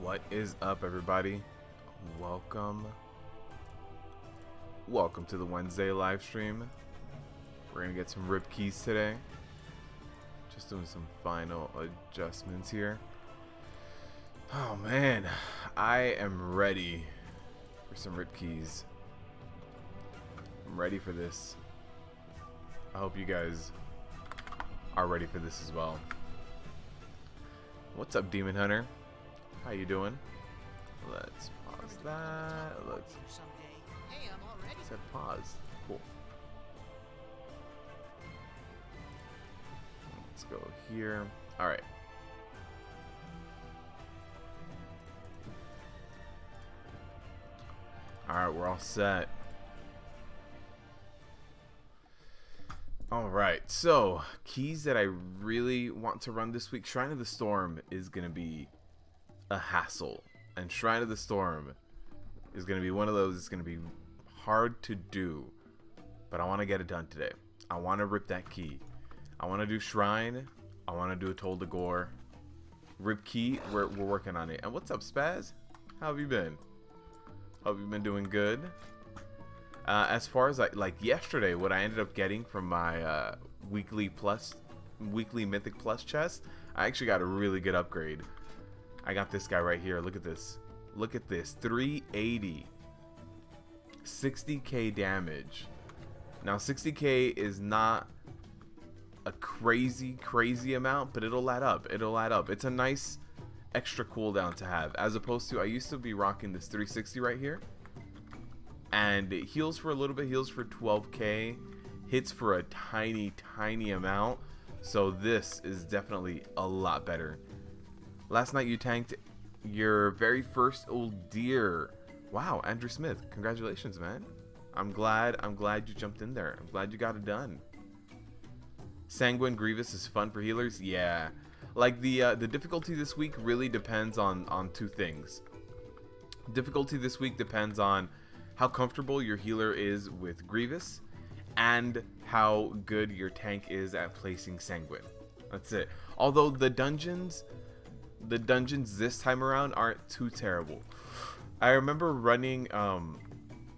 What is up, everybody? Welcome to the Wednesday live stream. We're gonna get some rip keys today. Just doing some final adjustments here. Oh man, I am ready for some rip keys. I'm ready for this. I hope you guys are ready for this as well. What's up, Demon Hunter? How you doing? Let's pause that. Let's set pause. Cool. Let's go here. All right. All right, we're all set. All right, so keys that I really want to run this week. Shrine of the Storm is gonna be a hassle, and Shrine of the Storm is going to be one of those. It's going to be hard to do, but I want to get it done today. I want to rip that key. I want to do Shrine. I want to do a Tol Dagor rip key. We're working on it. And what's up, Spaz? How have you been? Hope you've been doing good. As far as like yesterday, what I ended up getting from my weekly Mythic Plus chest, I actually got a really good upgrade. I got this guy right here. Look at this. Look at this. 380. 60k damage. Now 60k is not a crazy amount, but it'll add up. It'll add up. It's a nice extra cooldown to have, as opposed to I used to be rocking this 360 right here, and it heals for a little bit, heals for 12k, hits for a tiny amount. So this is definitely a lot better. Last night you tanked your very first old deer. Wow, Andrew Smith, congratulations, man. I'm glad you jumped in there. I'm glad you got it done. Sanguine Grievous is fun for healers. Yeah, like the difficulty this week really depends on two things. Difficulty this week depends on how comfortable your healer is with Grievous and how good your tank is at placing Sanguine. That's it. Although the dungeons this time around aren't too terrible. I remember running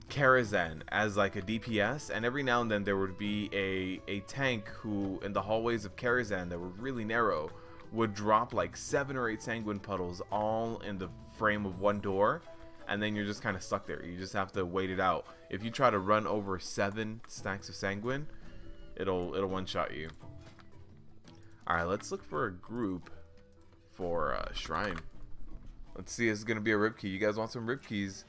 Karazhan as like a DPS, and every now and then there would be a tank who, in the hallways of Karazhan that were really narrow, would drop like 7 or 8 Sanguine puddles all in the frame of one door, and then you're just kind of stuck there. You just have to wait it out. If you try to run over 7 stacks of Sanguine, it'll one-shot you. Alright, let's look for a group for Shrine. Let's see. This is gonna be a rip key. You guys want some rip keys?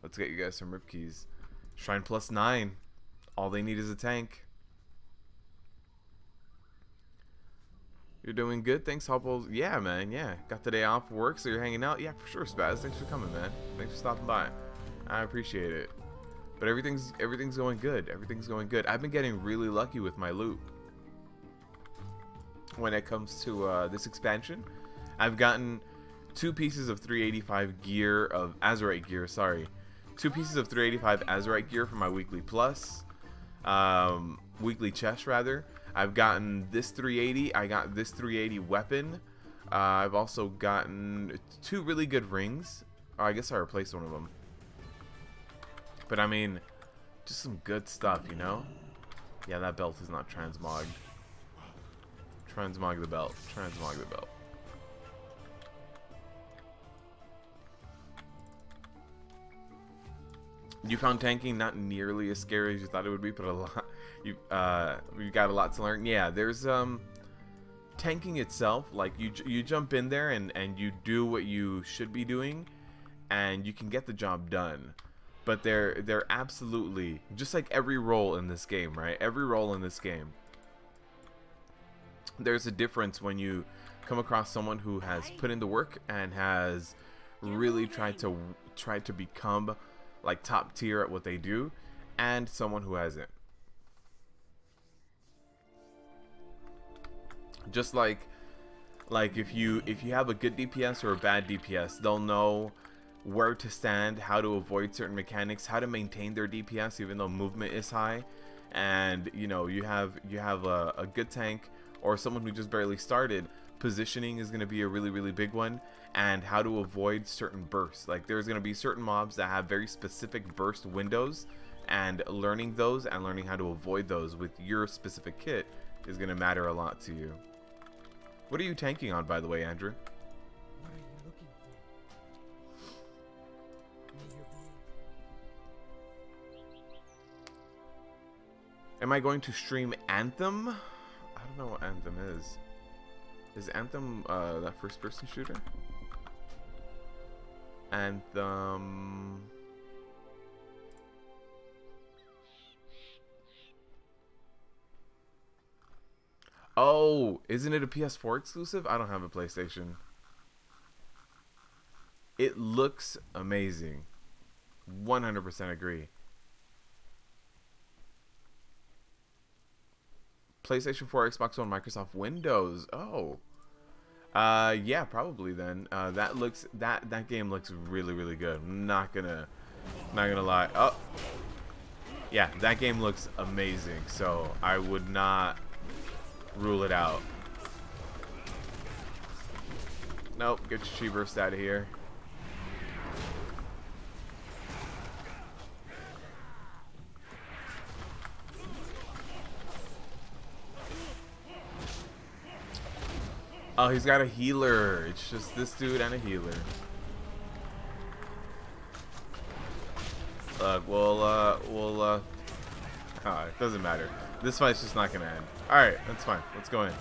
Let's get you guys some rip keys. Shrine +9. All they need is a tank. You're doing good. Thanks, Hopple. Yeah, man. Yeah, got the day off work, so you're hanging out. Yeah, for sure, Spaz. Thanks for coming, man. Thanks for stopping by. I appreciate it. But everything's going good. Everything's going good. I've been getting really lucky with my loot when it comes to this expansion. I've gotten 2 pieces of 385 gear of Azurite gear. Sorry, 2 pieces of 385 Azurite gear for my weekly plus, weekly chest rather. I've gotten this 380. I got this 380 weapon. I've also gotten 2 really good rings. Oh, I guess I replaced one of them. But I mean, just some good stuff, you know. Yeah, that belt is not transmogged. Transmog the belt. Transmog the belt. You found tanking not nearly as scary as you thought it would be, but a lot. You got a lot to learn. Yeah, there's tanking itself. Like you jump in there and you do what you should be doing, and you can get the job done. But they're absolutely just like every role in this game, right? Every role in this game. There's a difference when you come across someone who has put in the work and has really tried to become like top tier at what they do, and someone who hasn't. Just like if you have a good DPS or a bad DPS, they'll know where to stand, how to avoid certain mechanics, how to maintain their DPS even though movement is high. And you know, you have a good tank or someone who just barely started, positioning is going to be a really, really big one, and how to avoid certain bursts. Like, there's going to be certain mobs that have very specific burst windows, and learning those and learning how to avoid those with your specific kit is going to matter a lot to you. What are you tanking on, by the way, Andrew? What are you looking for? May your blade. Am I going to stream Anthem? I don't know what Anthem is. Is Anthem that first-person shooter? Anthem... Oh, isn't it a PS4 exclusive? I don't have a PlayStation. It looks amazing. 100% agree. PlayStation 4, Xbox One, Microsoft Windows. Oh. Yeah, probably then. That game looks really, really good. I'm not gonna lie. Oh. Yeah, that game looks amazing. So I would not rule it out. Nope, get your chi burst out of here. Oh, he's got a healer. It's just this dude and a healer. It doesn't matter. This fight's just not gonna end. Alright, that's fine. Let's go in.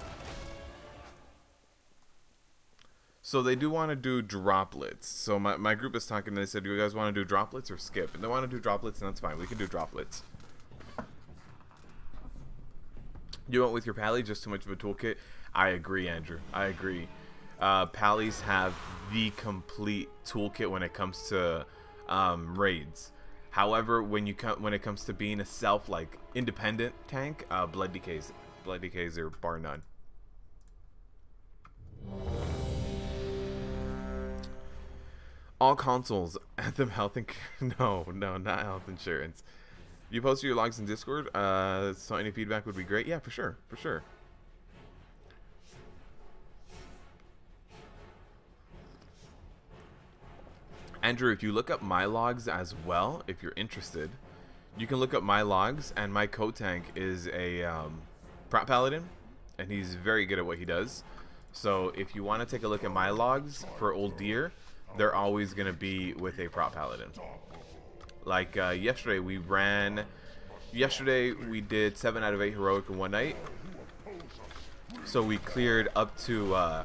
So they do want to do droplets. So my group is talking, they said, do you guys want to do droplets or skip? And they want to do droplets, and that's fine. We can do droplets. You went with your pally, just too much of a toolkit. I agree, Andrew. I agree. Pallies have the complete toolkit when it comes to raids. However, when it comes to being a like independent tank, blood decays are bar none. All consoles, Anthem health no, not health insurance. You post your logs in Discord, so any feedback would be great. Yeah, for sure. Andrew, if you look up my logs as well, if you're interested, you can look up my logs, and my co-tank is a prot paladin, and he's very good at what he does. So if you want to take a look at my logs for old deer, they're always going to be with a prot paladin. Like yesterday we did 7 out of 8 heroic in one night. So we cleared up to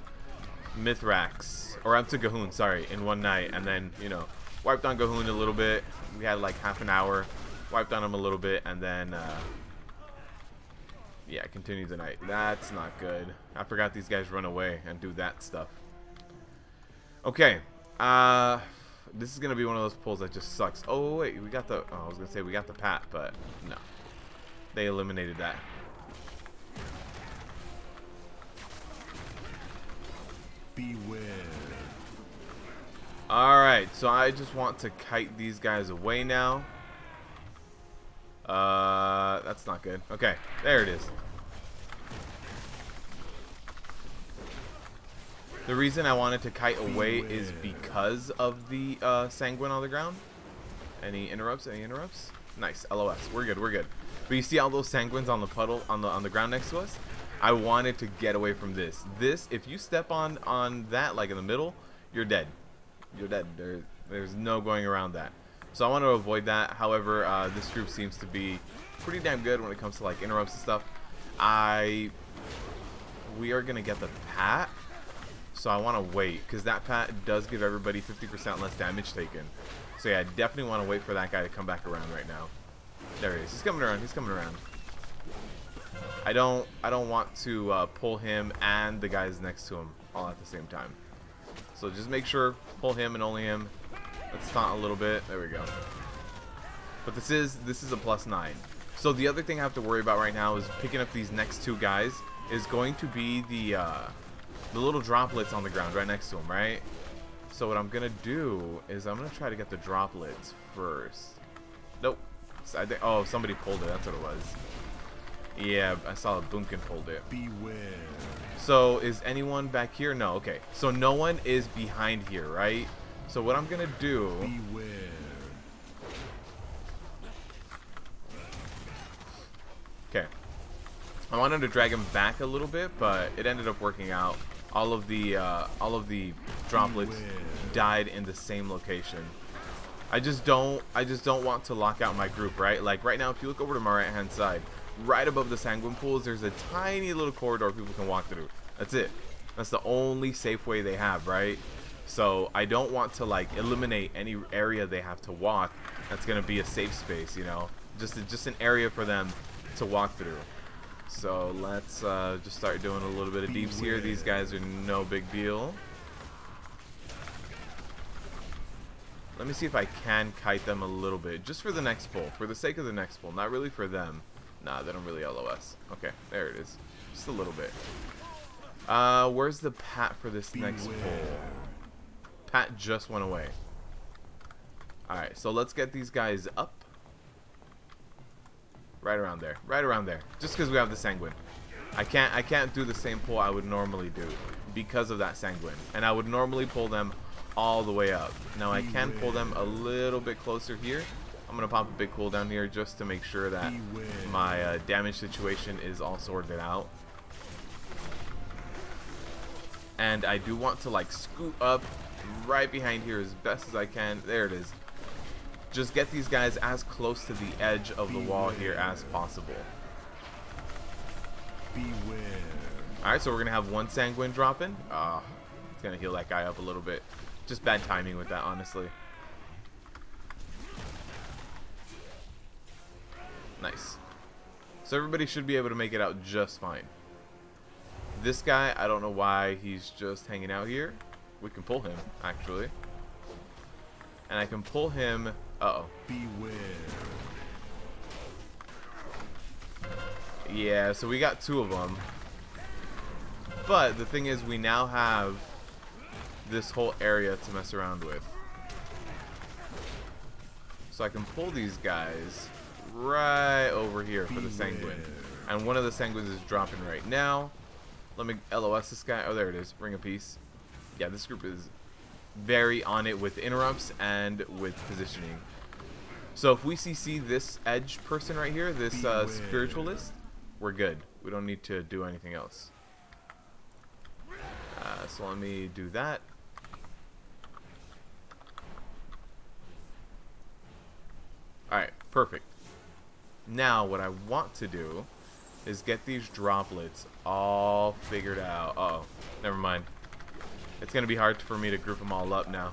Mithrax, or up to Gahun, sorry, in one night, and then, you know, wiped on Gahun a little bit. We had like half an hour, wiped on him a little bit, and then yeah, continued the night. That's not good. I forgot these guys run away and do that stuff. Okay, this is gonna be one of those pulls that just sucks. Oh wait, we got the, oh, I was gonna say we got the pat, but no, they eliminated that. Beware. Alright, so I just want to kite these guys away now. That's not good. Okay, there it is. The reason I wanted to kite away is because of the sanguine on the ground. Any interrupts? Any interrupts? Nice. LOS. We're good. We're good. But you see all those sanguines on the puddle on the ground next to us? I wanted to get away from this. This, if you step on that, like in the middle, you're dead. You're dead. There's no going around that. So I want to avoid that. However, this group seems to be pretty damn good when it comes to like interrupts and stuff. We are gonna get the pat, so I want to wait because that pat does give everybody 50% less damage taken. So yeah, I definitely want to wait for that guy to come back around right now. There he is. He's coming around. He's coming around. I don't want to pull him and the guys next to him all at the same time. So just make sure, pull him and only him. Let's taunt a little bit. There we go. But this is a +9. So the other thing I have to worry about right now is picking up these next two guys is going to be the little droplets on the ground right next to him, right? So what I'm gonna do is I'm gonna try to get the droplets first. Nope. So I think, oh, somebody pulled it. That's what it was. Yeah, I saw a Boomkin pulled it. Beware. So is anyone back here? No, okay. So no one is behind here, right? So what I'm gonna do... Beware. Okay. I wanted to drag him back a little bit, but it ended up working out. All of the droplets died in the same location. I just don't want to lock out my group, right? Like right now, if you look over to my right hand side, right above the sanguine pools, there's a tiny little corridor people can walk through. That's it. That's the only safe way they have, right? So I don't want to like eliminate any area they have to walk. That's gonna be a safe space, you know, just an area for them to walk through. So let's just start doing a little bit of deeps here. These guys are no big deal. Let me see if I can kite them a little bit, just for the next pull, for the sake of the next pull, not really for them. Nah, they don't really LOS. Okay, there it is. Just a little bit. Where's the Pat for this next pull? Pat just went away. Alright, so let's get these guys up. Right around there. Right around there. Just because we have the Sanguine. I can't do the same pull I would normally do because of that Sanguine. And I would normally pull them all the way up. Now I can pull them a little bit closer here. I'm going to pop a big cooldown here just to make sure that my damage situation is all sorted out. And I do want to like scoot up right behind here as best as I can. There it is. Just get these guys as close to the edge of the wall here as possible. Alright, so we're going to have one Sanguine dropping. It's going to heal that guy up a little bit. Just bad timing with that, honestly. Nice. So everybody should be able to make it out just fine. This guy, I don't know why he's just hanging out here. We can pull him, actually. And I can pull him... Uh-oh. Beware. Yeah, so we got two of them. But the thing is, we now have this whole area to mess around with. So I can pull these guys right over here for the Sanguine. And one of the Sanguines is dropping right now. Let me LOS this guy. Oh, there it is. Ring of Peace. Yeah, this group is very on it with interrupts and with positioning. So if we CC this edge person right here, this spiritualist, we're good. We don't need to do anything else. So let me do that. Alright, perfect. Now what I want to do is get these droplets all figured out. Uh-oh, never mind. It's going to be hard for me to group them all up now.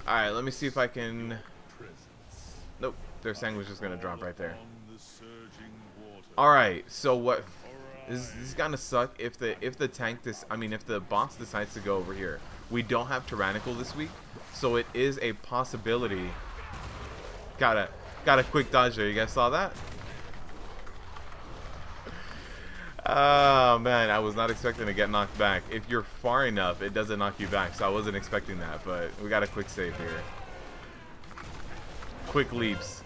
Alright, let me see if I can... Nope, their Sang was just going to drop right there. Alright, so what... This is gonna suck if the tank if the boss decides to go over here. We don't have Tyrannical this week, so it is a possibility. Got a quick dodge there. You guys saw that? Oh man, I was not expecting to get knocked back. If you're far enough, it doesn't knock you back, so I wasn't expecting that. But we got a quick save here. Quick leaps.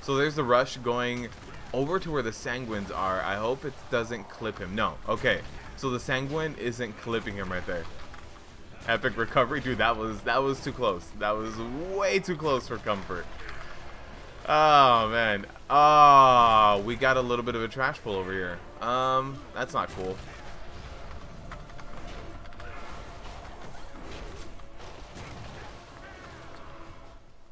So there's the rush going over to where the Sanguines are. I hope it doesn't clip him. No. Okay. So the Sanguine isn't clipping him right there. Epic recovery. Dude, that was too close. That was way too close for comfort. Oh, man. Oh, we got a little bit of a trash pull over here. That's not cool.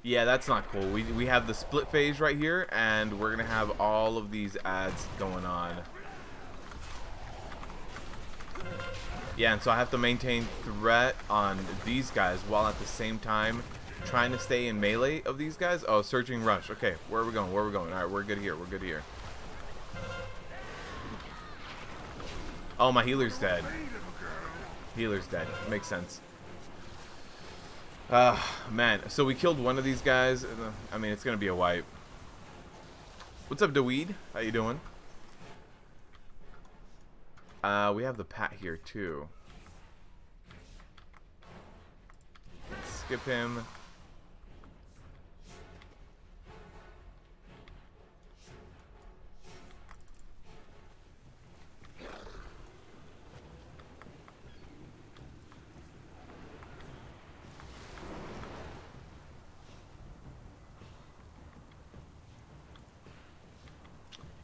Yeah, that's not cool. We have the split phase right here, and we're going to have all of these ads going on. Yeah, and so I have to maintain threat on these guys while at the same time trying to stay in melee of these guys. Oh, surging rush. Okay, where are we going? Where are we going? All right, we're good here. We're good here. Oh, my healer's dead. Healer's dead. Makes sense. Man, so we killed one of these guys. I mean, it's gonna be a wipe. What's up, Dweed? How you doing? We have the Pat here too. Let's skip him.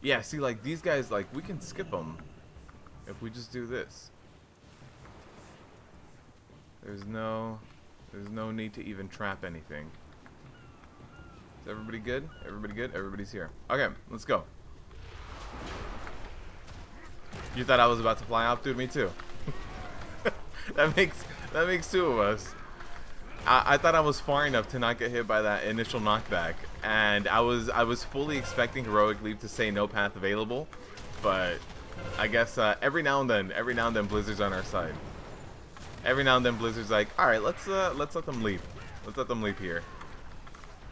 Yeah, see, like, these guys, like, we can skip them if we just do this. There's no need to even trap anything. Is everybody good? Everybody good? Everybody's here. Okay, let's go. You thought I was about to fly off? Dude, me too. that makes two of us. I thought I was far enough to not get hit by that initial knockback, and I was fully expecting Heroic Leap to say no path available, but I guess every now and then Blizzard's on our side. Every now and then Blizzard's like, all right, let's let them leap. Let's let them leap here.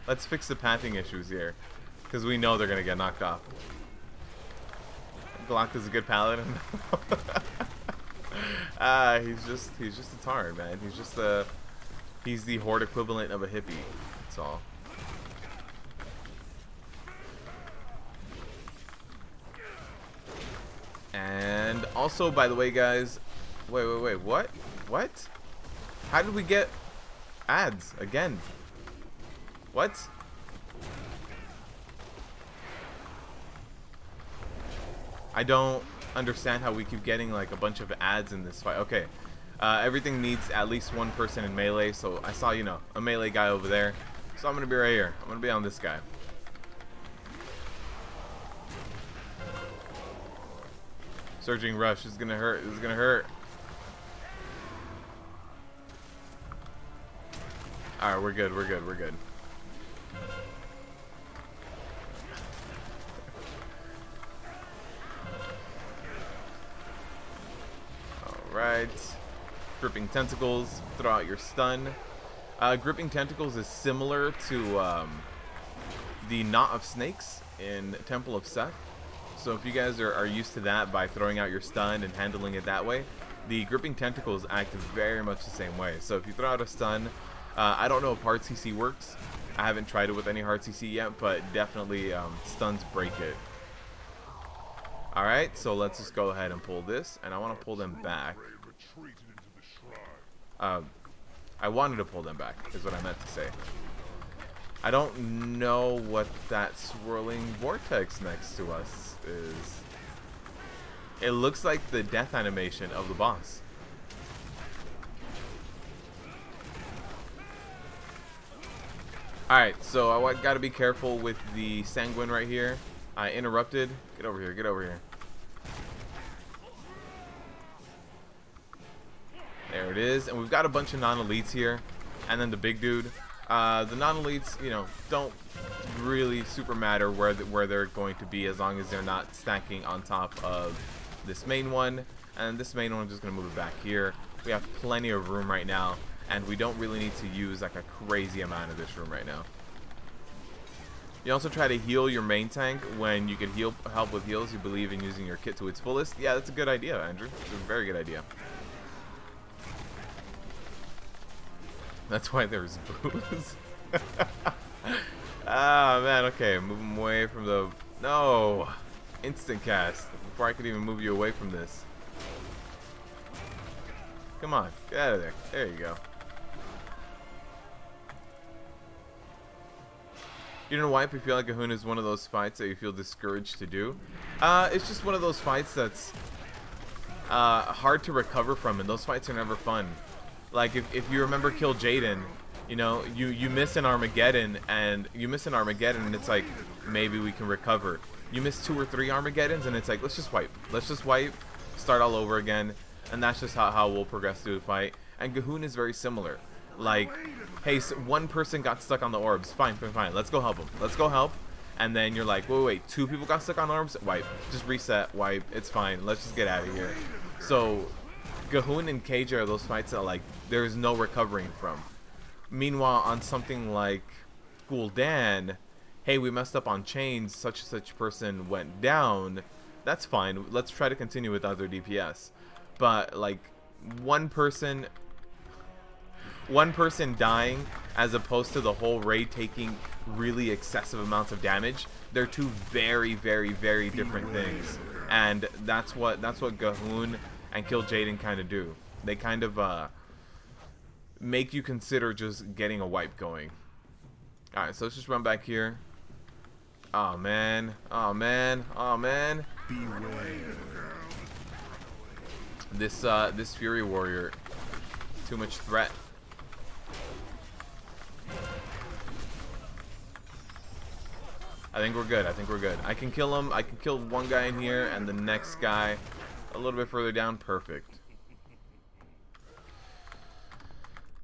Let's fix the pathing issues here, because we know they're gonna get knocked off. Glock is a good paladin. He's just a tard, man. He's the Horde equivalent of a hippie. That's all. And also, by the way, guys, wait, what? How did we get ads again? What? I don't understand how we keep getting like a bunch of ads in this fight. Okay, everything needs at least one person in melee, so I saw, you know, a melee guy over there, so I'm gonna be right here. I'm gonna be on this guy. Surging rush is gonna hurt. This is gonna hurt. All right, we're good. We're good. Alright. Gripping Tentacles. Throw out your stun. Gripping Tentacles is similar to the Knot of Snakes in Temple of Seth. So if you guys are used to that by throwing out your stun and handling it that way, the Gripping Tentacles act very much the same way. So if you throw out a stun, I don't know if hard CC works. I haven't tried it with any hard CC yet, but definitely stuns break it. Alright, so let's just go ahead and pull this, and I want to pull them back. I wanted to pull them back, is what I meant to say. I don't know what that swirling vortex next to us is. It looks like the death animation of the boss. Alright, so I gotta be careful with the Sanguine right here. I interrupted. Get over here, get over here. There it is. And we've got a bunch of non-elites here. And then the big dude. The non-elites, you know, don't really super matter where they're going to be, as long as they're not stacking on top of this main one. And this main one, I'm just going to move it back here. We have plenty of room right now, and we don't really need to use like a crazy amount of this room right now. You also try to heal your main tank when you can help with heals. You believe in using your kit to its fullest. Yeah, that's a good idea, Andrew. It's a very good idea. That's why there's booze. Ah, man, okay. Move him away from the... No! Instant cast. Before I could even move you away from this. Come on. Get out of there. There you go. You don't wipe if you feel like Gahun is one of those fights that you feel discouraged to do. It's just one of those fights that's hard to recover from, and those fights are never fun. Like, if you remember Kill Jaden, you know, you miss an Armageddon, and it's like, maybe we can recover. You miss 2 or 3 Armageddons, and it's like, let's just wipe. Let's just wipe, start all over again, and that's just how we'll progress through the fight. And Gahun is very similar. Like, hey, so one person got stuck on the orbs. Fine. Let's go help them. Let's go help. And then you're like, wait, 2 people got stuck on orbs? Wipe. Just reset, wipe. It's fine. Let's just get out of here. So... Gahun and KJ are those fights that, like, there is no recovering from. Meanwhile, on something like Gul'dan, hey, we messed up on chains, such and such person went down, that's fine. Let's try to continue with other DPS. But, like, one person dying as opposed to the whole raid taking really excessive amounts of damage, they're two very, very, very different things. And that's what Gahun and Kill Jaden kind of do. They kind of make you consider just getting a wipe going. Alright, so let's just run back here. Oh man. Oh man. Oh man. Beware. This Fury Warrior, too much threat. I think we're good. I think we're good. I can kill him. I can kill one guy in here and the next guy a little bit further down. Perfect.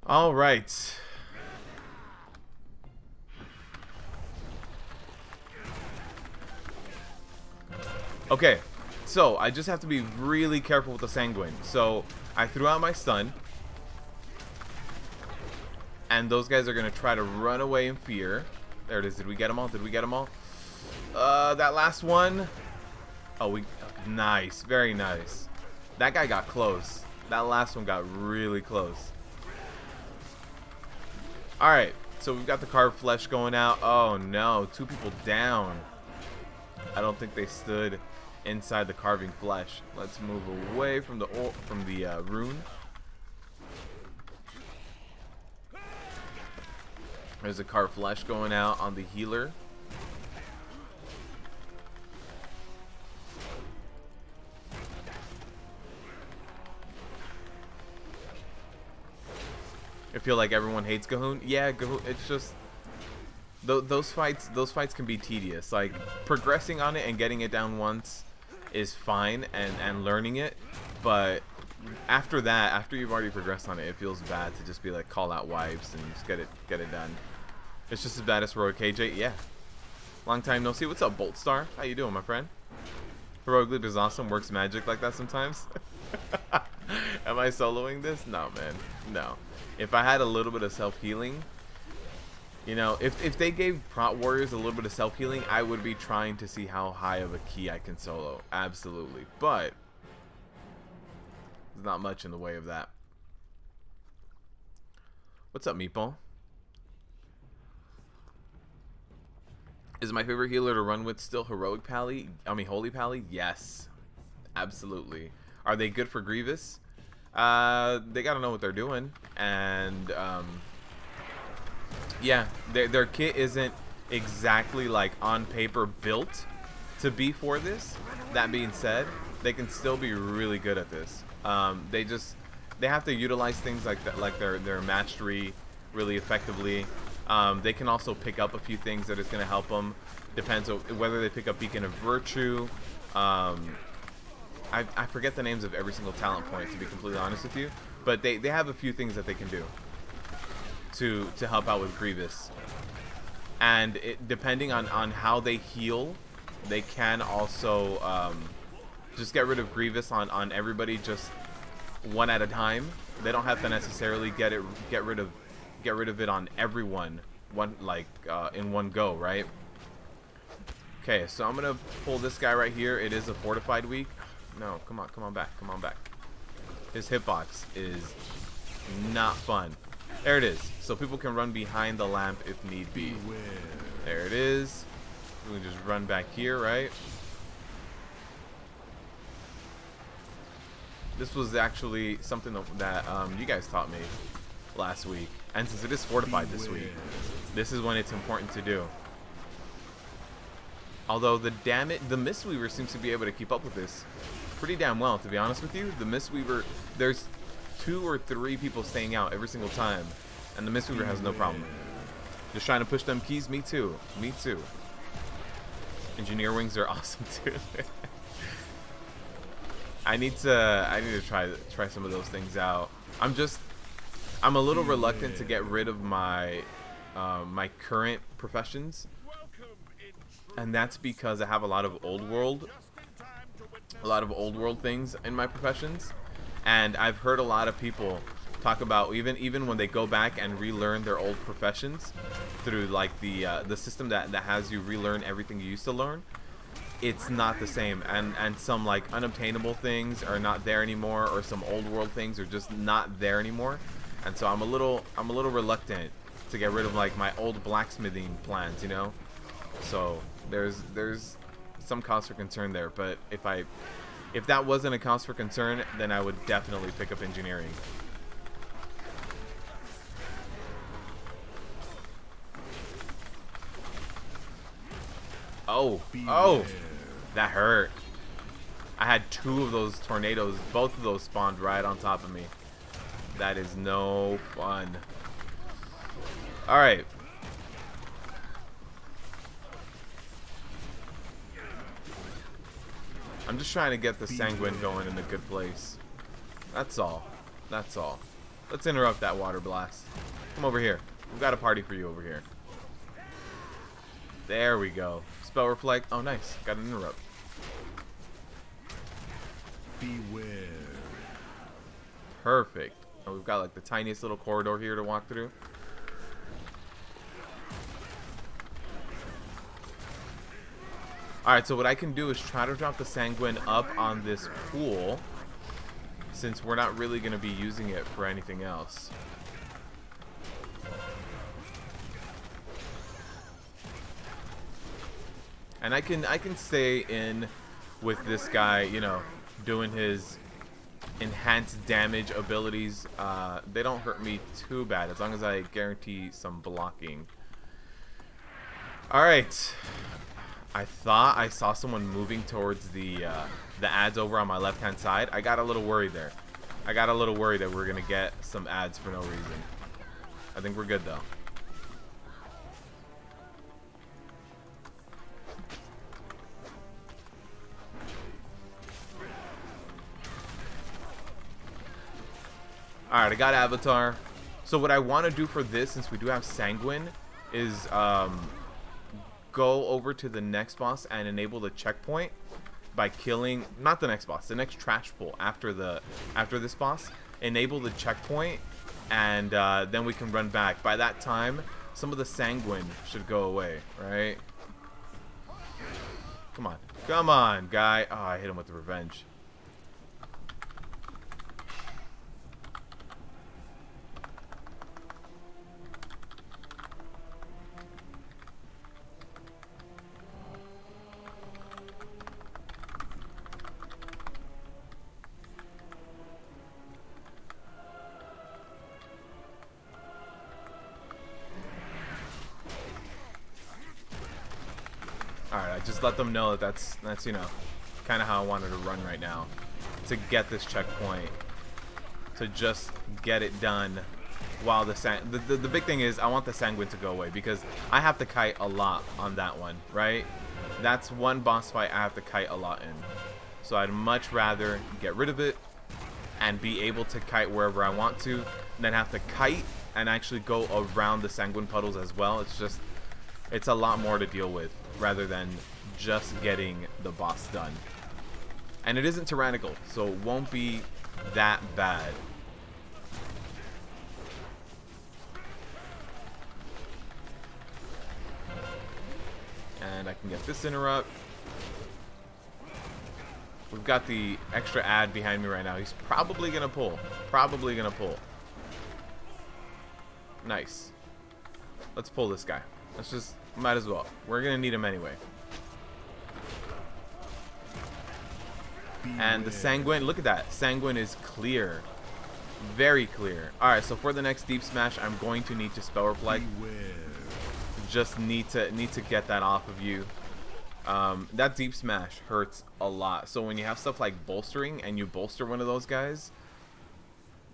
All right. Okay. So I just have to be really careful with the Sanguine. So I threw out my stun. And those guys are going to try to run away in fear. There it is. Did we get them all? Did we get them all? That last one. Oh, nice. Very nice. That guy got close. That last one got really close. Alright. So we've got the carved flesh going out. Oh, no. 2 people down. I don't think they stood inside the carving flesh. Let's move away from the rune. There's a carved flesh going out on the healer. I feel like everyone hates Gahoon. Yeah, Gahoon, it's just those fights can be tedious. Like progressing on it and getting it down once is fine, and learning it, but after that, after you've already progressed on it, it feels bad to just be like call out wipes and just get it done. It's just as bad as Heroic KJ. Yeah. Long time no see. What's up, Bolt Star? How you doing, my friend? Heroic Loop is awesome. Works magic like that sometimes. Am I soloing this? No, man. No. If I had a little bit of self-healing, you know, if they gave Prot Warriors a little bit of self-healing, I would be trying to see how high of a key I can solo. Absolutely. But there's not much in the way of that. What's up, Meatball? Is my favorite healer to run with still Heroic Pally? I mean, Holy Pally? Yes. Absolutely. Are they good for Grievous? They gotta know what they're doing. And, yeah, their kit isn't exactly, like, on paper built to be for this. That being said, they can still be really good at this. They have to utilize things like that, like their mastery really effectively. They can also pick up a few things that is going to help them. Depends on whether they pick up Beacon of Virtue. I forget the names of every single talent point, to be completely honest with you. But they have a few things that they can do to help out with Grievous. And depending on how they heal, they can also just get rid of Grievous on everybody just one at a time. They don't have to necessarily get rid of it on everyone in one go, right? Okay, so I'm gonna pull this guy right here. It is a fortified week. No, come on back. His hitbox is not fun. There it is. So people can run behind the lamp if need be. There it is. We can just run back here, right? This was actually something that you guys taught me last week. And since it is fortified this week, this is when it's important to do. Although the Mistweaver seems to be able to keep up with this pretty damn well, to be honest with you. The Mistweaver, there's 2 or 3 people staying out every single time, and the Mistweaver has no problem. Just trying to push them keys. Me too. Me too. Engineer wings are awesome too. I need to try some of those things out. I'm a little reluctant to get rid of my my current professions, and that's because I have a lot of old world things in my professions, and I've heard a lot of people talk about even when they go back and relearn their old professions through like the system that has you relearn everything you used to learn. It's not the same, and some like unobtainable things are not there anymore, or some old world things are just not there anymore. And so I'm a little reluctant to get rid of like my old blacksmithing plans, you know. So there's some cause for concern there, but if that wasn't a cause for concern, then I would definitely pick up engineering. Oh, oh, that hurt. I had 2 of those tornadoes. Both of those spawned right on top of me. That is no fun. All right. I'm just trying to get the sanguine going in a good place. That's all. That's all. Let's interrupt that water blast. Come over here. We've got a party for you over here. There we go. Spell reflect. Oh, nice. Got an interrupt. Beware. Perfect. Oh, we've got like the tiniest little corridor here to walk through. Alright, so what I can do is try to drop the sanguine up on this pool, since we're not really going to be using it for anything else. And I can stay in with this guy, you know, doing his enhanced damage abilities. They don't hurt me too bad as long as I guarantee some blocking. Alright. I thought I saw someone moving towards the ads over on my left-hand side. I got a little worried there. I got a little worried that we're going to get some ads for no reason. I think we're good, though. Alright, I got Avatar. So what I want to do for this, since we do have Sanguine, is go over to the next boss and enable the checkpoint by killing, not the next boss, the next trash pool after this boss. Enable the checkpoint, and then we can run back. By that time, some of the Sanguine should go away, right? Come on. Come on, guy. Oh, I hit him with the revenge. Alright, I just let them know that that's you know, kind of how I wanted to run right now. To get this checkpoint. To just get it done while the big thing is I want the Sanguine to go away because I have to kite a lot on that one, right? That's one boss fight I have to kite a lot in. So I'd much rather get rid of it and be able to kite wherever I want to than have to kite and actually go around the Sanguine puddles as well. It's a lot more to deal with rather than just getting the boss done. And it isn't tyrannical, so it won't be that bad. And I can get this interrupt. We've got the extra ad behind me right now. He's probably gonna pull. Probably gonna pull. Nice. Let's pull this guy. Let's just, might as well. We're gonna need him anyway. And the Sanguine, look at that. Sanguine is clear. Very clear. Alright, so for the next Deep Smash, I'm going to need to spell reflect. Just need to get that off of you. That Deep Smash hurts a lot. So when you have stuff like bolstering and you bolster one of those guys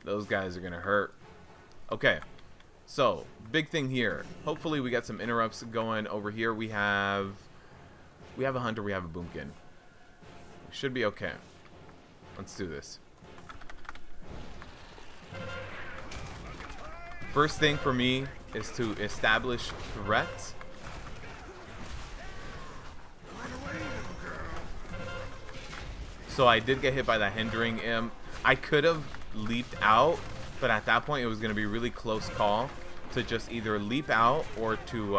are gonna hurt. Okay. So, big thing here. Hopefully we get some interrupts going over here. We have a hunter, we have a boomkin. We should be okay. Let's do this. First thing for me is to establish threats. So I did get hit by that hindering imp. I could have leaped out, but at that point it was going to be a really close call to just either leap out or to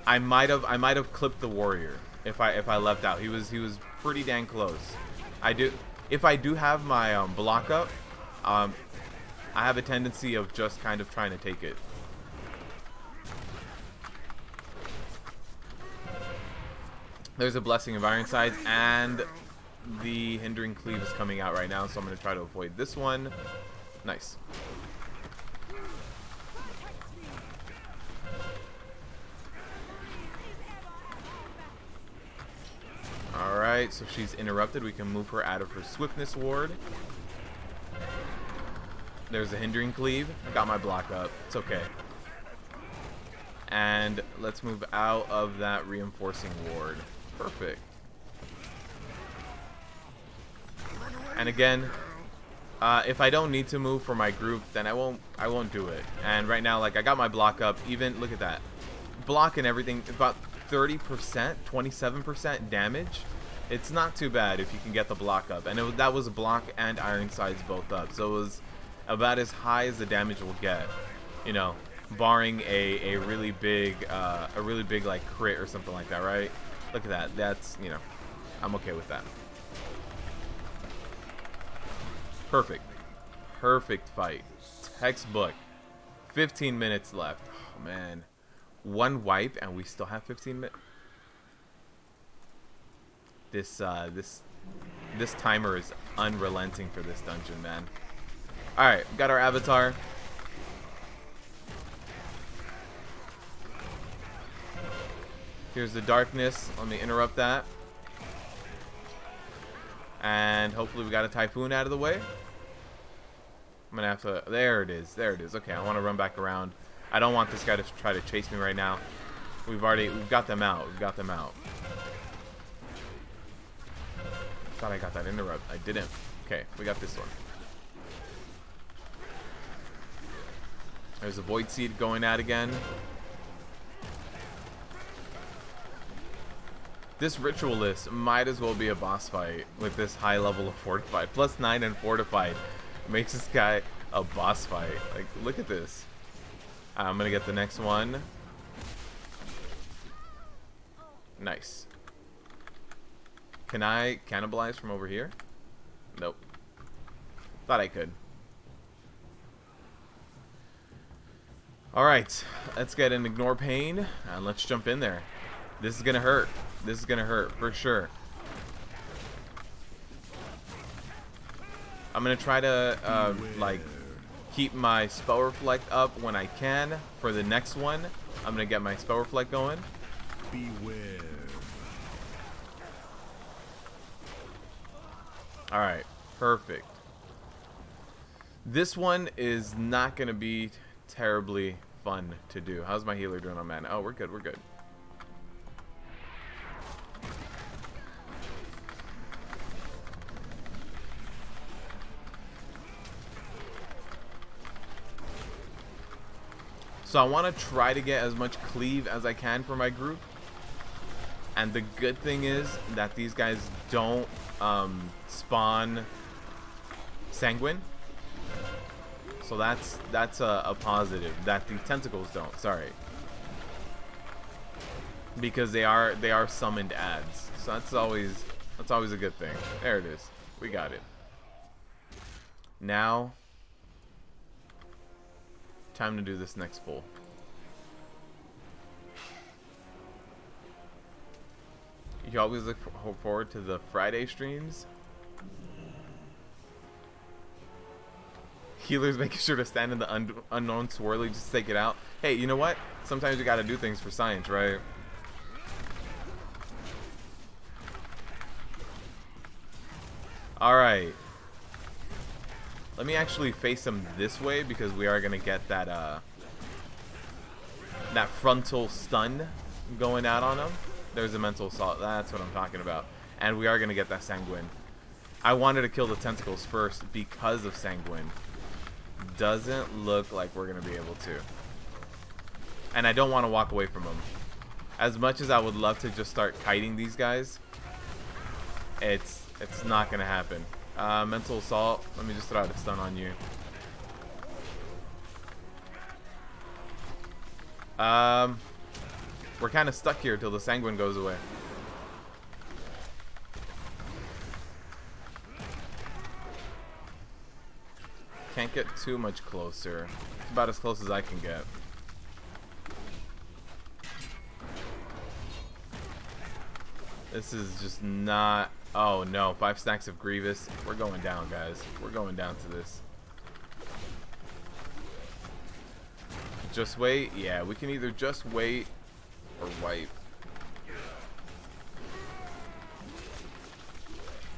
I might have clipped the warrior if I left out. He was pretty dang close. If I do have my block up, I have a tendency of just kind of trying to take it. There's a Blessing of Ironsides, and the Hindering Cleave is coming out right now, so I'm going to try to avoid this one. Nice. Alright, so she's interrupted. We can move her out of her swiftness ward. There's a hindering cleave. I got my block up. It's okay. And let's move out of that reinforcing ward. Perfect. And again, if I don't need to move for my group, then I won't do it. And right now, like, I got my block up. Even look at that, block and everything, about 30%, 27% damage. It's not too bad if you can get the block up. And that was block and iron sides both up, so it was about as high as the damage will get. You know, barring a really big like crit or something like that, right? Look at that. That's, you know, I'm okay with that. Perfect. Perfect fight. Textbook. 15 minutes left. Oh, man. One wipe and we still have 15 minutes. This timer is unrelenting for this dungeon, man. Alright, got our avatar. Here's the darkness. Let me interrupt that. And hopefully we got a typhoon out of the way. I'm gonna have to. There it is. There it is. Okay, I want to run back around. I don't want this guy to try to chase me right now. We've got them out. We've got them out. Thought I got that interrupt. I didn't. Okay, we got this one. There's a void seed going out again. This ritualist might as well be a boss fight with this high level of fortified. +9 and fortified makes this guy a boss fight. Like, look at this. I'm gonna get the next one. Nice. Can I cannibalize from over here? Nope. Thought I could. Alright, let's get an ignore pain and let's jump in there. This is gonna hurt. This is gonna hurt for sure. I'm gonna try to like keep my spell reflect up when I can for the next one. I'm gonna get my spell reflect going. Beware. Alright, perfect. This one is not gonna be terribly fun to do. How's my healer doing on mana? Oh, we're good, we're good. So I want to try to get as much cleave as I can for my group. And the good thing is that these guys don't spawn sanguine. So that's a positive. That the tentacles don't. Sorry. Because they are summoned adds. So that's always a good thing. There it is. We got it. Now, time to do this next pull. You always look forward to the Friday streams. Healers making sure to stand in the unknown swirly just to take it out. Hey, you know what? Sometimes you gotta do things for science, right? Alright. Let me actually face him this way because we are gonna get that that frontal stun going out on him. There's a mental assault. That's what I'm talking about. And we are gonna get that sanguine. I wanted to kill the tentacles first because of sanguine. Doesn't look like we're gonna be able to. And I don't want to walk away from them. As much as I would love to just start kiting these guys, it's not gonna happen. Mental assault. Let me just throw out a stun on you. We're kind of stuck here till the sanguine goes away. Can't get too much closer. It's about as close as I can get. This is just not... Oh no, 5 stacks of Grievous. We're going down, guys. We're going down to this. Just wait. Yeah, we can either just wait or wipe.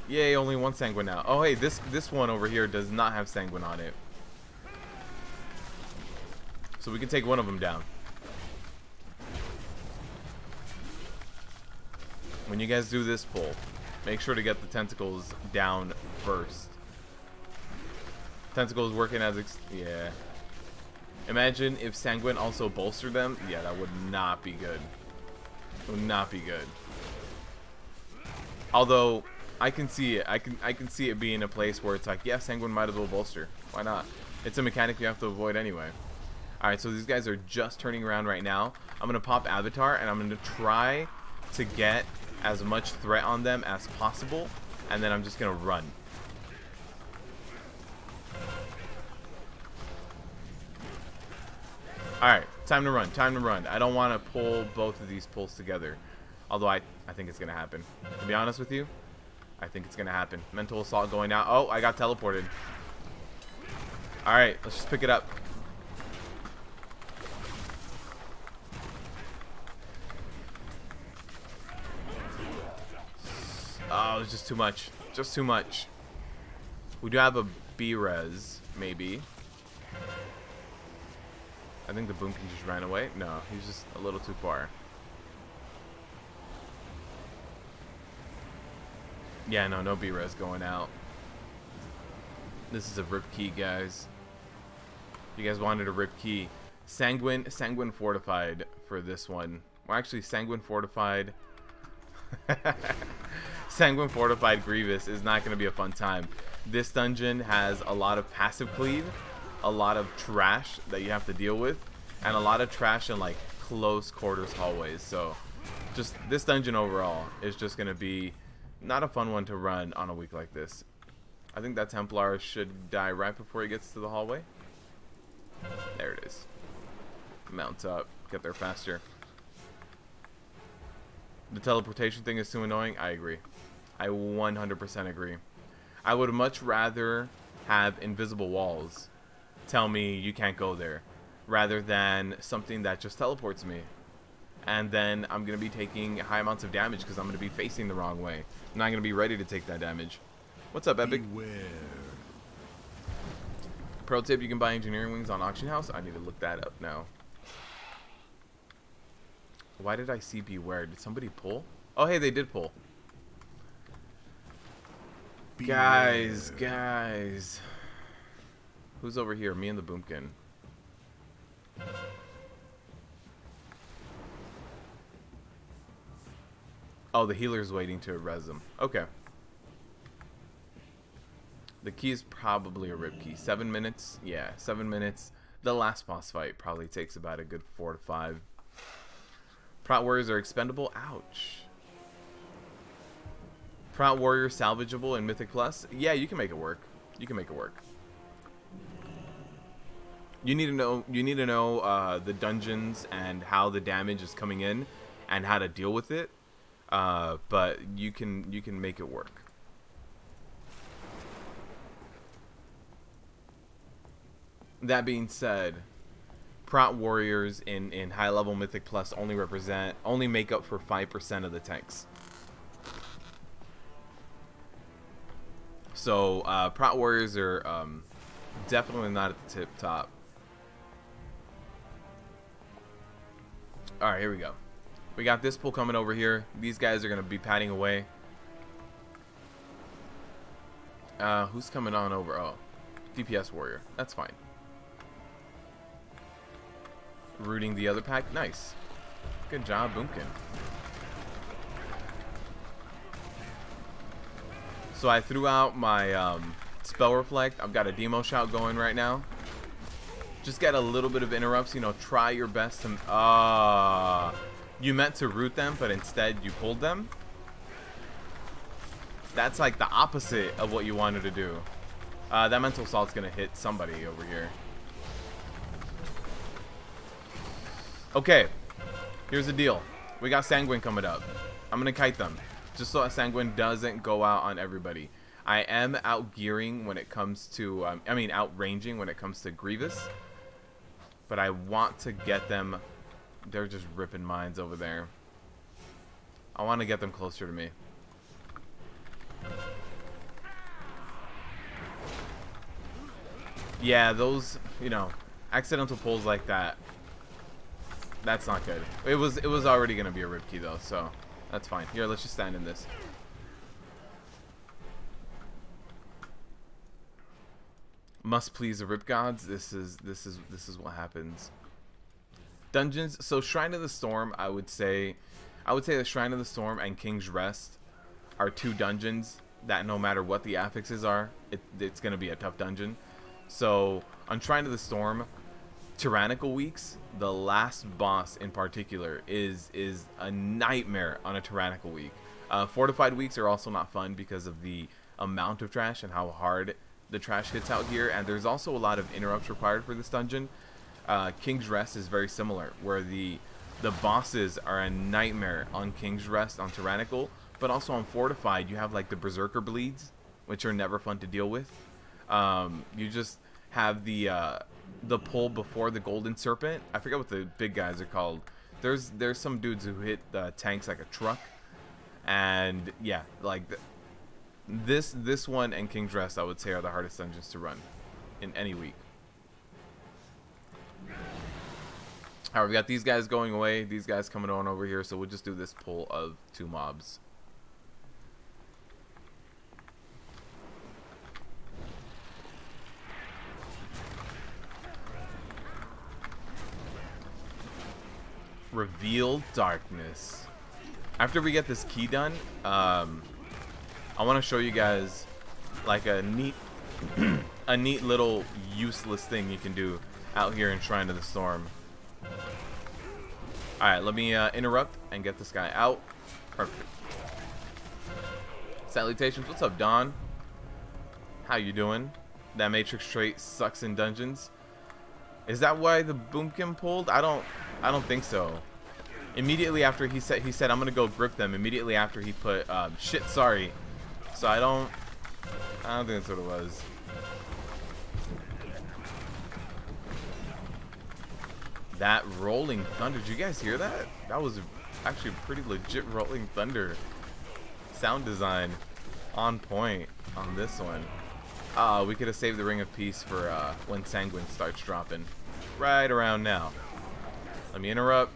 Yay, only one Sanguine now. Oh, hey, this one over here does not have Sanguine on it. So we can take one of them down. When you guys do this pull, make sure to get the tentacles down first. Tentacles working as yeah. Imagine if Sanguine also bolstered them. Yeah, that would not be good. It would not be good. Although I can see it. I can see it being a place where it's like, yeah, Sanguine might as well bolster. Why not? It's a mechanic you have to avoid anyway. Alright, so these guys are just turning around right now. I'm gonna pop Avatar and I'm gonna try to get as much threat on them as possible, and then I'm just gonna run. Alright, time to run, time to run. I don't want to pull both of these pulls together. Although I think it's going to happen. To be honest with you, I think it's going to happen. Mental Assault going out. Oh, I got teleported. Alright, let's just pick it up. Oh, it's just too much. Just too much. We do have a B-res, maybe. I think the Boomkin just ran away. No, he's just a little too far. Yeah, no B-res going out. This is a rip key, guys. You guys wanted a rip key. Sanguine fortified for this one. Well, actually, Sanguine fortified. Sanguine fortified Grievous is not going to be a fun time. This dungeon has a lot of passive cleave, a lot of trash that you have to deal with, and a lot of trash in like close quarters hallways. So just this dungeon overall is just going to be not a fun one to run on a week like this. I think that Templar should die right before he gets to the hallway. There it is. Mount up, get there faster. The teleportation thing is too annoying. I agree. I 100% agree. I would much rather have invisible walls tell me you can't go there, rather than something that just teleports me. And then I'm going to be taking high amounts of damage because I'm going to be facing the wrong way. I'm not going to be ready to take that damage. What's up, Epic? Beware. Pro tip, you can buy engineering wings on auction house. I need to look that up now. Why did I see beware? Did somebody pull? Oh, hey, they did pull. Beware. Guys. Who's over here? Me and the Boomkin. Oh, the healer's waiting to res them. Okay. The key is probably a rip key. 7 minutes? Yeah, 7 minutes. The last boss fight probably takes about a good 4 to 5. Prot Warriors are expendable? Ouch. Prot Warrior salvageable in Mythic Plus? Yeah, you can make it work. You can make it work. You need to know the dungeons and how the damage is coming in and how to deal with it. But you can make it work. That being said, Prot Warriors in high level Mythic Plus only make up for 5% of the tanks. So Prot Warriors are definitely not at the tip top. Alright, here we go. We got this pull coming over here. These guys are going to be padding away. Who's coming on over? Oh, DPS Warrior. That's fine. Rooting the other pack. Nice. Good job, Boomkin. So I threw out my Spell Reflect. I've got a Demo Shout going right now. Just get a little bit of interrupts. You know, try your best to... you meant to root them, but instead you pulled them. That's like the opposite of what you wanted to do. That Mental Assault's going to hit somebody over here. Okay, here's the deal. We got Sanguine coming up. I'm going to kite them, just so that Sanguine doesn't go out on everybody. I am outgearing when it comes to, outranging when it comes to Grievous. But I want to get them, they're just ripping mines over there. I want to get them closer to me. Yeah, those, you know, accidental pulls like that. That's not good. It was already gonna be a rip key though, so that's fine. Here, let's just stand in this. Must please the rip gods. This is what happens. Dungeons. So Shrine of the Storm, I would say the Shrine of the Storm and King's Rest are two dungeons that no matter what the affixes are, it's gonna be a tough dungeon. So on Shrine of the Storm, Tyrannical weeks, the last boss in particular is a nightmare on a Tyrannical week. Fortified weeks are also not fun because of the amount of trash and how hard the trash hits out here, and there's also a lot of interrupts required for this dungeon. King's Rest is very similar, where the bosses are a nightmare on King's Rest on Tyrannical, but also on Fortified you have like the Berserker Bleeds, which are never fun to deal with. You just have the pull before the Golden Serpent. I forget what the big guys are called. There's some dudes who hit tanks like a truck, and yeah, like this one and King's Rest I would say are the hardest dungeons to run in any week. Alright, we got these guys going away, these guys coming on over here, so we'll just do this pull of 2 mobs. Reveal Darkness. After we get this key done, I want to show you guys like a neat little useless thing you can do out here in Shrine of the Storm. Alright, let me interrupt and get this guy out. Perfect. Salutations. What's up, Don? How you doing? That Matrix trait sucks in dungeons. Is that why the Boomkin pulled? I don't think so. Immediately after he said I'm gonna go grip them. Immediately after he put shit, sorry. So I don't think that's what it was. That rolling thunder. Did you guys hear that? That was actually pretty legit rolling thunder. Sound design on point on this one. We could have saved the Ring of Peace for when Sanguine starts dropping. Right around now. Let me interrupt.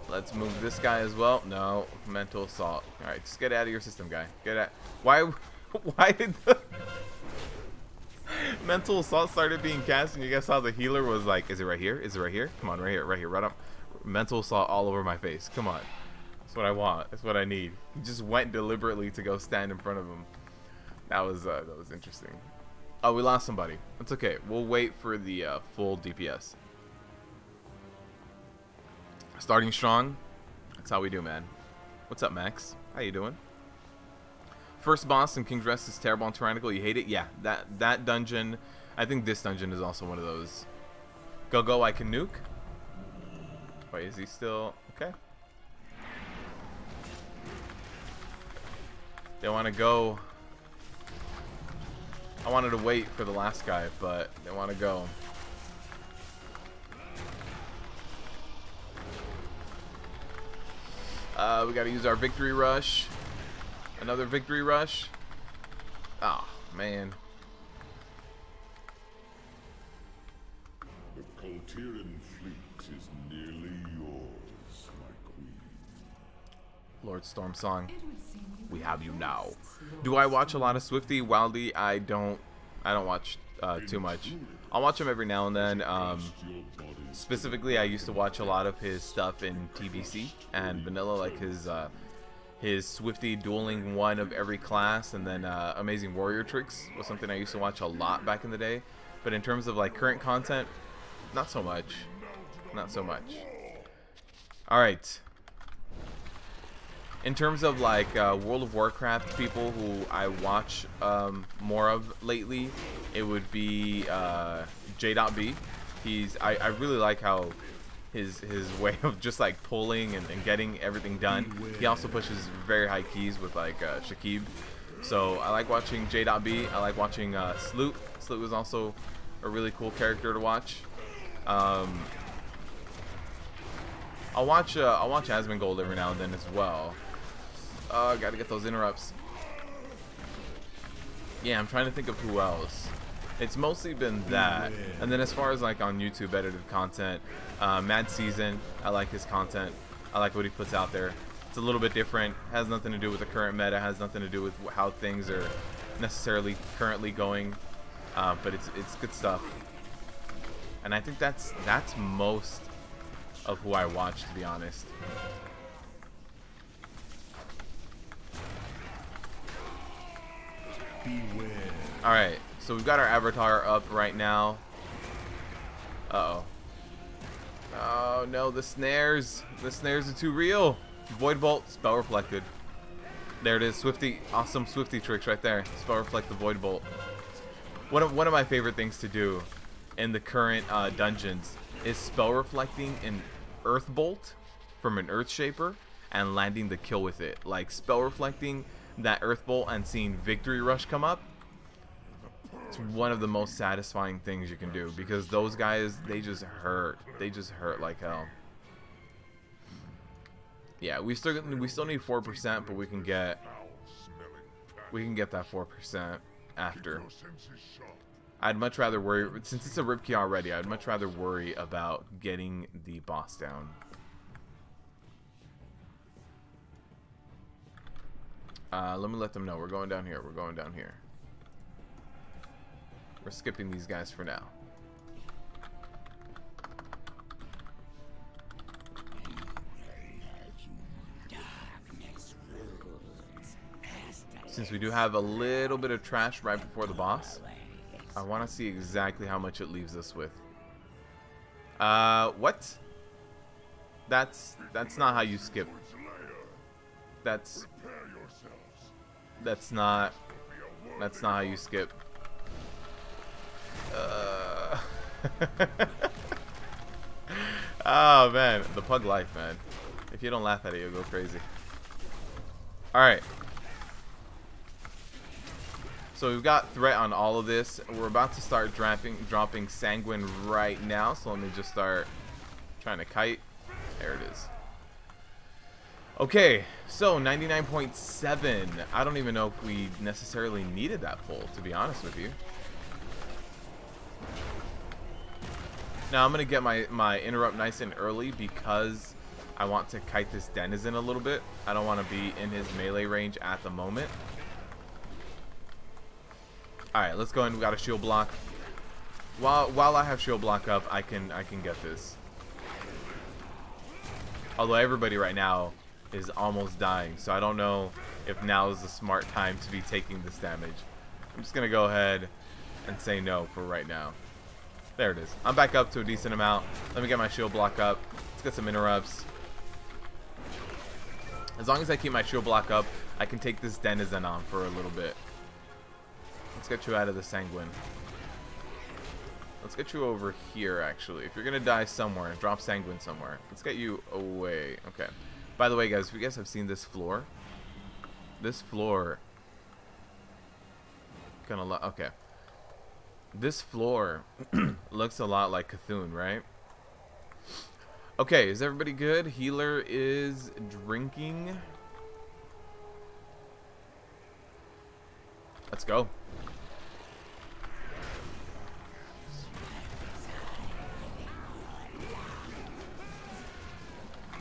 Let's move this guy as well. No, mental assault. Alright, just get out of your system, guy. Get out. Why did the mental assault started being cast and you guys saw the healer was like, is it right here? Is it right here? Come on, right here, right up. Mental assault all over my face. Come on. That's what I want. That's what I need. He just went deliberately to go stand in front of him. That was interesting. Oh, we lost somebody. That's okay. We'll wait for the full DPS. Starting strong. That's how we do, man. What's up, Max? How you doing? First boss in King's Rest is terrible on Tyrannical. You hate it? Yeah, that dungeon. I think this dungeon is also one of those. Go, I can nuke. Wait, is he still okay? They want to go. I wanted to wait for the last guy, but they want to go. We got to use our victory rush. Another victory rush. Oh, man. The Coltiran fleet is nearly yours, my queen. Lord Storm Song. We have you now. Do I watch a lot of Swifty? Wildly, I don't watch too much. I'll watch him every now and then. Specifically, I used to watch a lot of his stuff in TBC and Vanilla, like his Swifty dueling one of every class, and then Amazing Warrior Tricks was something I used to watch a lot back in the day. But in terms of like current content, not so much. Not so much. All right. In terms of like World of Warcraft people who I watch more of lately, it would be J.B. I really like how his way of just like pulling and getting everything done. He also pushes very high keys with like Shakib. So I like watching J.B. I like watching Sloot. Sloot was also a really cool character to watch. I'll watch Asmongold every now and then as well. Gotta get those interrupts. Yeah, I'm trying to think of who else. It's mostly been that. And then as far as like on YouTube edited content, Mad Season, I like his content. I like what he puts out there. It's a little bit different. Has nothing to do with the current meta. Has nothing to do with how things are necessarily currently going. But it's good stuff. And I think that's most of who I watch, to be honest. Beware. All right, so we've got our avatar up right now. Uh-oh. Oh no, the snares. The snares are too real. Void Bolt, spell reflected. There it is, Swifty, awesome Swifty tricks right there. Spell reflect the Void Bolt. One of my favorite things to do in the current dungeons is spell reflecting an Earth Bolt from an Earth Shaper and landing the kill with it. Like spell reflecting that Earth Bolt and seeing Victory Rush come up. It's one of the most satisfying things you can do because those guys, they just hurt. They just hurt like hell. Yeah, we still need 4%, but we can get that 4% after. I'd much rather worry, since it's a M+Key already, I'd much rather worry about getting the boss down. Let me let them know we're going down here. We're going down here. We're skipping these guys for now. Since we do have a little bit of trash right before the boss, I want to see exactly how much it leaves us with. What? That's not how you skip. That's not how you skip. Oh man, the pug life, man. If you don't laugh at it, you'll go crazy. Alright. So we've got threat on all of this. We're about to start dropping sanguine right now. So let me just start trying to kite. There it is. Okay, so 99.7. I don't even know if we necessarily needed that pull, to be honest with you. Now I'm gonna get my interrupt nice and early because I want to kite this denizen a little bit. I don't want to be in his melee range at the moment. Alright, let's go in. We got a shield block. While I have shield block up, I can get this. Although everybody right now is almost dying, so I don't know if now is the smart time to be taking this damage. I'm just gonna go ahead and say no for right now. There it is. I'm back up to a decent amount. Let me get my shield block up. Let's get some interrupts. As long as I keep my shield block up, I can take this denizen on for a little bit. Let's get you out of the sanguine. Let's get you over here, actually. If you're gonna die somewhere, drop sanguine somewhere. Let's get you away. Okay. By the way, guys, if you guys have seen this floor, this floor okay. This floor looks a lot like Cthulhu, right? Okay, is everybody good? Healer is drinking. Let's go.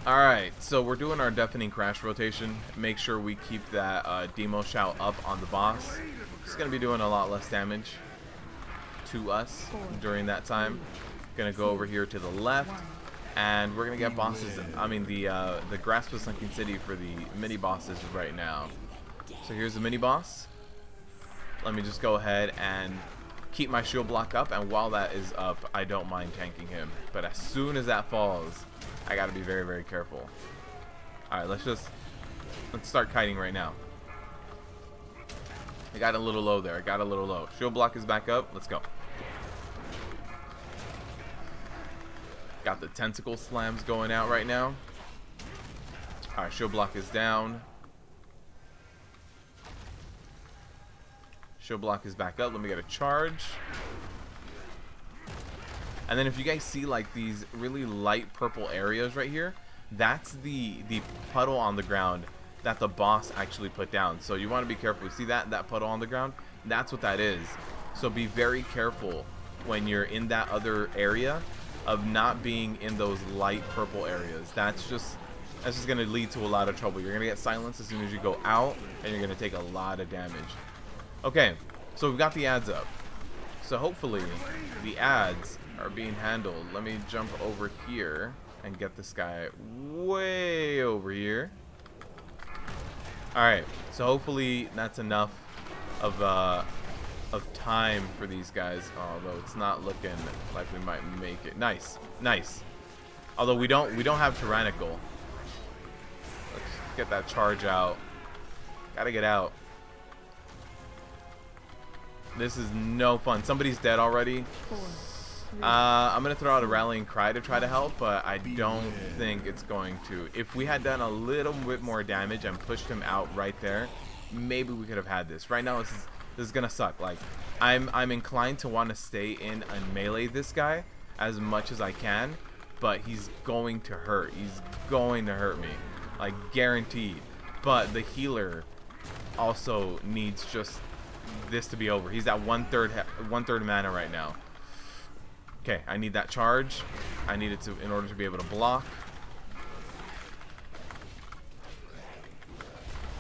Alright, so we're doing our deafening crash rotation. Make sure we keep that demo shout up on the boss. It's going to be doing a lot less damage to us during that time. Gonna go over here to the left, and we're gonna get bosses. I mean the Grasp of Sunken City for the mini bosses right now. So here's the mini boss. Let me just go ahead and keep my shield block up, and while that is up, I don't mind tanking him. But as soon as that falls, I gotta be very, very careful. All right, let's start kiting right now. I got a little low there. I got a little low. Shield block is back up. Let's go. Got the tentacle slams going out right now. Alright, shield block is down. Shield block is back up. Let me get a charge. And then if you guys see like these really light purple areas right here, that's the puddle on the ground that the boss actually put down. So you want to be careful. You see that puddle on the ground? That's what that is. So be very careful when you're in that other area of not being in those light purple areas. That's just going to lead to a lot of trouble. You're going to get silenced as soon as you go out, and you're going to take a lot of damage. Okay, so we've got the ads up. So hopefully the ads are being handled. Let me jump over here and get this guy way over here. Alright, so hopefully that's enough of time for these guys, although it's not looking like we might make it. Nice, nice. Although we don't have tyrannical. Let's get that charge out. Gotta get out. This is no fun. Somebody's dead already. I'm gonna throw out a rallying cry to try to help, but I don't think it's going to. If we had done a little bit more damage and pushed him out right there, maybe we could have had this. Right now, this is gonna suck. Like, I'm inclined to want to stay in and melee this guy as much as I can, but he's going to hurt. He's going to hurt me, like guaranteed. But the healer also needs just this to be over. He's at one-third mana right now. Okay, I need that charge. I need it to in order to be able to block.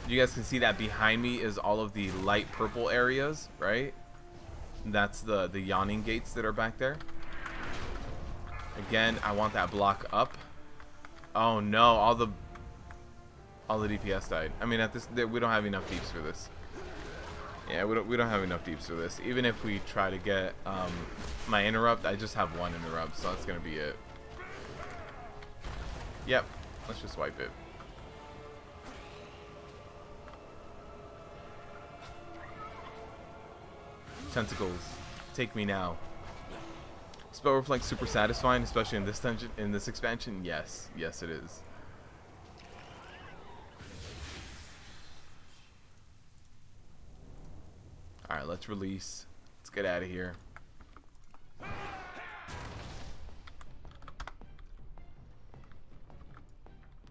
You guys can see that behind me is all of the light purple areas, right? That's the yawning gates that are back there. Again, I want that block up. Oh no, all the DPS died. I mean, we don't have enough deeps for this. Yeah, we don't have enough deeps for this. Even if we try to get my interrupt, I just have one interrupt, so that's gonna be it. Yep, let's just wipe it. Tentacles, take me now. Spell Reflect super satisfying, especially in this dungeon, in this expansion. Yes, yes it is. Alright, let's release. Let's get out of here.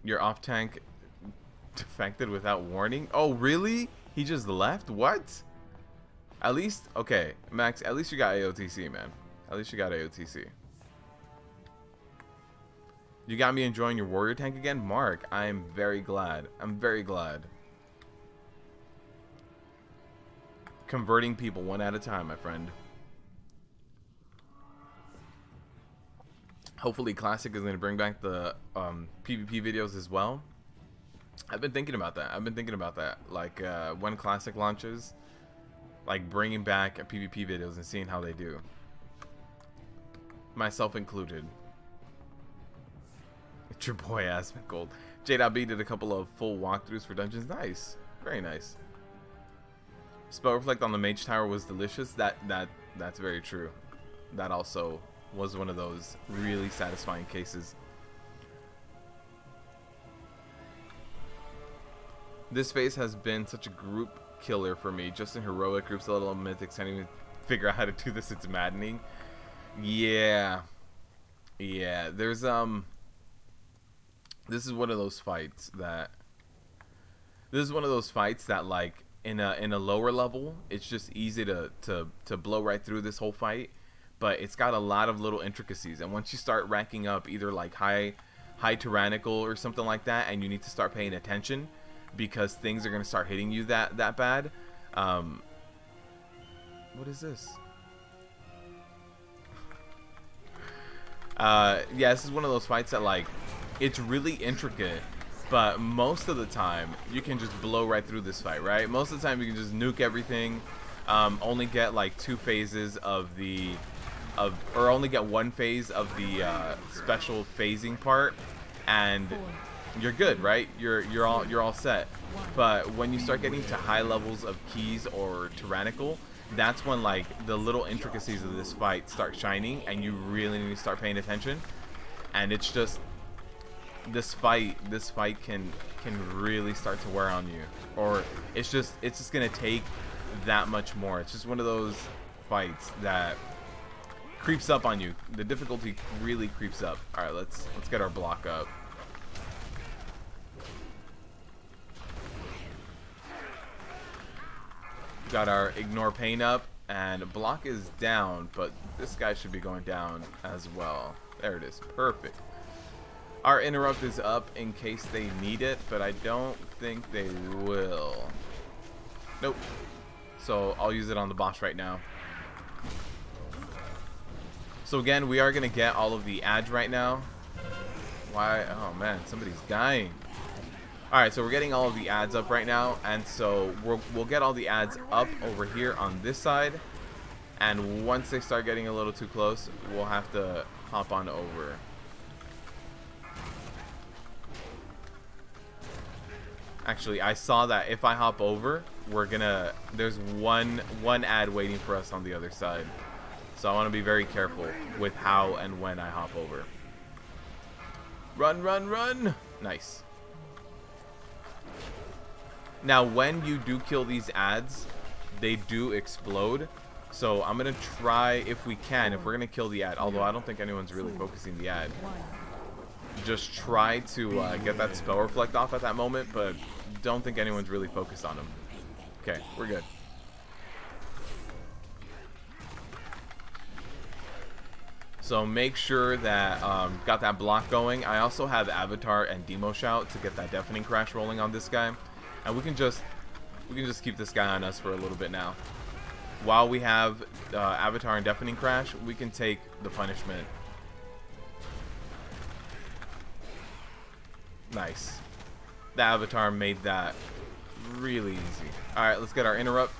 Your off tank defected without warning? Oh, really? He just left? What? At least, okay, Max, at least you got AOTC, man. At least you got AOTC. You got me enjoying your warrior tank again? Mark, I am very glad. I'm very glad. Converting people one at a time, my friend. Hopefully Classic is going to bring back the PvP videos as well. I've been thinking about that. Like when Classic launches, like bringing back PvP videos and seeing how they do. Myself included. It's your boy Aspen Gold. J.B did a couple of full walkthroughs for dungeons. Nice. Very nice. Spell Reflect on the Mage Tower was delicious. That's very true. That also was one of those really satisfying cases. This phase has been such a group killer for me. Just in heroic groups, little mythics can't even figure out how to do this. It's maddening. Yeah. Yeah. There's this is one of those fights that like in a lower level, it's just easy to blow right through this whole fight, but it's got a lot of little intricacies, and once you start racking up either like high tyrannical or something like that, and you need to start paying attention because things are going to start hitting you that bad. What is this? Yeah, this is one of those fights that like it's really intricate, but most of the time you can just blow right through this fight, right? Most of the time you can just nuke everything, only get like 2 phases of or only get 1 phase of the special phasing part, and you're good, right? You're all set. But when you start getting to high levels of keys or tyrannical, that's when like the little intricacies of this fight start shining, and you really need to start paying attention. And it's just this fight can really start to wear on you, or it's just gonna take that much more. It's just one of those fights that creeps up on you. The difficulty really creeps up. All right, let's get our block up. Got our ignore pain up, and block is down, but this guy should be going down as well. There it is. Perfect. Our interrupt is up in case they need it, but I don't think they will. Nope. So I'll use it on the boss right now. So again, we are going to get all of the ads right now. Why? Oh man, somebody's dying. Alright, so we're getting all of the ads up right now, and so we'll get all the ads up over here on this side, and once they start getting a little too close, we'll have to hop on over. Actually, I saw that if I hop over, there's one ad waiting for us on the other side. So I want to be very careful with how and when I hop over. Run, run, run! Nice. Now, when you do kill these ads, they do explode. So I'm going to try, if we can, if we're going to kill the ad, although I don't think anyone's really focusing the ad, just try to get that spell reflect off at that moment, but don't think anyone's really focused on them. Okay, we're good. So make sure that got that block going. I also have Avatar and Demo Shout to get that Deafening Crash rolling on this guy, and we can just keep this guy on us for a little bit now. While we have Avatar and Deafening Crash, we can take the punishment. Nice. The Avatar made that really easy. Alright, let's get our interrupt.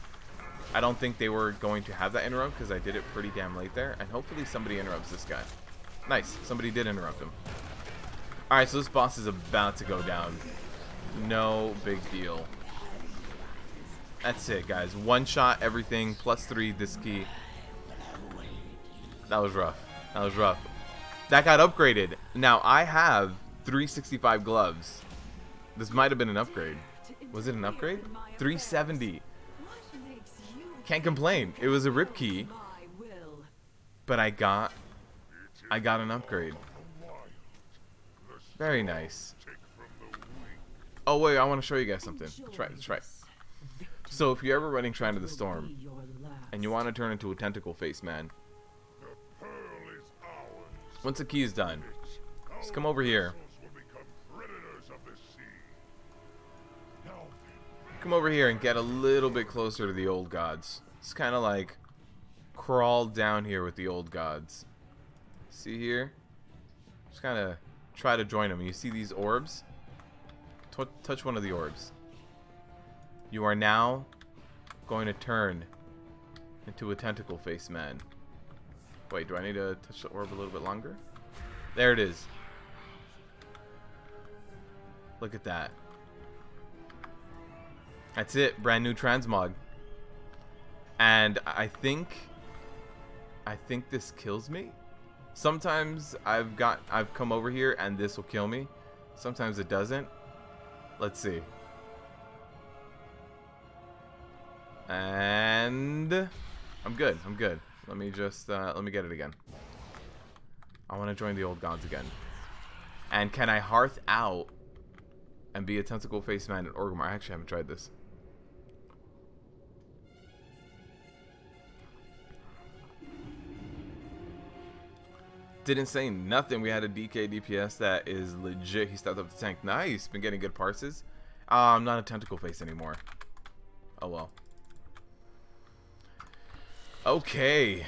I don't think they were going to have that interrupt because I did it pretty damn late there. And hopefully somebody interrupts this guy. Nice. Somebody did interrupt him. Alright, so this boss is about to go down. No big deal. That's it, guys. One shot, everything, +3 this key. That was rough. That was rough. That got upgraded. Now, I have 365 gloves. This might have been an upgrade. Was it an upgrade? 370. Can't complain. It was a rip key, but I got an upgrade. Very nice. Oh wait, I want to show you guys something. That's right. That's right. So if you're ever running Shrine of the Storm and you want to turn into a tentacle face man, once the key is done, just come over here. Come over here and get a little bit closer to the old gods. It's kind of like crawl down here with the old gods. See here? Just kind of try to join them. You see these orbs? Touch one of the orbs. You are now going to turn into a tentacle face man. Wait, do I need to touch the orb a little bit longer? There it is. Look at that. That's it. Brand new transmog. And I think this kills me. Sometimes I've come over here and this will kill me. Sometimes it doesn't. Let's see. And I'm good. I'm good. Let me just let me get it again. I want to join the old gods again. And can I hearth out and be a tentacle face man at Orgrimmar? I actually haven't tried this. Didn't say nothing. We had a DK DPS that is legit. He stepped up the tank. Nice. Been getting good parses. I'm not a tentacle face anymore. Oh well. Okay.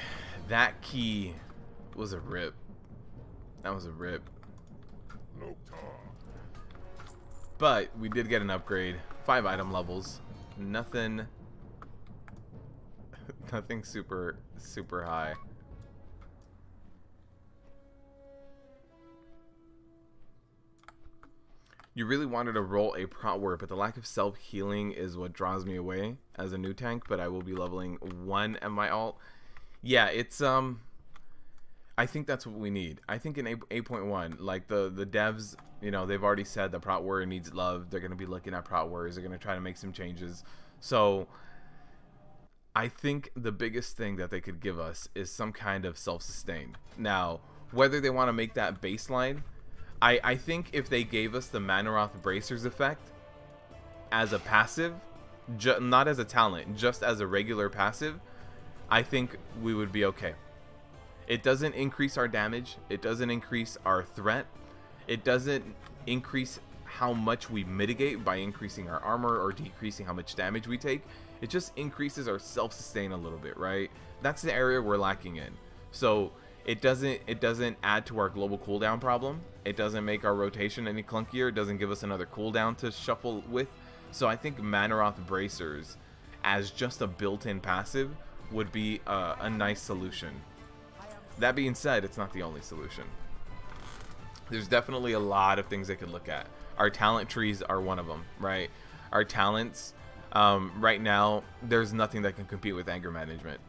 That key was a rip. That was a rip. But we did get an upgrade. 5 item levels. Nothing. Nothing super high. You really wanted to roll a Prot Warrior, but the lack of self-healing is what draws me away as a new tank, but I will be leveling 1 at my alt. Yeah, it's, I think that's what we need. I think in 8.1, like, the devs, you know, they've already said that Prot Warrior needs love. They're going to be looking at Prot Warriors. They're going to try to make some changes. So, I think the biggest thing that they could give us is some kind of self-sustain. Now, whether they want to make that baseline, I think if they gave us the Manaroth Bracers effect as a passive, not as a talent, just as a regular passive, I think we would be okay. It doesn't increase our damage. It doesn't increase our threat. It doesn't increase how much we mitigate by increasing our armor or decreasing how much damage we take. It just increases our self-sustain a little bit, right? That's the area we're lacking in. So it doesn't add to our global cooldown problem. It doesn't make our rotation any clunkier. It doesn't give us another cooldown to shuffle with. So I think Manaroth Bracers as just a built-in passive would be a nice solution. That being said, it's not the only solution. There's definitely a lot of things they could look at. Our talent trees are one of them, right? Our talents, right now, there's nothing that can compete with anger management.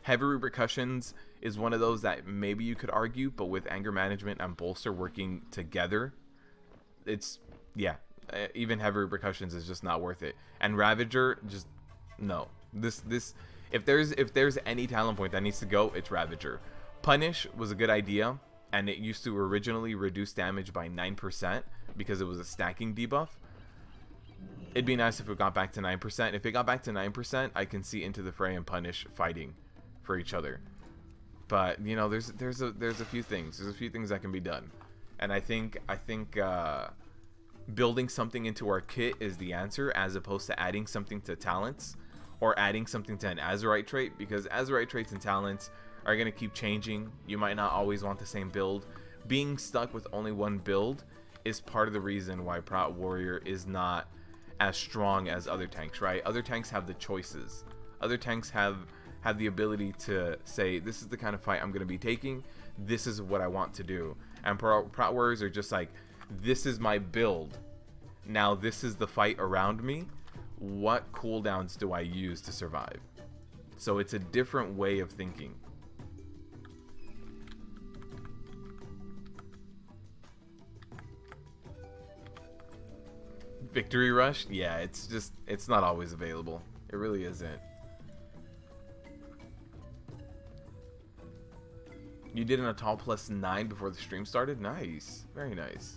Heavy repercussions is one of those that maybe you could argue, but with anger management and bolster working together, it's, yeah, even heavy repercussions is just not worth it. And Ravager, just no. If there's any talent point that needs to go, it's Ravager. Punish was a good idea, and it used to originally reduce damage by 9% because it was a stacking debuff. It'd be nice if it got back to 9%. If it got back to 9%, I can see Into the Fray and Punish fighting for each other. But you know, there's a few things. There's a few things that can be done, and I think building something into our kit is the answer, as opposed to adding something to talents or adding something to an Azerite trait, because Azerite traits and talents are going to keep changing. You might not always want the same build. Being stuck with only one build is part of the reason why Prot Warrior is not as strong as other tanks, right? Other tanks have the choices. Other tanks have the ability to say, this is the kind of fight I'm going to be taking. This is what I want to do. And Prot Warriors are just like, this is my build. Now this is the fight around me. What cooldowns do I use to survive? So it's a different way of thinking. Victory Rush? Yeah, it's not always available. It really isn't. You did an Atal +9 before the stream started? Nice. Very nice.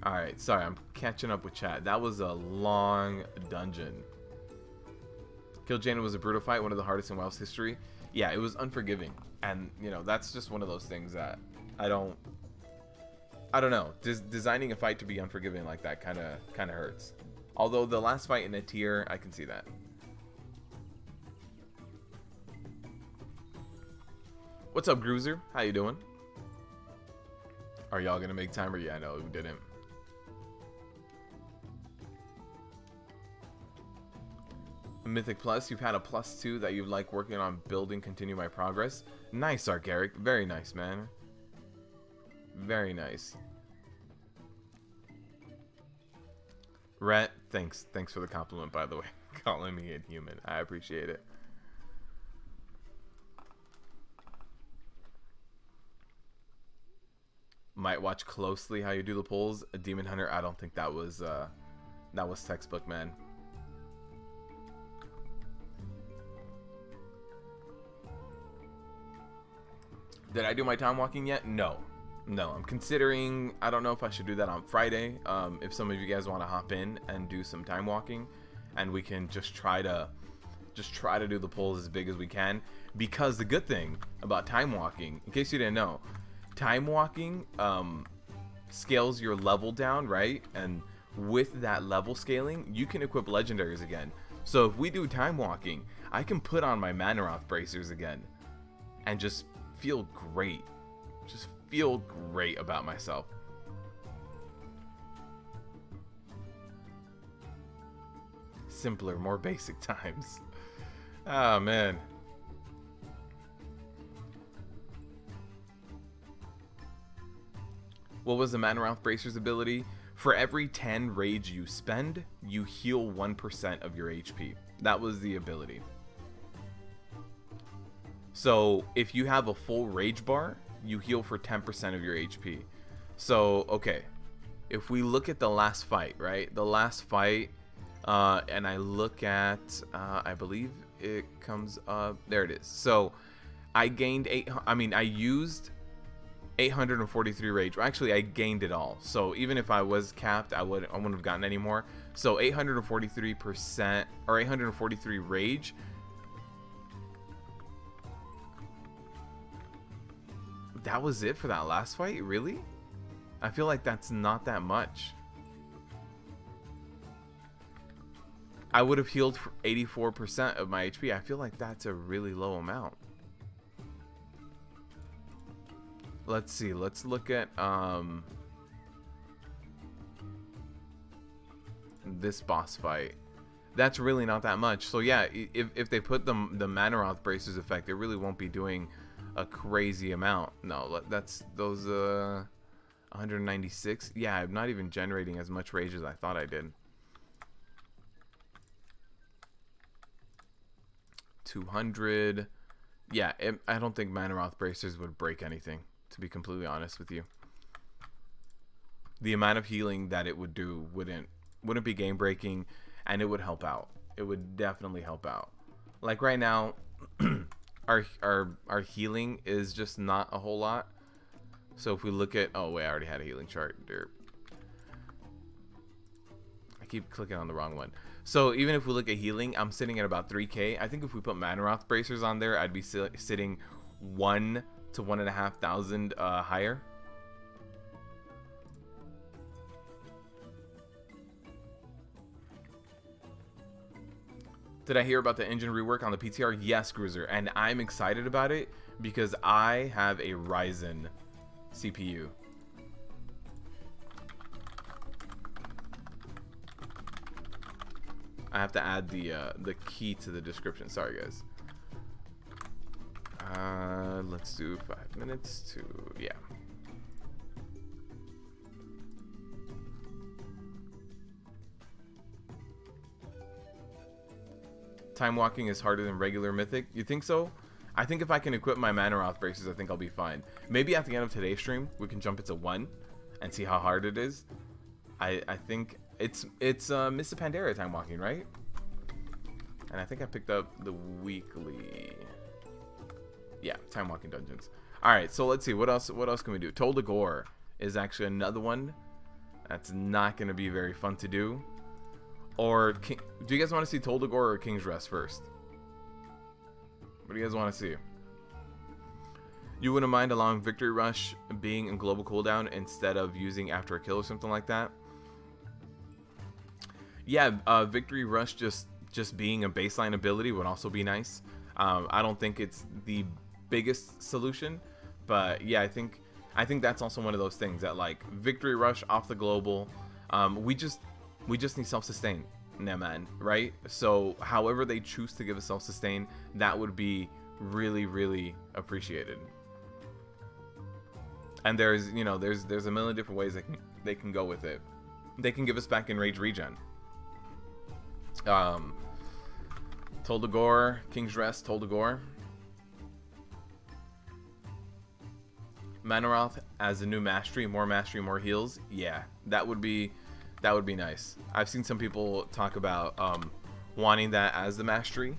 Alright, sorry, I'm catching up with chat. That was a long dungeon. Kill Jaina was a brutal fight, one of the hardest in WoW's history. Yeah, it was unforgiving. And, you know, that's just one of those things that I don't know. Designing a fight to be unforgiving like that kind of hurts. Although the last fight in a tier, I can see that. What's up, Gruiser? How you doing? Are y'all gonna make time, or yeah, no, we didn't. Mythic Plus, you've had a +2 that you like working on building, continue my progress. Nice, Arcaric. Very nice, man. Very nice. Rhett, thanks for the compliment, by the way. Calling me inhuman. I appreciate it. Might watch closely how you do the polls. A Demon Hunter, I don't think that was textbook, man. Did I do my time walking yet? No. No, I'm considering, I don't know if I should do that on Friday. If some of you guys want to hop in and do some time walking, and we can just try to do the polls as big as we can. Because the good thing about time walking, in case you didn't know, time walking scales your level down, right? And with that level scaling, you can equip legendaries again. So if we do time walking, I can put on my Manaroth Bracers again and just feel great. Just feel great about myself. Simpler, more basic times. Oh man. What was the Manaroth Bracer's ability? For every 10 rage you spend, you heal 1% of your HP. That was the ability. So if you have a full rage bar, you heal for 10% of your HP. So, okay. If we look at the last fight, right? The last fight, and I look at, I believe it comes up, there it is. So I gained I used 843 rage. Actually, I gained it all. So even if I was capped, I wouldn't have gotten any more. So 843% or 843 rage. That was it for that last fight? Really? I feel like that's not that much. I would have healed 84% of my HP. I feel like that's a really low amount. Let's see. Let's look at this boss fight. That's really not that much. So yeah, if they put the Manoroth Bracers effect, it really won't be doing a crazy amount. No, that's those 196. Yeah, I'm not even generating as much rage as I thought I did. 200. Yeah, I don't think Manoroth Bracers would break anything, to be completely honest with you. The amount of healing that it would do wouldn't be game breaking, and it would help out. It would definitely help out. Like right now, our healing is just not a whole lot. So if we look at, oh wait, I already had a healing chart. Derp. I keep clicking on the wrong one. So even if we look at healing, I'm sitting at about 3k. I think if we put Manoroth Bracers on there, I'd be sitting 1 to 1,500 higher. Did I hear about the engine rework on the PTR? Yes, Gruiser, and I'm excited about it because I have a Ryzen CPU. I have to add the key to the description. Sorry, guys. Let's do 5 minutes to, yeah. Time walking is harder than regular mythic. You think so? I think if I can equip my Manoroth Bracers, I think I'll be fine. Maybe at the end of today's stream, we can jump it to 1 and see how hard it is. I think it's Mr. Pandera time walking, right? And I think I picked up the weekly. Yeah, time walking dungeons. All right, so let's see what else can we do. Tol Dagor is actually another one that's not going to be very fun to do. Or do you guys want to see Tol Dagor or King's Rest first? What do you guys want to see? You wouldn't mind allowing Victory Rush being in global cooldown instead of using after a kill or something like that? Yeah, Victory Rush just being a baseline ability would also be nice. I don't think it's the biggest solution, but yeah, I think that's also one of those things that, like, Victory Rush off the global, we just need self-sustain, nah man, right? So however they choose to give us self-sustain, that would be really, really appreciated. And there's, you know, there's a million different ways they can go with it. They can give us back in rage regen. Tol Dagor, King's Rest, Tol Dagor. Manoroth as a new mastery, more heals. Yeah, that would be nice. I've seen some people talk about wanting that as the mastery,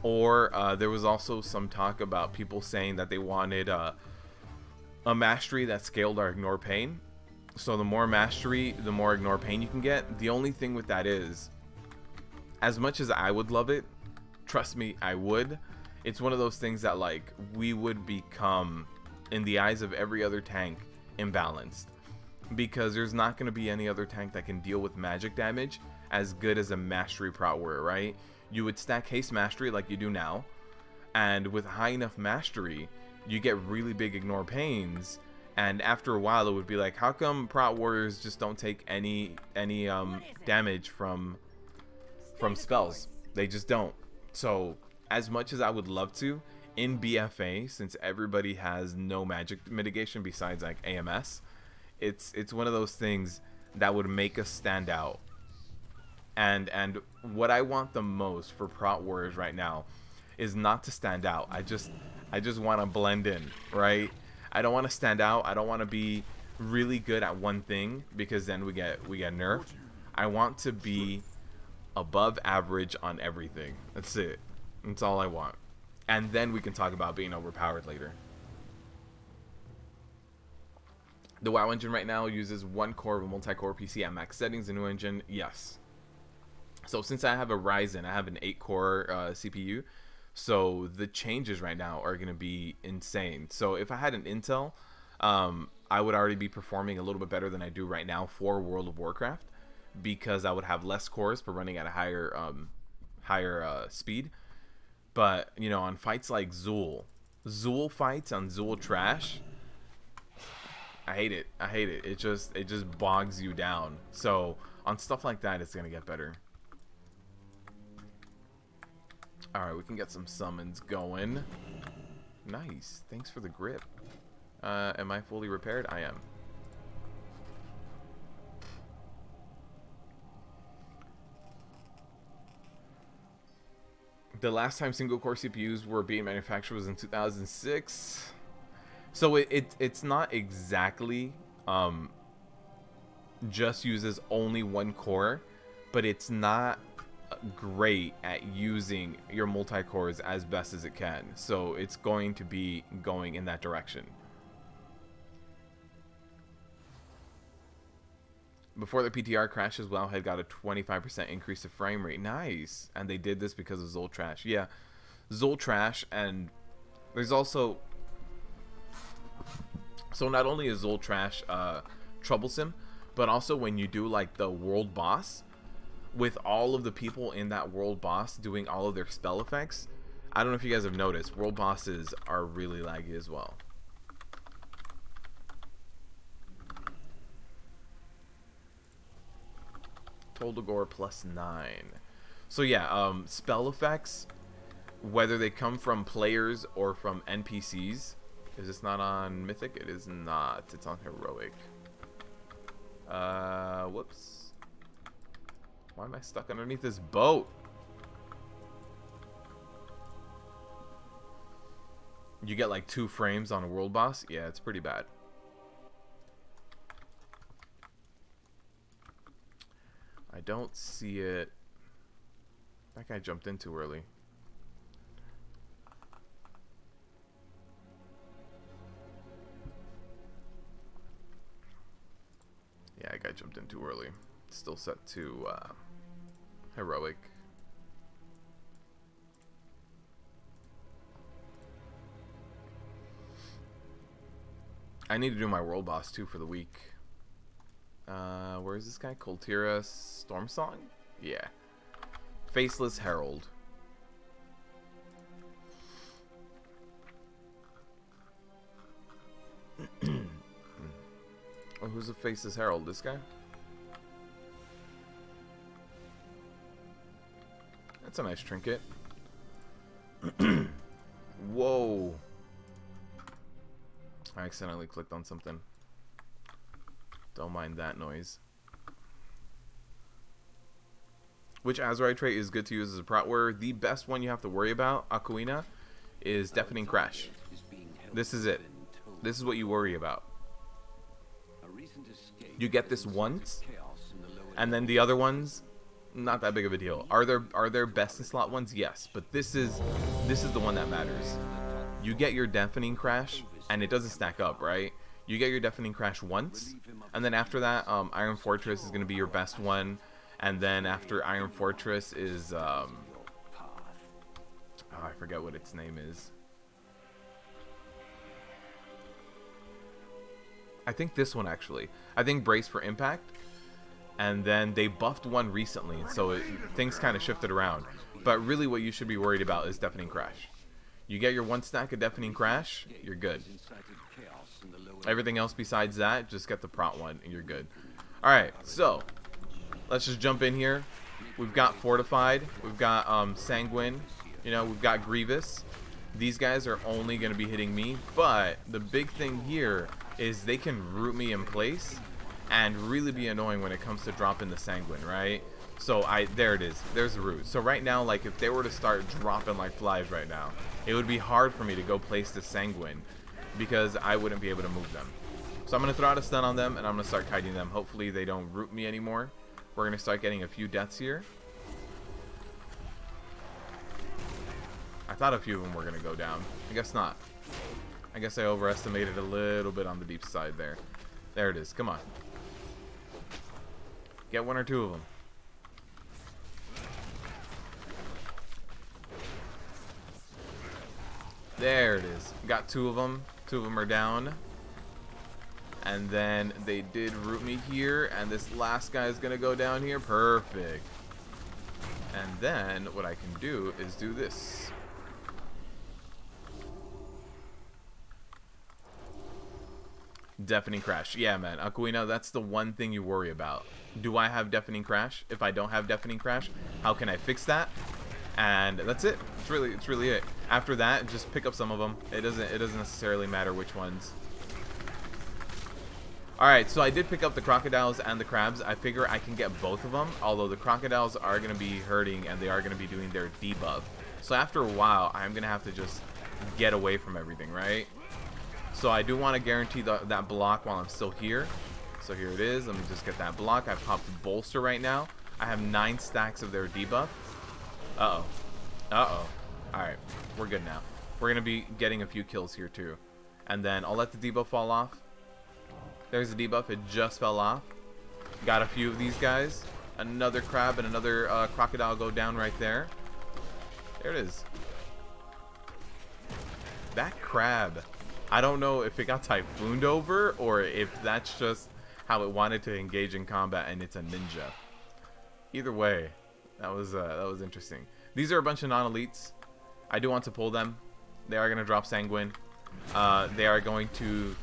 or there was also some talk about people saying that they wanted a mastery that scaled our ignore pain. So the more mastery, the more ignore pain you can get. The only thing with that is, as much as I would love it, trust me, I would, it's one of those things that, like, we would become, in the eyes of every other tank, imbalanced. Because there's not going to be any other tank that can deal with magic damage as good as a mastery Prot Warrior, right? You would stack haste mastery like you do now, and with high enough mastery, you get really big ignore pains, and after a while it would be like, how come Prot Warriors just don't take any damage from spells? They just don't. So as much as I would love to, in BFA, since everybody has no magic mitigation besides like AMS, it's one of those things that would make us stand out. And what I want the most for Prot Warriors right now is not to stand out. I just want to blend in, right? I don't want to stand out. I don't want to be really good at one thing, because then we get nerfed. I want to be above average on everything. That's it. That's all I want. And then we can talk about being overpowered later. The WoW engine right now uses one core of a multi-core PC at max settings. The new engine, yes. So since I have a Ryzen, I have an 8-core CPU, so the changes right now are going to be insane. So if I had an Intel, I would already be performing a little bit better than I do right now for World of Warcraft, because I would have less cores but running at a higher speed. But you know, on fights like Zool fights on Zool Trash, I hate it. I hate it. It just bogs you down. So on stuff like that, it's gonna get better. All right, we can get some summons going. Nice. Thanks for the grip. Am I fully repaired? I am. The last time single-core CPUs were being manufactured was in 2006. So it's not exactly just uses only one core, but it's not great at using your multi-cores as best as it can. So it's going to be going in that direction. Before the PTR crashes, Wowhead got a 25% increase to frame rate. Nice. And they did this because of Zool Trash. Yeah, Zool Trash, and there's also... So not only is Zool Trash troublesome, but also when you do like the world boss, with all of the people in that world boss doing all of their spell effects, I don't know if you guys have noticed, world bosses are really laggy as well. Tol Dagor +9. So yeah, spell effects, whether they come from players or from NPCs. Is this not on Mythic? It is not. It's on Heroic. Whoops. Why am I stuck underneath this boat? You get like 2 frames on a world boss? Yeah, it's pretty bad. I don't see it. That guy jumped in too early. Yeah, that guy jumped in too early. Still set to Heroic. I need to do my world boss too for the week. Where is this guy? Coltira Stormsong? Yeah. Faceless Herald. Oh, who's the Faceless Herald? This guy? That's a nice trinket. Whoa. I accidentally clicked on something. Don't mind that noise. Which Azurite trait is good to use as a Prot Warrior? The best one you have to worry about, Aquina, is Deafening Crash. This is it. This is what you worry about. You get this once, and then the other ones, not that big of a deal. Are there best in slot ones? Yes, but this is the one that matters. You get your Deafening Crash, and it doesn't stack up, right? You get your Deafening Crash once, and then after that, Iron Fortress is going to be your best one, and then after Iron Fortress is, oh, I forget what its name is. I think this one, actually. I think Brace for Impact, and then they buffed one recently, so things kind of shifted around. But really what you should be worried about is Deafening Crash. You get your 1 stack of Deafening Crash, you're good. Everything else besides that, just get the Prot one and you're good. Alright, so let's just jump in here. We've got Fortified, we've got Sanguine, you know, we've got Grievous. These guys are only going to be hitting me, but the big thing here is they can root me in place and really be annoying when it comes to dropping the Sanguine, right? So there it is, there's the root. So right now, like if they were to start dropping like flies right now, it would be hard for me to go place the Sanguine because I wouldn't be able to move them. So I'm going to throw out a stun on them and I'm going to start kiting them. Hopefully they don't root me anymore. We're going to start getting a few deaths here. I thought a few of them were going to go down. I guess not. I guess I overestimated a little bit on the deep side there. There it is. Come on. Get 1 or 2 of them. There it is. Got 2 of them. 2 of them are down. And then they did root me here, and this last guy is gonna go down here. Perfect. And then what I can do is do this. Deafening crash. Yeah, man. Aquina, that's the one thing you worry about. Do I have deafening crash? If I don't have deafening crash, how can I fix that? And that's it. It's really it. After that, just pick up some of them. It doesn't necessarily matter which ones. Alright, so I did pick up the crocodiles and the crabs. I figure I can get both of them, although the crocodiles are going to be hurting and they are going to be doing their debuff. So after a while, I'm going to have to just get away from everything, right? So I do want to guarantee that block while I'm still here. So here it is. Let me just get that block. I popped bolster right now. I have 9 stacks of their debuff. Uh-oh. Uh-oh. Alright, we're good now. We're going to be getting a few kills here too. And then I'll let the debuff fall off. There's the debuff. It just fell off. Got a few of these guys. Another crab and another crocodile go down right there. There it is. That crab. I don't know if it got typhooned over or if that's just how it wanted to engage in combat and it's a ninja. Either way, that was interesting. These are a bunch of non-elites. I do want to pull them. They are going to drop sanguine. They are going to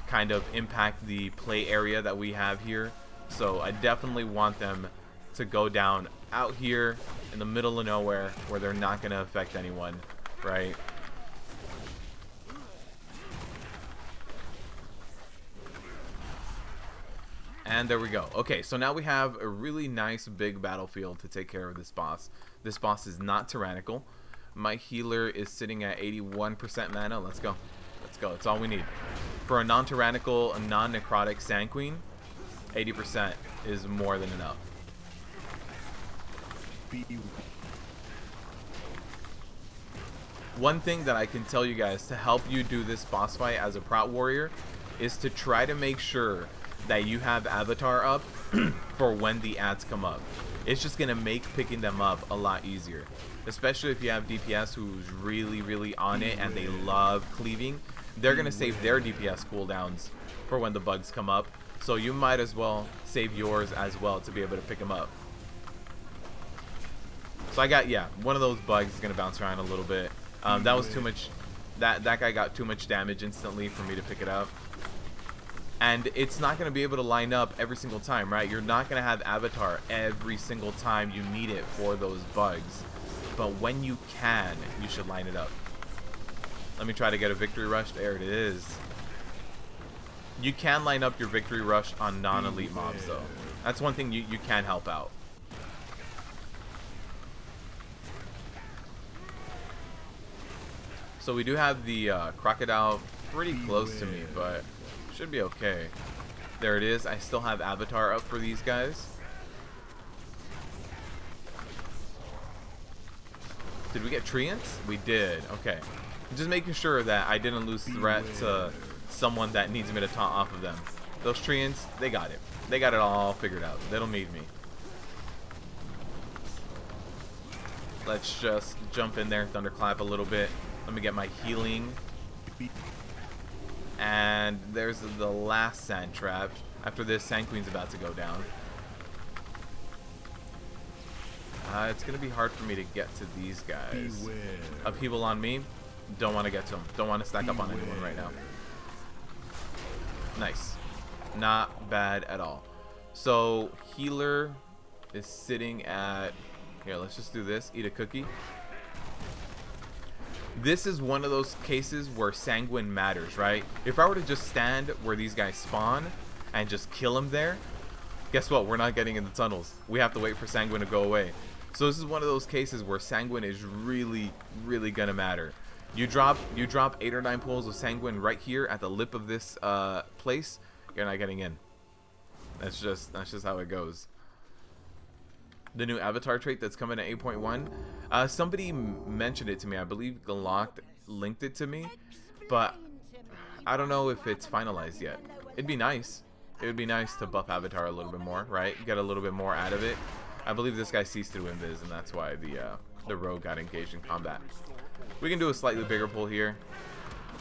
kind of impact the play area that we have here, so I definitely want them to go down out here in the middle of nowhere where they're not going to affect anyone, right? And there we go. Okay, so now we have a really nice big battlefield to take care of this boss. This boss is not tyrannical. My healer is sitting at 81% mana. Let's go. Let's go. That's all we need. For a non-tyrannical, a non-necrotic Sand Queen, 80% is more than enough. One thing that I can tell you guys to help you do this boss fight as a Prot Warrior is to try to make sure that you have Avatar up for when the ads come up. It's just going to make picking them up a lot easier. Especially if you have DPS who's really on it and they love cleaving. They're going to save their DPS cooldowns for when the bugs come up. So you might as well save yours as well to be able to pick them up. So I got, yeah, one of those bugs is going to bounce around a little bit. That was too much. That guy got too much damage instantly for me to pick it up. And it's not going to be able to line up every single time, right? You're not going to have Avatar every single time you need it for those bugs. But when you can, you should line it up. Let me try to get a victory rush. There it is. You can line up your victory rush on non-elite mobs, though. That's one thing you can help out. So we do have the crocodile pretty close to me, but should be okay. There it is. I still have Avatar up for these guys. Did we get treants? We did. Okay. Just making sure that I didn't lose threat to someone that needs me to taunt off of them. Those treants, they got it. They got it all figured out. They don't need me. Let's just jump in there, thunderclap a little bit. Let me get my healing. And there's the last sand trap. After this, Sand Queen's about to go down. It's going to be hard for me to get to these guys. Upheaval on me. Don't want to get to them. Don't want to stack up on anyone right now. Nice. Not bad at all. So, healer is sitting at... Here, let's just do this. Eat a cookie. This is one of those cases where sanguine matters, right? If I were to just stand where these guys spawn and just kill them there, guess what? We're not getting in the tunnels. We have to wait for sanguine to go away. So this is one of those cases where sanguine is really gonna matter. You drop 8 or 9 pools of sanguine right here at the lip of this place, you're not getting in. That's just how it goes. The new avatar trait that's coming at 8.1. Somebody mentioned it to me. I believe Galockt linked it to me, but I don't know if it's finalized yet. It'd be nice. It would be nice to buff Avatar a little bit more, right? Get a little bit more out of it. I believe this guy sees through invis, and that's why the rogue got engaged in combat. We can do a slightly bigger pull here.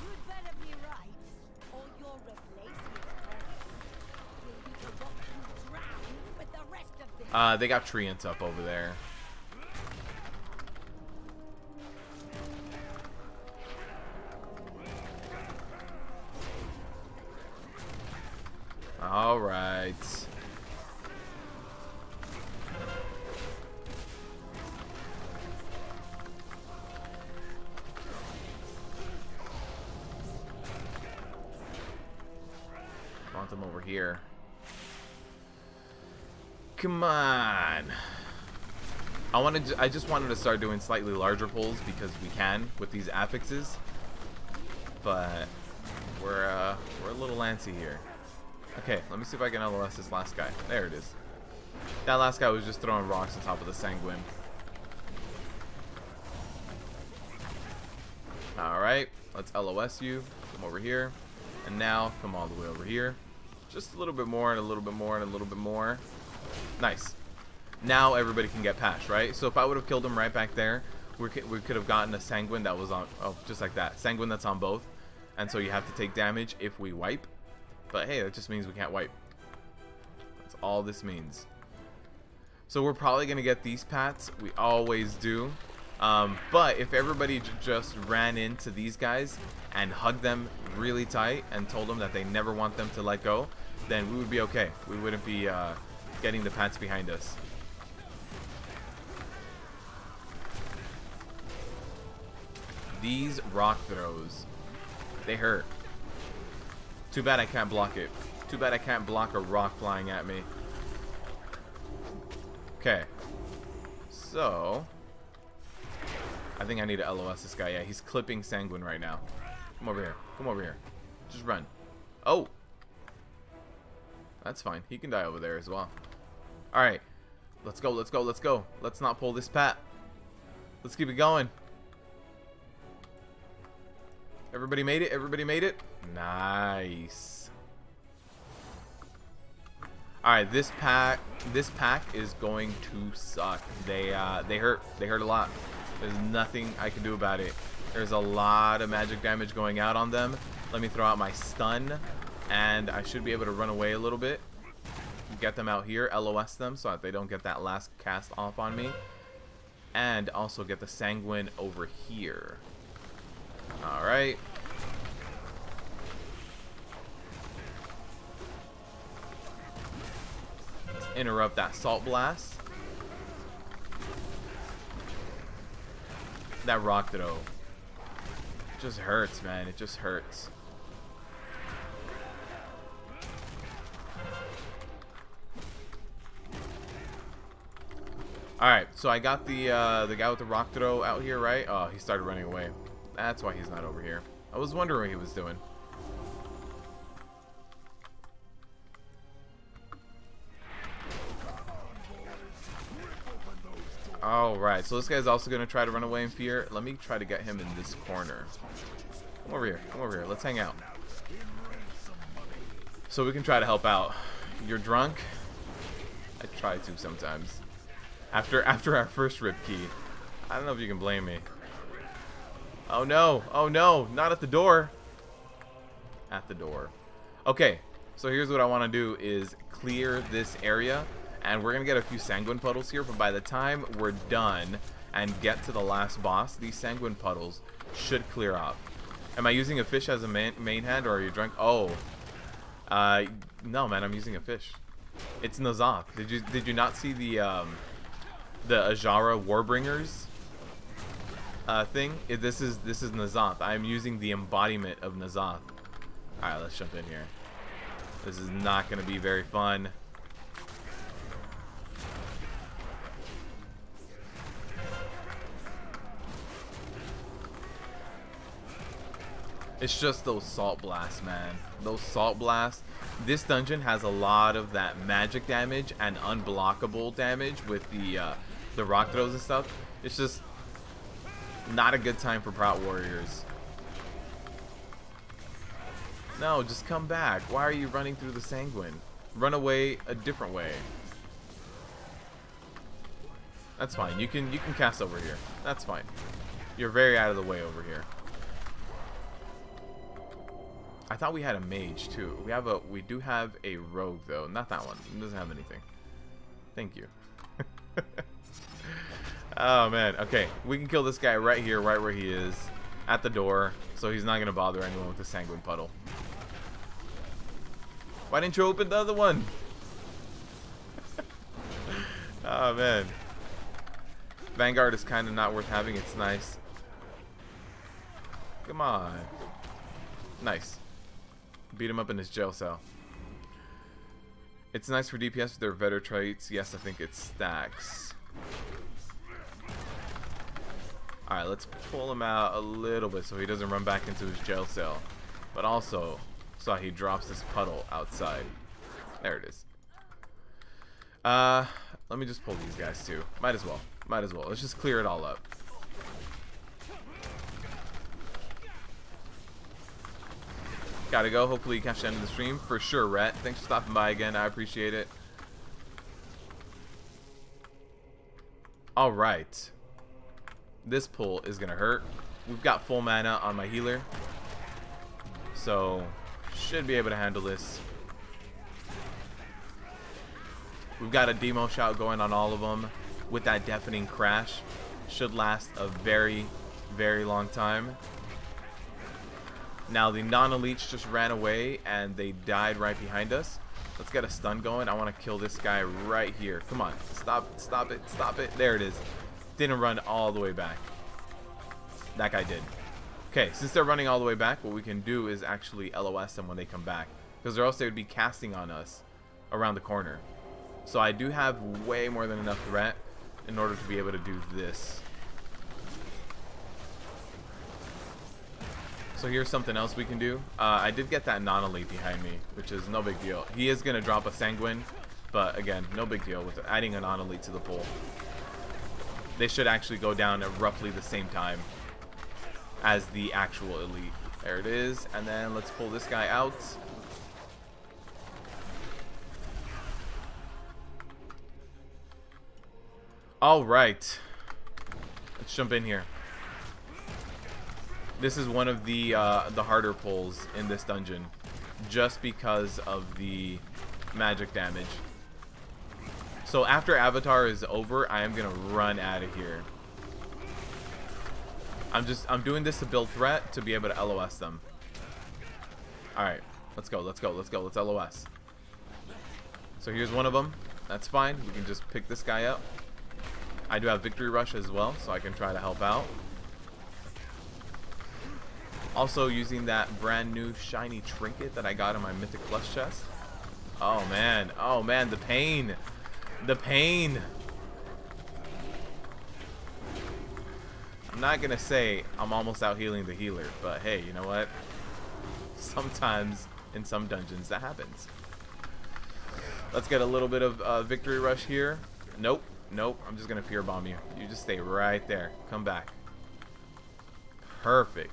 You'd better be right, or your replacement will be to watch you drown with the rest of them. They got treants up over there. All right. Want them over here. Come on. I just wanted to start doing slightly larger pulls because we can with these affixes. But we're a little lancy here. Okay, let me see if I can LOS this last guy. There it is. That last guy was just throwing rocks on top of the sanguine. Alright, let's LOS you. Come over here. And now, come all the way over here. Just a little bit more, and a little bit more, and a little bit more. Nice. Now everybody can get past, right? So if I would have killed him right back there, we could have gotten a sanguine that was on... Oh, just like that. Sanguine that's on both. And so you have to take damage if we wipe. But hey, that just means we can't wipe. That's all this means. So we're probably going to get these pats. We always do. But if everybody just ran into these guys and hugged them really tight and told them that they never want them to let go, then we would be okay. We wouldn't be getting the pats behind us. These rock throws, they hurt. Too bad I can't block it. Too bad I can't block a rock flying at me. Okay. So, I think I need to LOS this guy. Yeah, he's clipping sanguine right now. Come over here. Come over here. Just run. Oh! That's fine. He can die over there as well. Alright. Let's go, let's go, let's go. Let's not pull this pat. Let's keep it going. Everybody made it? Everybody made it? Nice. Alright, this pack is going to suck. They hurt. They hurt a lot. There's nothing I can do about it. There's a lot of magic damage going out on them. Let me throw out my stun, and I should be able to run away a little bit. Get them out here, LOS them so that they don't get that last cast off on me. And also get the sanguine over here. Alright. Let's interrupt that salt blast. That rock throw just hurts, man. It just hurts. Alright, so I got the guy with the rock throw out here, right? Oh, he started running away. That's why he's not over here. I was wondering what he was doing. Alright, so this guy's also going to try to run away in fear. Let me try to get him in this corner. Come over here. Come over here. Let's hang out. So we can try to help out. You're drunk? I try to sometimes. After our first rip key. I don't know if you can blame me. Oh no, oh no, not at the door. At the door. Okay, so here's what I want to do is clear this area. And we're going to get a few sanguine puddles here. But by the time we're done and get to the last boss, these sanguine puddles should clear off. Am I using a fish as a main hand, or are you drunk? Oh. No, man, I'm using a fish. It's N'Zoth. Did you not see the Ajara Warbringers thing? This is N'Zoth. I'm using the embodiment of N'Zoth. Alright, let's jump in here. This is not going to be very fun. It's just those salt blasts, man. Those salt blasts. This dungeon has a lot of that magic damage and unblockable damage with the rock throws and stuff. It's just not a good time for Prot Warriors. No, just come back. Why are you running through the sanguine? Run away a different way. That's fine. You can cast over here. That's fine. You're very out of the way over here. I thought we had a mage too. We do have a rogue though. Not that one. It doesn't have anything. Thank you. Oh man. Okay, we can kill this guy right here, right where he is, at the door, so he's not gonna bother anyone with the sanguine puddle. Why didn't you open the other one? Oh man. Vanguard is kind of not worth having. It's nice. Come on. Nice. Beat him up in his jail cell. It's nice for DPS with their veteran traits. Yes, I think it stacks. Alright, let's pull him out a little bit so he doesn't run back into his jail cell. But also, so he drops this puddle outside. There it is. Let me just pull these guys too. Might as well. Might as well. Let's just clear it all up. Gotta go. Hopefully you catch the end of the stream. For sure, Rhett. Thanks for stopping by again. I appreciate it. Alright. This pull is gonna hurt. We've got full mana on my healer. So, should be able to handle this. We've got a demo shout going on all of them with that deafening crash. Should last a very, very long time. Now the non-elites just ran away and they died right behind us. Let's get a stun going. I want to kill this guy right here. Come on. Stop it. Stop it. There it is. Didn't run all the way back. That guy did. Okay, since they're running all the way back, what we can do is actually LOS them when they come back. Because or else they would be casting on us around the corner. So I do have way more than enough threat in order to be able to do this. So here's something else we can do. I did get that non-elite behind me, which is no big deal. He is going to drop a sanguine, but again, no big deal with adding a non-elite to the pool. They should actually go down at roughly the same time as the actual elite. There it is. And then let's pull this guy out. All right. Let's jump in here. This is one of the harder pulls in this dungeon, just because of the magic damage. So after Avatar is over, I am gonna run out of here. I'm doing this to build threat to be able to LOS them. All right, let's go. Let's LOS. So here's one of them. That's fine. We can just pick this guy up. I do have Victory Rush as well, so I can try to help out. Also using that brand new shiny trinket that I got in my Mythic Plus chest. Oh man, the pain. The pain. I'm not gonna say I'm almost out healing the healer, but hey, you know what? Sometimes in some dungeons that happens. Let's get a little bit of Victory Rush here. Nope. I'm just gonna fear bomb you. You just stay right there. Come back. Perfect.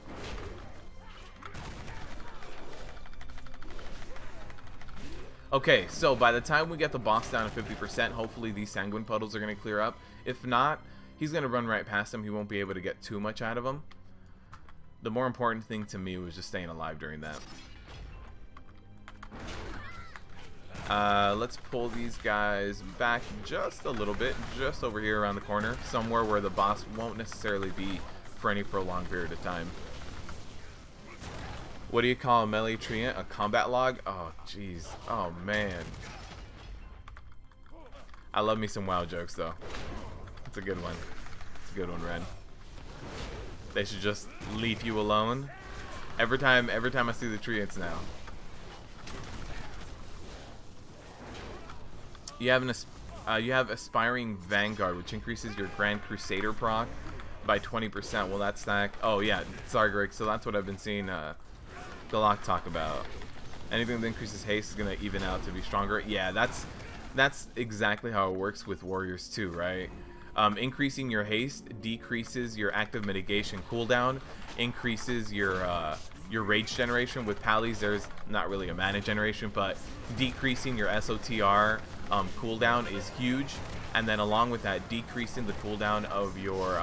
Okay, so by the time we get the boss down to 50%, hopefully these sanguine puddles are going to clear up. If not, he's going to run right past him. He won't be able to get too much out of him. The more important thing to me was just staying alive during that. Let's pull these guys back just a little bit, just over here around the corner, somewhere where the boss won't necessarily be for any prolonged period of time. What do you call a melee treant? A combat log? Oh, jeez. Oh, man. I love me some WoW jokes, though. It's a good one. It's a good one, Red. They should just leave you alone. Every time I see the treants now. You have Aspiring Vanguard, which increases your Grand Crusader proc by 20%. Will that stack? Oh, yeah. Sorry, Greg. So that's what I've been seeing Galak talk about. Anything that increases haste is gonna even out to be stronger. Yeah, that's exactly how it works with warriors too, right? Increasing your haste decreases your active mitigation cooldown, increases your rage generation. With pallies, there's not really a mana generation, but decreasing your SOTR cooldown is huge, and then along with that, decreasing the cooldown of your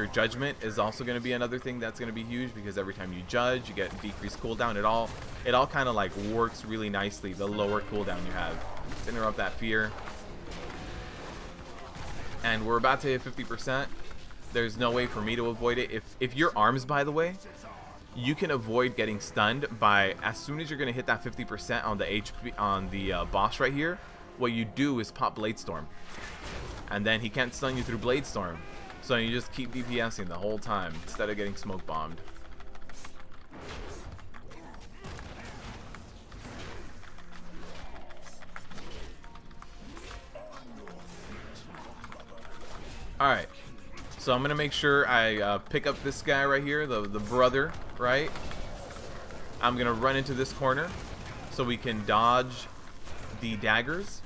judgment is also going to be another thing that's going to be huge, because every time you judge, you get decreased cooldown. It all kind of like works really nicely, the lower cooldown you have. Let's interrupt that fear. And we're about to hit 50%. There's no way for me to avoid it. If your arms, by the way, you can avoid getting stunned by, as soon as you're going to hit that 50% on the HP on the boss right here, what you do is pop Blade Storm, and then he can't stun you through Blade Storm. So you just keep DPSing the whole time instead of getting smoke bombed. Alright, so I'm going to make sure I pick up this guy right here, the brother, right? I'm going to run into this corner so we can dodge the daggers.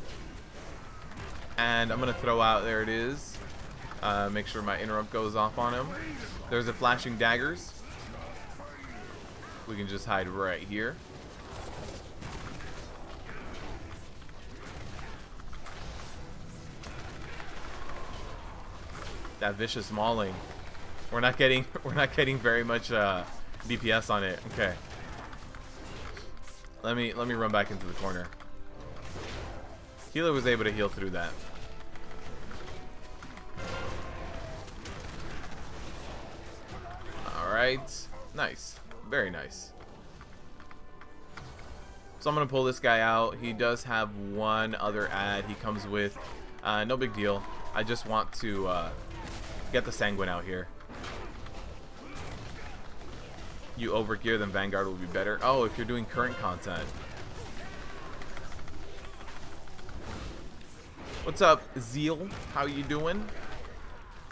And I'm going to throw out, there it is. Make sure my interrupt goes off on him. There's the flashing daggers. We can just hide right here. That vicious mauling. We're not getting very much DPS on it. Okay. Let me run back into the corner. Healer was able to heal through that. Alright. Nice. Very nice. So I'm going to pull this guy out. He does have one other ad he comes with. No big deal. I just want to get the Sanguine out here. You overgear, then Vanguard will be better. Oh, if you're doing current content. What's up, Zeal? How you doing?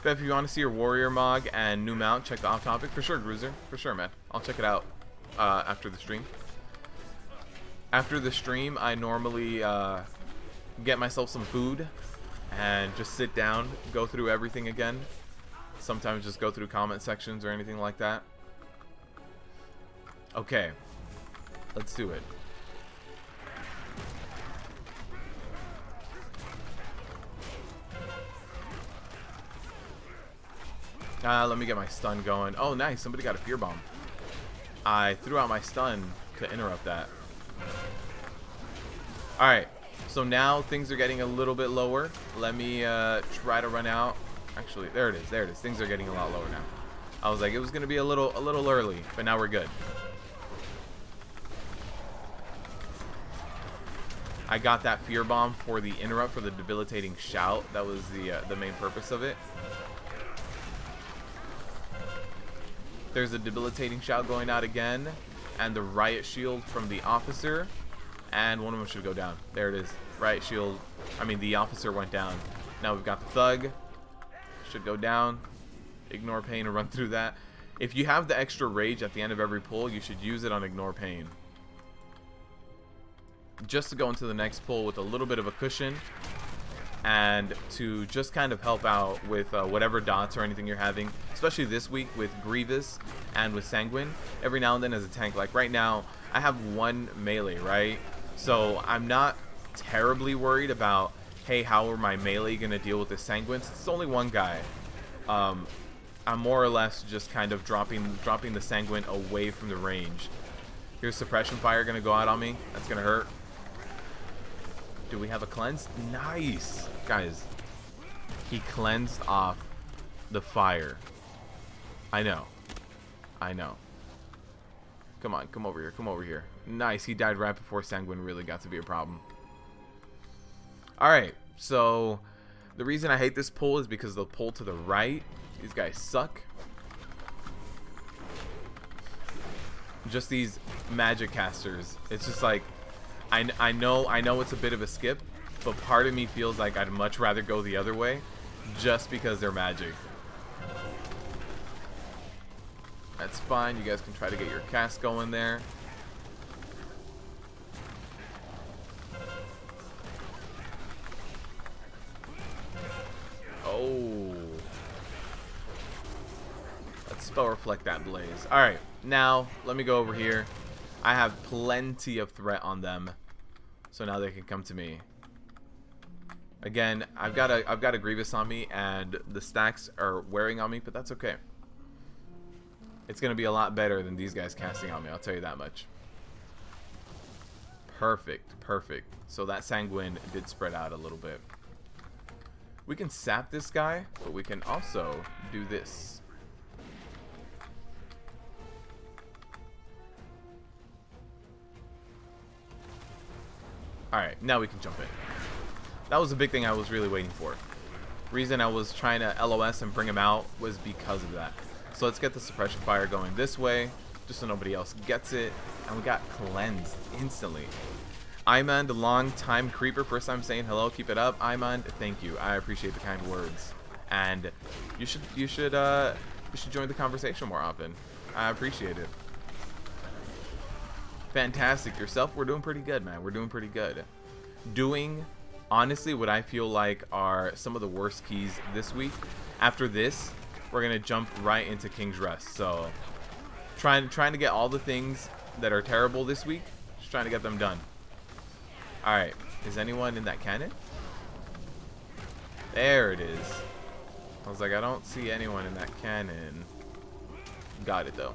If you want to see your Warrior Mog and new mount, check the off topic. For sure, Bruiser. For sure, man. I'll check it out after the stream. After the stream, I normally get myself some food and just sit down, go through everything again. Sometimes just go through comment sections or anything like that. Okay. Let's do it. Let me get my stun going. Oh, nice. Somebody got a fear bomb. I threw out my stun to interrupt that. Alright. So now things are getting a little bit lower. Let me try to run out. Actually, there it is. There it is. Things are getting a lot lower now. I was like, it was going to be a little early, but now we're good. I got that fear bomb for the interrupt, for the debilitating shout. That was the main purpose of it. There's a debilitating shout going out again, and the riot shield from the officer, and one of them should go down. There it is. Riot shield. I mean, the officer went down. Now we've got the thug. Should go down. Ignore pain and run through that. If you have the extra rage at the end of every pull, you should use it on ignore pain. Just to go into the next pull with a little bit of a cushion, and to just kind of help out with whatever dots or anything you're having, especially this week with Grievous and with Sanguine. Every now and then as a tank, like right now I have one melee, right? So I'm not terribly worried about, hey, how are my melee gonna deal with this Sanguine? It's only one guy. I'm more or less just kind of dropping the Sanguine away from the range. Here's suppression fire gonna go out on me. That's gonna hurt. Do we have a cleanse? Nice. Guys, he cleansed off the fire. I know. I know. Come on, come over here. Come over here. Nice. He died right before Sanguine really got to be a problem. Alright, so the reason I hate this pull is because the pull to the right, these guys suck. Just these magic casters. It's just like, I know it's a bit of a skip, but part of me feels like I'd much rather go the other way just because they're magic. That's fine. You guys can try to get your cast going there. Oh. Let's spell reflect that blaze. Alright, now let me go over here. I have plenty of threat on them, so now they can come to me. Again, I've got a Grievous on me, and the stacks are wearing on me, but that's okay. It's gonna be a lot better than these guys casting on me, I'll tell you that much. Perfect, perfect. So that Sanguine did spread out a little bit. We can sap this guy, but we can also do this. Alright, now we can jump in. That was a big thing I was really waiting for. Reason I was trying to LOS and bring him out was because of that. So let's get the suppression fire going this way, just so nobody else gets it. And we got cleansed instantly. Imand, long time creeper, first time saying hello, keep it up. Imand, thank you. I appreciate the kind words. And you should join the conversation more often. I appreciate it. Fantastic. Yourself? We're doing pretty good, man. We're doing pretty good. Doing honestly what I feel like are some of the worst keys this week. After this, we're gonna jump right into King's Rest. So trying to get all the things that are terrible this week, just trying to get them done. Alright, is anyone in that cannon? There it is. I was like, I don't see anyone in that cannon. Got it though.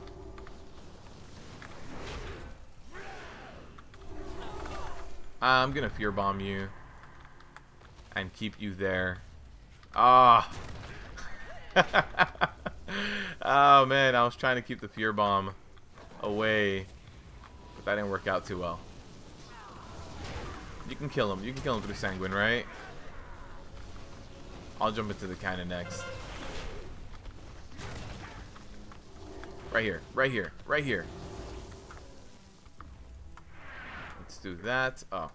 I'm gonna fear bomb you and keep you there. Ah. Oh man, I was trying to keep the fear bomb away, but that didn't work out too well. You can kill him. You can kill him through Sanguine, right? I'll jump into the cannon next. Right here. Right here. Right here. Let's do that. Oh.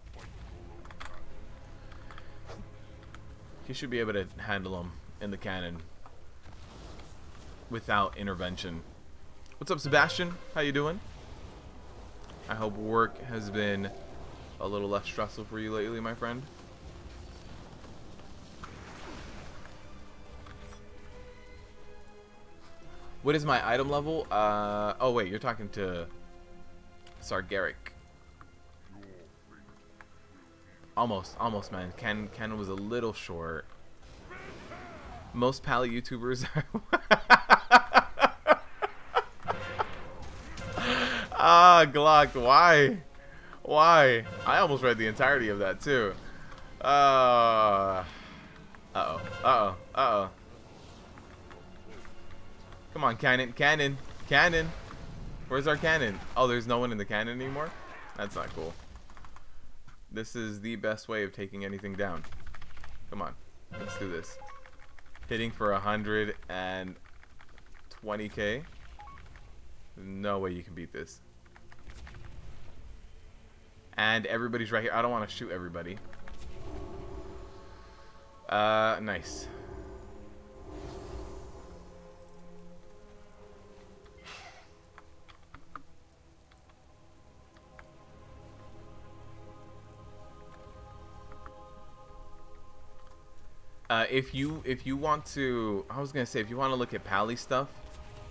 He should be able to handle him in the cannon without intervention. What's up, Sebastian? How you doing? I hope work has been a little less stressful for you lately, my friend. What is my item level? Oh wait, you're talking to Sargaric. Almost, man. Ken was a little short. Most Pally YouTubers are... Ah, Glock, why? Why? I almost read the entirety of that too. Uh-oh. Uh-oh. Come on, cannon. Where's our cannon? Oh, there's no one in the cannon anymore? That's not cool. This is the best way of taking anything down. Come on. Let's do this. Hitting for 120k. No way you can beat this. And everybody's right here. I don't want to shoot everybody. Nice. If you want to, I was gonna say, if you want to look at Pally stuff,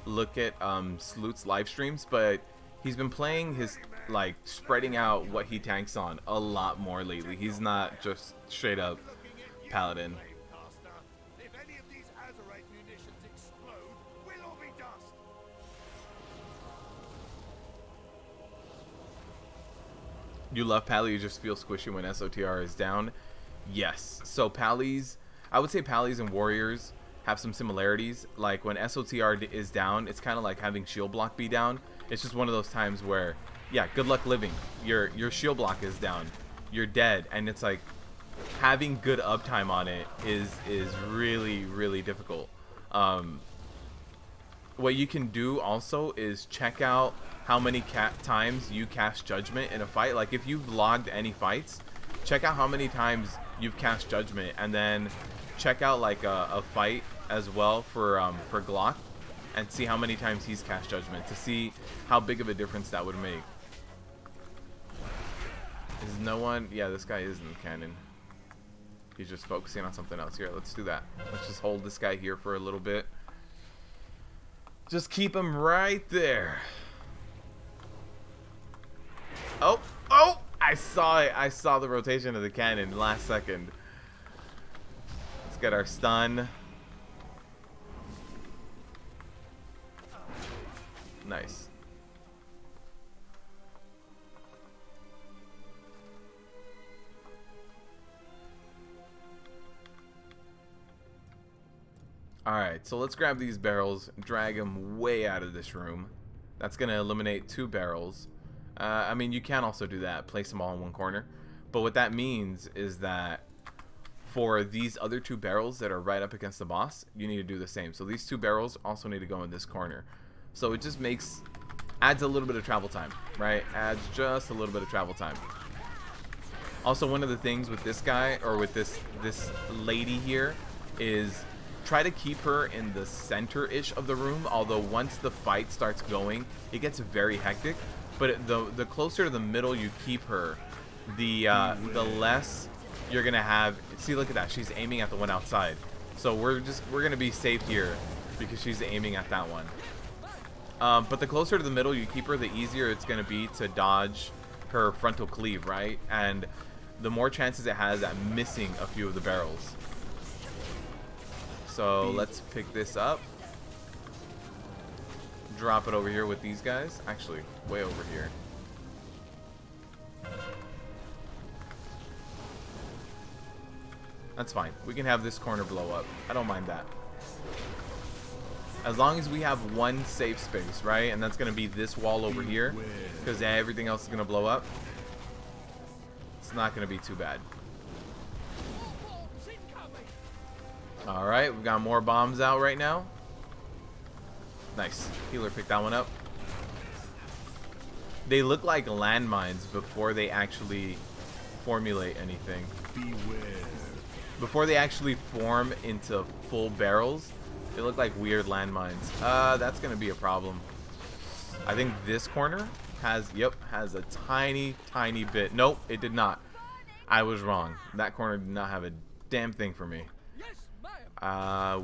look at Sloot's live streams, but he's been playing his, like, spreading out what he tanks on a lot more lately. He's not just straight up Paladin. If any of these Azerite munitions explode, we'll all be dust. You love Pally, you just feel squishy when SOTR is down. Yes. So Pally's, I would say Pally's and Warriors have some similarities. Like when SOTR is down, it's kind of like having shield block be down. It's just one of those times where, yeah, good luck living. Your shield block is down. You're dead, and it's like having good uptime on it is really, really difficult. What you can do also is check out how many times you cast Judgment in a fight. Like if you've logged any fights, check out how many times you've cast Judgment, and then check out like a fight as well for Glock, and see how many times he's cast Judgment to see how big of a difference that would make. Is no one? Yeah, this guy is in the cannon. He's just focusing on something else. Here, let's do that. Let's just hold this guy here for a little bit. Just keep him right there. Oh! I saw it. I saw the rotation of the cannon last second. get our stun. Nice. Alright, so let's grab these barrels, drag them way out of this room. That's going to eliminate 2 barrels. I mean, you can also do that, place them all in one corner. But what that means is that for these other 2 barrels that are right up against the boss, you need to do the same. So these 2 barrels also need to go in this corner. So it just adds a little bit of travel time, right? Adds just a little bit of travel time. Also, one of the things with this guy, or with this lady here, is try to keep her in the center-ish of the room, although once the fight starts going, it gets very hectic. But the closer to the middle you keep her, the less you're gonna have. See, look at that, she's aiming at the one outside. So we're gonna be safe here because she's aiming at that one. But the closer to the middle you keep her, the easier it's gonna be to dodge her frontal cleave, right? And the more chances it has at missing a few of the barrels. So let's pick this up. Drop it over here with these guys. Actually, way over here. That's fine. We can have this corner blow up. I don't mind that. As long as we have one safe space, right? And that's going to be this wall over here. Because everything else is going to blow up. It's not going to be too bad. Alright, we've got more bombs out right now. Nice. Healer picked that one up. They look like landmines before they actually formulate anything. Beware. Before they actually form into full barrels, they look like weird landmines. That's going to be a problem. I think this corner has a tiny, tiny bit. Nope, it did not. I was wrong. That corner did not have a damn thing for me.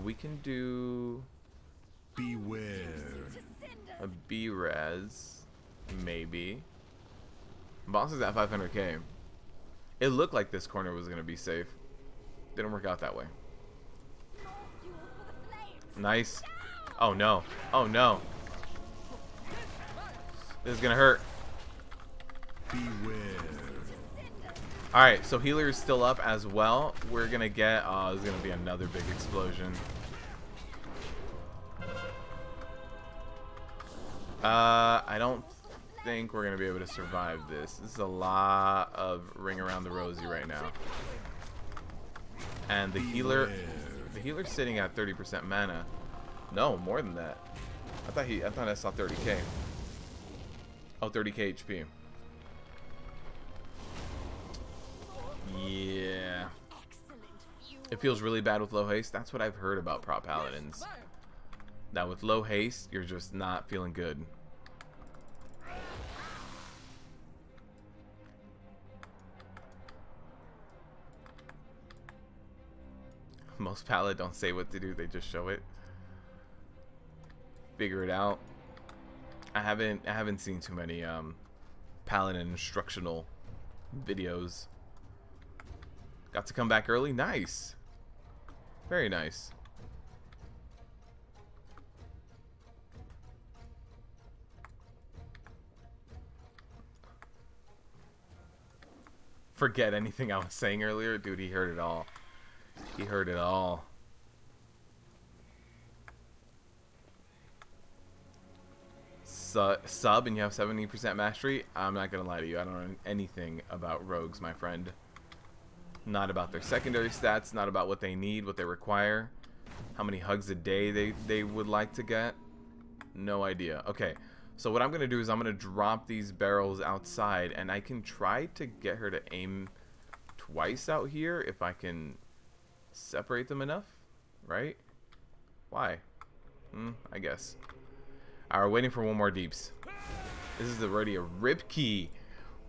We can do Beware. a B-res, maybe. Boss is at 500k. It looked like this corner was going to be safe. Didn't work out that way. Nice. Oh no. Oh no. This is going to hurt. Beware. Alright, so healer is still up as well. We're going to get... Oh, there's going to be another big explosion. I don't think we're going to be able to survive this. This is a lot of ring around the rosy right now. And the healer's sitting at 30% mana. No, more than that. I thought I saw 30k. Oh, 30k HP. Yeah. It feels really bad with low haste. That's what I've heard about prop paladins. That with low haste, you're just not feeling good. Most palad don't say what to do, they just show it. Figure it out. I haven't seen too many paladin instructional videos. Got to come back early. Nice. Very nice. Forget anything I was saying earlier. Dude, he heard it all. He heard it all. Sub and you have 70% mastery? I'm not gonna lie to you. I don't know anything about rogues, my friend. Not about their secondary stats, not about what they need, what they require, how many hugs a day they would like to get. No idea. Okay, so what I'm going to do is I'm going to drop these barrels outside, and I can try to get her to aim twice out here if I can separate them enough, right? Why? I guess. Alright, we're waiting for one more deeps. This is already a M+Key.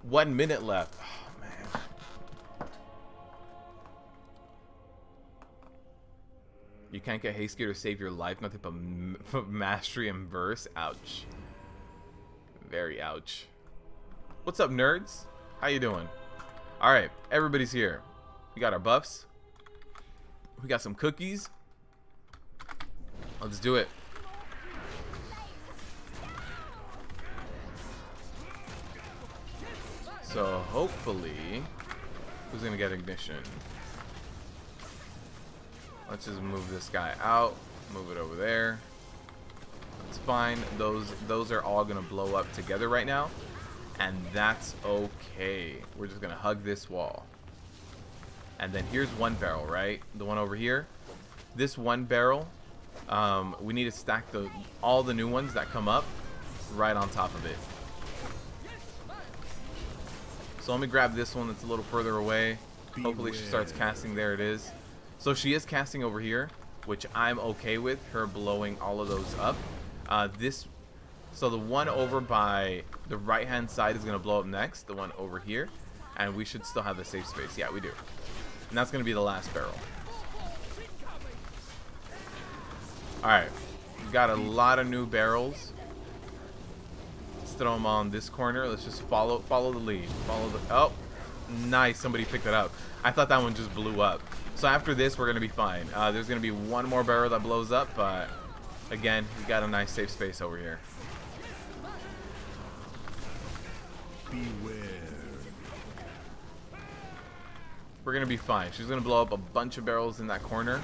1 minute left. Oh, man. You can't get haste gear to save your life. Nothing but mastery and verse. Ouch. Very ouch. What's up, nerds? How you doing? Alright, everybody's here. We got our buffs. We got some cookies. Let's do it. So hopefully, who's gonna get ignition? Let's just move this guy out. Move it over there. It's fine. Those are all gonna blow up together right now, and that's okay. We're just gonna hug this wall. And then here's one barrel, right? The one over here. This one barrel, we need to stack all the new ones that come up right on top of it. So let me grab this one that's a little further away. Hopefully she starts casting. There it is. So she is casting over here, which I'm okay with her blowing all of those up. So the one over by the right hand side is going to blow up next, the one over here, and we should still have the safe space. Yeah, we do. And that's going to be the last barrel. Alright, we've got a lot of new barrels. Let's throw them on this corner. Let's just follow the lead. Oh, nice, somebody picked it up. I thought that one just blew up. So after this, we're going to be fine. There's going to be one more barrel that blows up, but again, we got a nice safe space over here. Beware. We're going to be fine. She's going to blow up a bunch of barrels in that corner.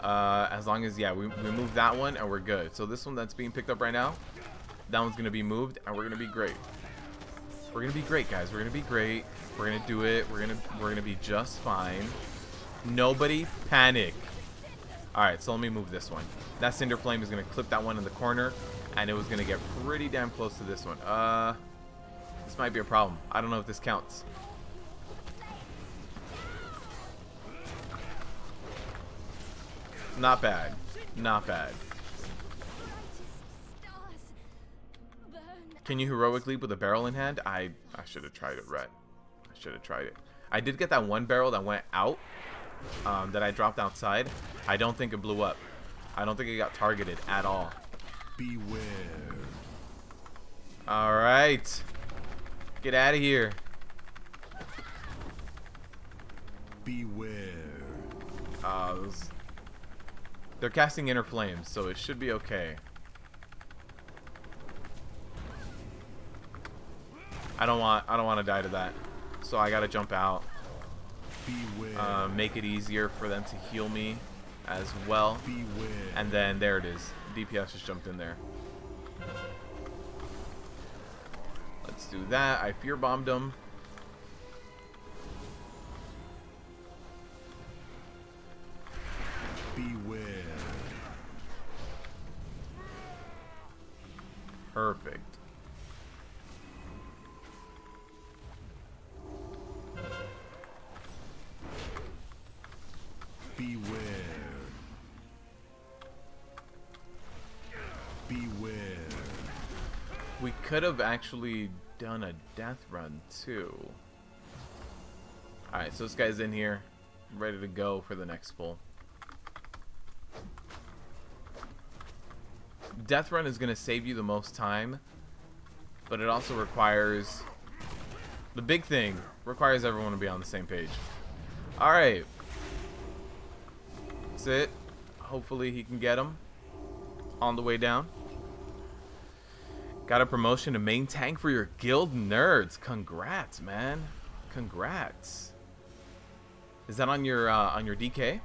As long as, yeah, we move that one and we're good. So this one that's being picked up right now, that one's going to be moved and we're going to be great. We're going to be great, guys. We're going to be great. We're going to do it. We're going to be just fine. Nobody panic. Alright, so let me move this one. That cinder flame is going to clip that one in the corner, and it was going to get pretty damn close to this one. This might be a problem. I don't know if this counts. Not bad. Not bad. Can you heroic leap with a barrel in hand? I should have tried it, Rhett. I should have tried it. I did get that one barrel that went out, that I dropped outside. I don't think it blew up. I don't think it got targeted at all. Beware. Alright. Get out of here. Beware. They're casting inner flames, so it should be okay. I don't want to die to that. So I gotta jump out. Beware. Make it easier for them to heal me as well. Beware. And then there it is. DPS just jumped in there. Let's do that. I fear bombed them. Beware. Perfect. Beware. Beware. We could have actually done a death run too. Alright, so this guy's in here, ready to go for the next pull. Death run is going to save you the most time, but it also requires, the big thing, requires everyone to be on the same page. Alright. That's it. Hopefully he can get him on the way down. Got a promotion to main tank for your guild, nerds. Congrats, man. Congrats. Is that on your DK?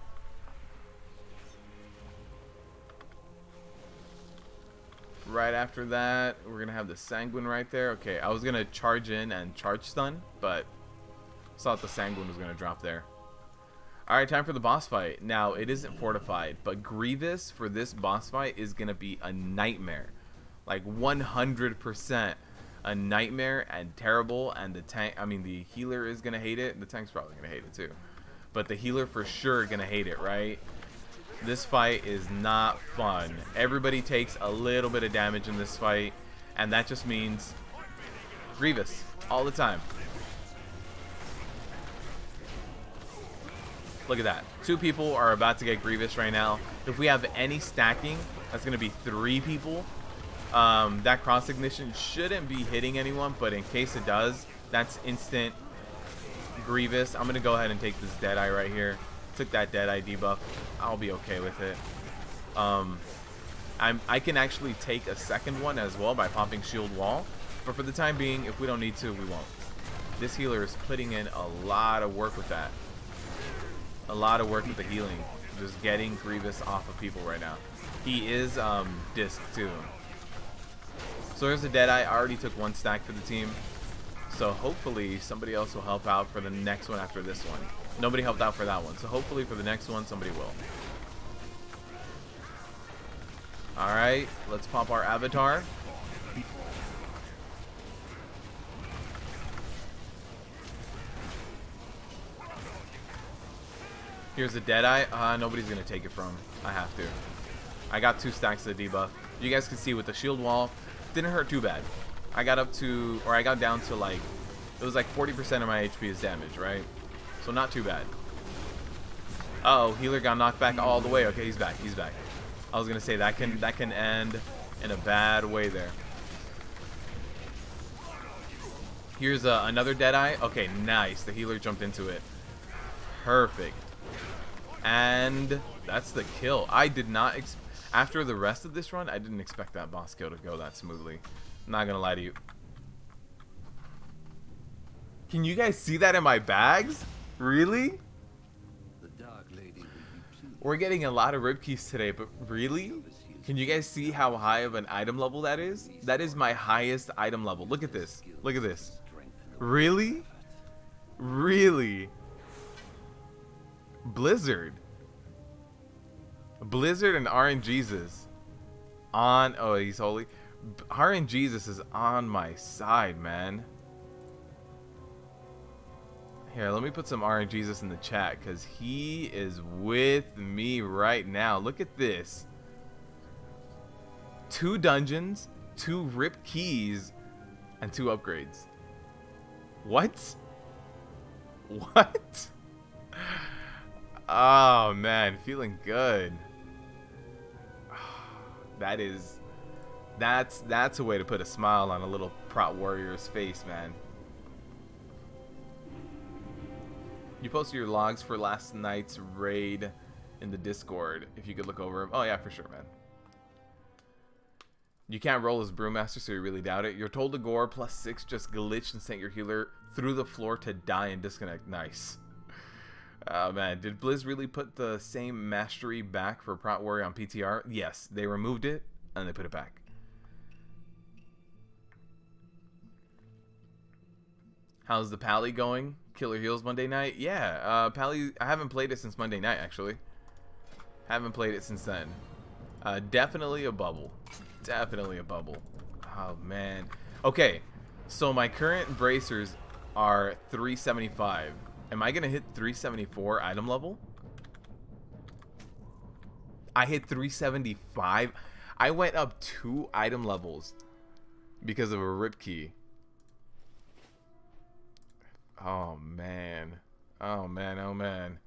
Right after that, we're gonna have the Sanguine right there. Okay, I was gonna charge in and charge stun, but saw that the Sanguine was gonna drop there. Alright, time for the boss fight. Now, it isn't fortified, but Grievous for this boss fight is gonna be a nightmare. Like 100% a nightmare and terrible, and the tank, I mean the healer is gonna hate it. The tank's probably gonna hate it too. But the healer for sure gonna hate it, right? This fight is not fun. Everybody takes a little bit of damage in this fight, and that just means Grievous all the time. Look at that. 2 people are about to get Grievous right now. If we have any stacking, that's going to be 3 people. That cross ignition shouldn't be hitting anyone, but in case it does, that's instant Grievous. I'm going to go ahead and take this Deadeye right here. took that Deadeye debuff. I'll be okay with it. I can actually take a second one as well by popping shield wall, but for the time being, if we don't need to, we won't. This healer is putting in a lot of work with that. A lot of work with the healing. Just getting Grievous off of people right now. He is disc too. So there's a Deadeye. I already took 1 stack for the team. So hopefully somebody else will help out for the next one after this one. Nobody helped out for that one. So hopefully for the next one, somebody will. Alright, let's pop our avatar. Here's a Deadeye. Nobody's going to take it from. I have to. I got 2 stacks of the debuff. You guys can see with the shield wall, didn't hurt too bad. I got up to, or I got down to like, it was like 40% of my HP is damage, right? So not too bad. Uh-oh, healer got knocked back all the way. Okay, he's back. He's back. I was gonna say that can end in a bad way there. Here's another Deadeye. Okay, nice. The healer jumped into it. Perfect. And that's the kill. I did not after the rest of this run, I didn't expect that boss kill to go that smoothly. I'm not gonna lie to you. Can you guys see that in my bags? Really? We're getting a lot of rib keys today, but really? Can you guys see how high of an item level that is? That is my highest item level. Look at this. Look at this. Really? Really? Blizzard. Blizzard and RNGesus on. Oh, he's holy. RNGesus is on my side, man. Here, let me put some RNGesus in the chat because he is with me right now. Look at this. 2 dungeons, 2 rip keys, and 2 upgrades. What? What? Oh man, feeling good. That's a way to put a smile on a little Prot Warrior's face, man. You posted your logs for last night's raid in the Discord. If you could look over them. Oh yeah, for sure, man. You can't roll as Brewmaster, so you really doubt it. Your Tol Dagor +6 just glitched and sent your healer through the floor to die and disconnect. Nice. Oh man, did Blizz really put the same mastery back for Prot Warrior on PTR? Yes, they removed it and they put it back. How's the Pally going? Killer Heals Monday night? Yeah, Pally, I haven't played it since Monday night, actually. Haven't played it since then. Definitely a bubble. Definitely a bubble. Oh, man. Okay, so my current bracers are 375. Am I going to hit 374 item level? I hit 375. I went up 2 item levels because of a rip key. Oh man. Oh man, oh man.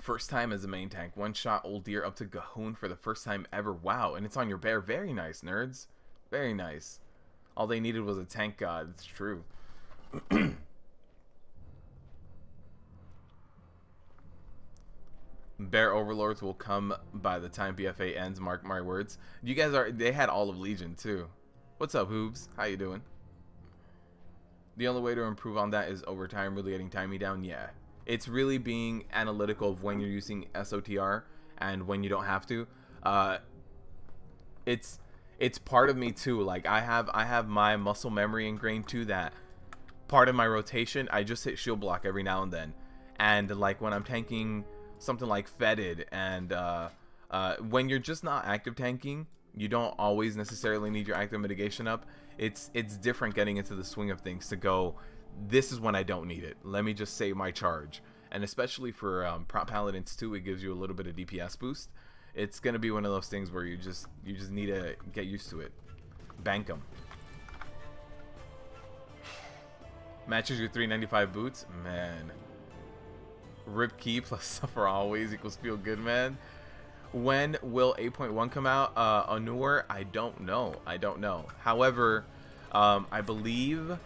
First time as a main tank. 1 shot old deer up to Gahoon for the first time ever. Wow, and it's on your bear. Very nice, nerds. Very nice. All they needed was a tank god. It's true. Bear overlords will come by the time BFA ends, mark my words. You guys are, they had all of Legion too. What's up, Hoobs? How you doing? The only way to improve on that is over time, really getting timing down. Yeah, it's really being analytical of when you're using SOTR and when you don't have to. It's part of me too. Like I have my muscle memory ingrained too, that part of my rotation I just hit shield block every now and then. And like when I'm tanking something like Fetid and when you're just not active tanking, you don't always necessarily need your active mitigation up. It's different getting into the swing of things to go, this is when I don't need it. Let me just save my charge. And especially for Prot Paladins too, it gives you a little bit of DPS boost. It's gonna be one of those things where you just need to get used to it. Bank them. Matches your 395 boots, man. Rip key plus suffer always equals feel good, man. When will 8.1 come out? Onur, I don't know. I don't know. However, I believe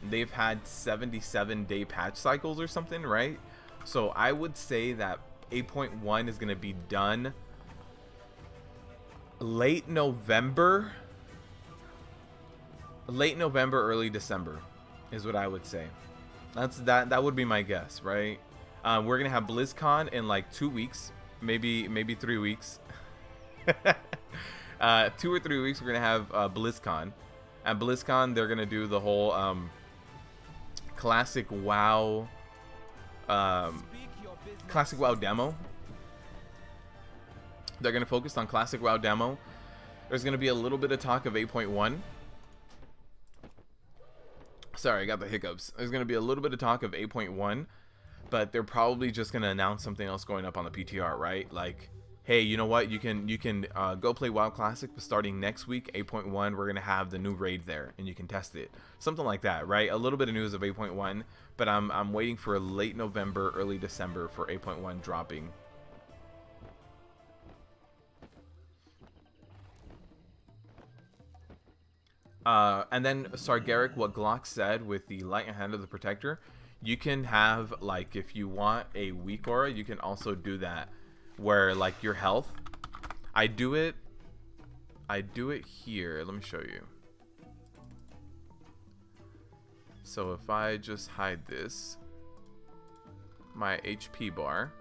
they've had 77-day patch cycles or something, right? So I would say that 8.1 is going to be done late November, early December is what I would say. That would be my guess, right? We're gonna have BlizzCon in like 2 weeks, maybe 3 weeks. 2 or 3 weeks we're gonna have BlizzCon. At BlizzCon they're gonna do the whole classic WoW demo. They're gonna focus on classic WoW demo. There's gonna be a little bit of talk of 8.1. Sorry, I got the hiccups. There's going to be a little bit of talk of 8.1, but they're probably just going to announce something else going up on the PTR, right? Like, hey, you know what? You can go play WoW Classic, but starting next week, 8.1, we're going to have the new raid there, and you can test it. Something like that, right? A little bit of news of 8.1, but I'm waiting for late November, early December for 8.1 dropping. And then Sargeric, what Glock said with the light hand of the protector, you can have, like, if you want a weak aura, you can also do that where, like, your health, I do it here. Let me show you. So if I just hide this, my HP bar,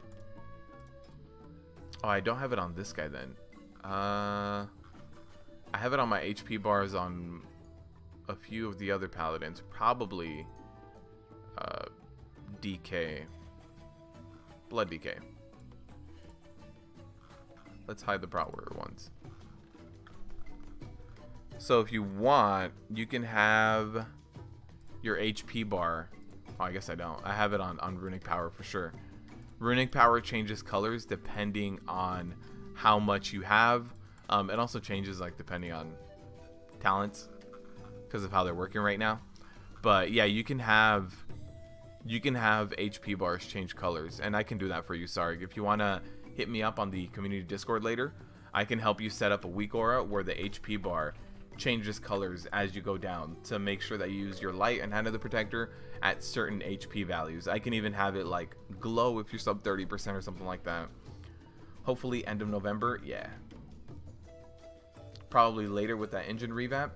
oh, I don't have it on this guy then. I have it on my HP bars on a few of the other paladins, probably DK, Blood DK. Let's hide the Prot Warrior ones. So if you want, you can have your HP bar. Oh, I guess I don't. I have it on Runic Power for sure. Runic Power changes colors depending on how much you have. It also changes, like, depending on talents because of how they're working right now. But yeah, you can have HP bars change colors, and I can do that for you, Sarg. If you want to hit me up on the community Discord later, I can help you set up a weak aura where the HP bar changes colors as you go down to make sure that you use your light and hand of the protector at certain HP values. I can even have it, like, glow if you're sub 30% or something like that. Hopefully end of November. Yeah, probably later with that engine revamp.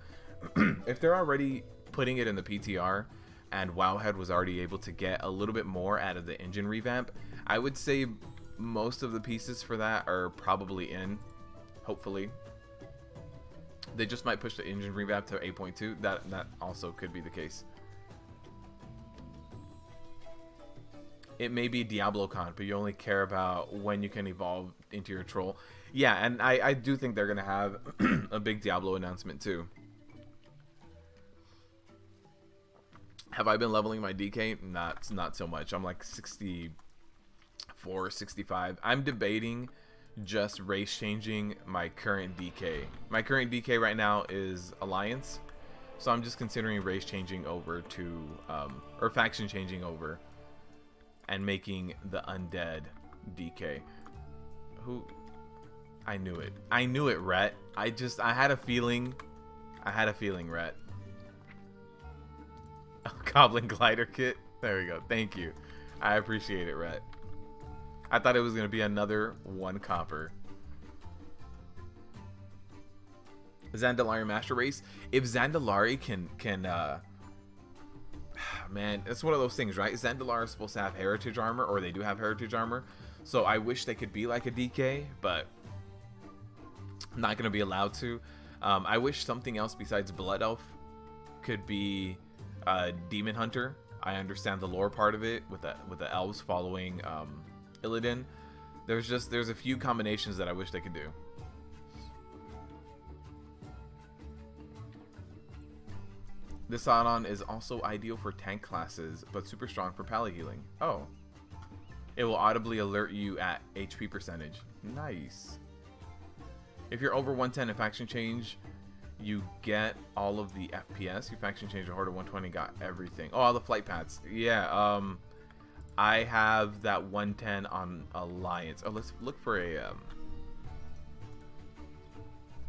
If they're already putting it in the PTR and Wowhead was already able to get a little bit more out of the engine revamp, I would say most of the pieces for that are probably in, hopefully. They just might push the engine revamp to 8.2. That also could be the case. It may be DiabloCon, but you only care about when you can evolve into your troll. Yeah, and I do think they're going to have a big Diablo announcement too. Have I been leveling my DK? Not so much. I'm like 64, 65. I'm debating just race changing my current DK. My current DK right now is Alliance. So I'm just considering race changing over to, or faction changing over and making the undead DK. Who? I knew it. I knew it, Rhett. I had a feeling. Rhett. Oh, Goblin Glider Kit. There we go. Thank you. I appreciate it, Rhett. I thought it was going to be another 1 copper. Zandalari Master Race. If Zandalari can man, it's one of those things, right? Zandalari is supposed to have heritage armor, or they do have heritage armor. So I wish they could be like a DK, but not going to be allowed to. I wish something else besides Blood Elf could be Demon Hunter. I understand the lore part of it with the elves following Illidan. There's a few combinations that I wish they could do. This add-on is also ideal for tank classes, but super strong for pally healing. Oh. It will audibly alert you at HP percentage. Nice. If you're over 110 in faction change, you get all of the FPS. Your faction change to Horde 120 got everything. Oh, all the flight paths. Yeah, I have that 110 on Alliance. Oh, let's look for a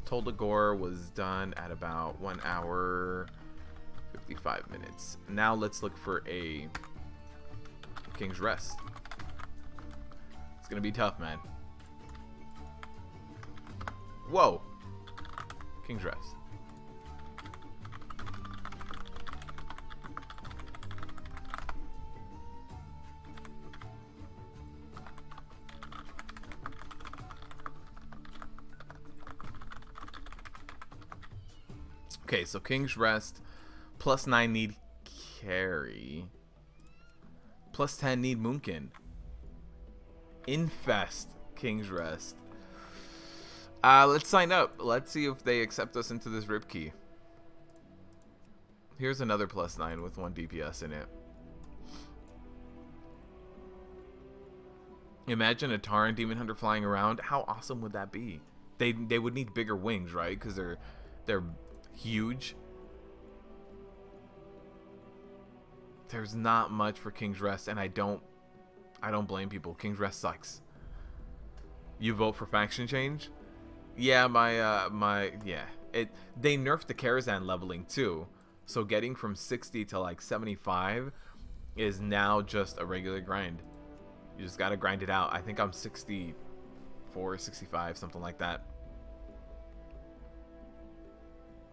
Tol Dagor was done at about 1 hour 55 minutes. Now let's look for a King's Rest. It's gonna be tough, man. Whoa! King's Rest. Okay, so King's Rest, +9 need carry, +10 need Moonkin. Infest King's Rest. Let's sign up. Let's see if they accept us into this Rip-Key. Here's another +9 with 1 DPS in it. Imagine a Tauren Demon Hunter flying around. How awesome would that be? They would need bigger wings, right? Because they're huge. There's not much for King's Rest, and I don't blame people. King's Rest sucks. You vote for faction change? Yeah, they nerfed the Karazhan leveling too, so getting from 60 to like 75 is now just a regular grind. You just gotta grind it out. I think I'm 64, 65, something like that.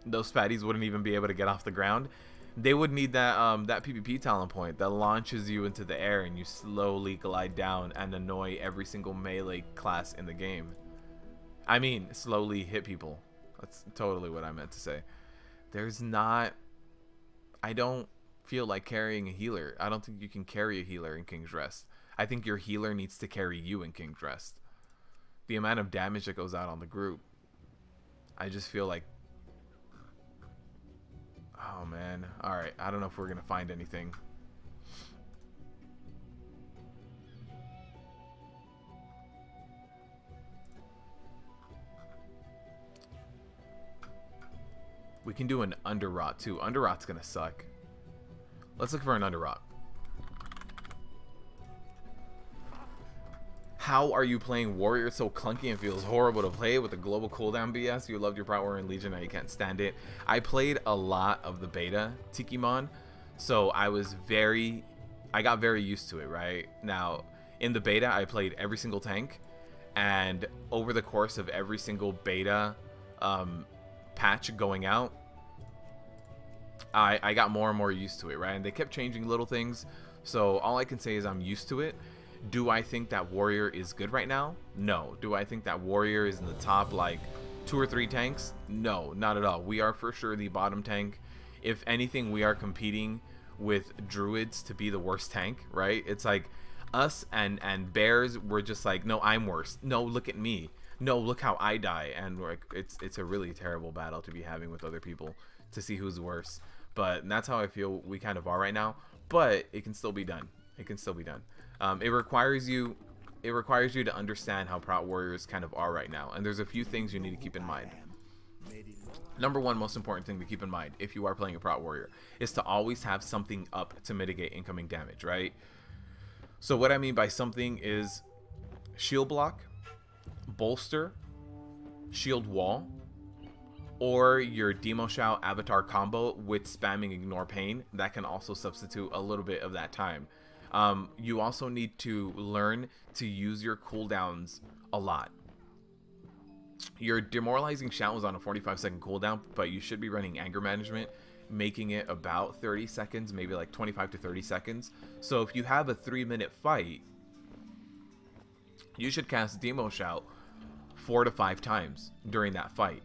Those fatties wouldn't even be able to get off the ground. They would need that that PvP talent point that launches you into the air and you slowly glide down and annoy every single melee class in the game. I mean, slowly hit people. That's totally what I meant to say. There's not... I don't feel like carrying a healer. I don't think you can carry a healer in King's Rest. I think your healer needs to carry you in King's Rest. The amount of damage that goes out on the group. I just feel like... Oh man, alright, I don't know if we're gonna find anything. We can do an Underrot too. Underrot's gonna suck. Let's look for an Underrot. How are you playing Warrior? It's so clunky and feels horrible to play with the global cooldown BS. You loved your Prot Warrior in Legion, now you can't stand it. I played a lot of the beta Tikimon, so I got very used to it, right? Now, in the beta, I played every single tank, and over the course of every single beta patch going out, I got more and more used to it, right? And they kept changing little things, so all I can say is I'm used to it. Do I think that Warrior is good right now? No. Do I think that Warrior is in the top like 2 or 3 tanks? No, not at all. We are for sure the bottom tank. If anything, we are competing with Druids to be the worst tank, right? It's like us and Bears, we're just like, no, I'm worse. No, look at me. No, look how I die. And we're like, it's a really terrible battle to be having with other people to see who's worse. But that's how I feel we kind of are right now. But it can still be done. It can still be done. It requires you to understand how Prot Warriors kind of are right now, and there's a few things you need to keep in mind. Number one most important thing to keep in mind if you are playing a Prot Warrior is to always have something up to mitigate incoming damage, right? So what I mean by something is shield block, bolster, shield wall, or your Demo Shout avatar combo with spamming Ignore Pain. That can also substitute a little bit of that time. You also need to learn to use your cooldowns a lot. Your Demoralizing Shout was on a 45-second cooldown, but you should be running Anger Management, making it about 30 seconds, maybe like 25 to 30 seconds. So if you have a 3-minute fight, you should cast Demo Shout 4 to 5 times during that fight.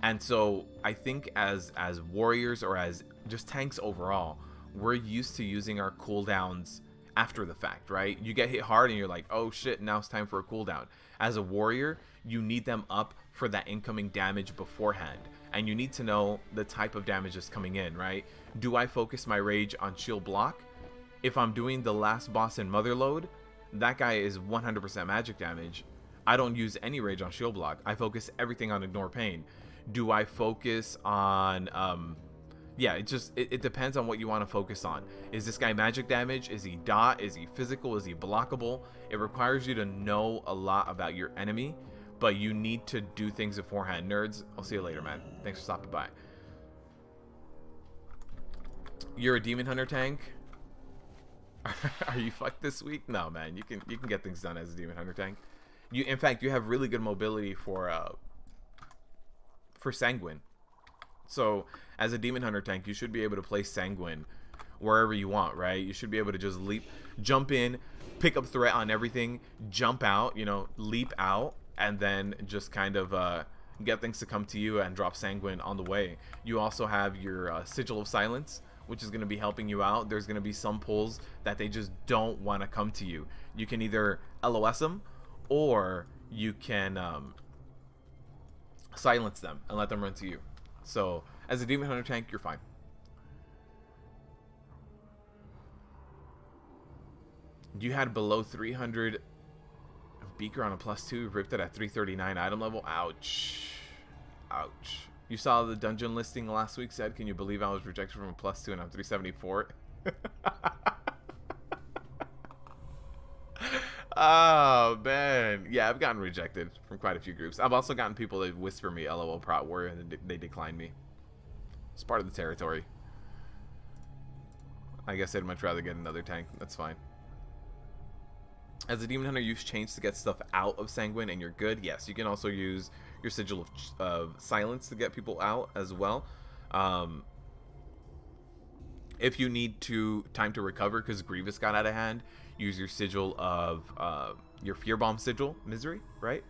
And so I think as warriors or as just tanks overall, we're used to using our cooldowns after the fact, right? You get hit hard and you're like, oh shit, now it's time for a cooldown. As a warrior, you need them up for that incoming damage beforehand. And you need to know the type of damage that's coming in, right? Do I focus my rage on shield block? If I'm doing the last boss in Motherload, that guy is 100% magic damage. I don't use any rage on shield block. I focus everything on Ignore Pain. Do I focus on... yeah, it depends on what you want to focus on. Is this guy magic damage? Is he dot? Is he physical? Is he blockable? It requires you to know a lot about your enemy, but you need to do things beforehand. Nerds, I'll see you later, man. Thanks for stopping by. You're a demon hunter tank. Are you fucked this week? No, man. You can get things done as a demon hunter tank. In fact, you have really good mobility for sanguine. So as a demon hunter tank, you should be able to place sanguine wherever you want, right? You should be able to just jump in, pick up threat on everything, jump out, you know, leap out, and then just kind of get things to come to you and drop sanguine on the way. You also have your sigil of silence, which is going to be helping you out. There's going to be some pulls that they just don't want to come to you. You can either LOS them, or you can silence them and let them run to you. So as a demon hunter tank, you're fine. You had below 300 beaker on a +2, ripped it at 339 item level. Ouch. Ouch. You saw the dungeon listing last week, said, can you believe I was rejected from a +2 and I'm 374? Oh, man. Yeah, I've gotten rejected from quite a few groups. I've also gotten people that whisper me LOL Prot Warrior and they decline me. It's part of the territory. I guess I'd much rather get another tank. That's fine. As a demon hunter, use chains to get stuff out of sanguine and you're good. Yes, you can also use your sigil of silence to get people out as well. If you need time to recover because Grievous got out of hand, use your sigil of your fear bomb sigil, misery, right?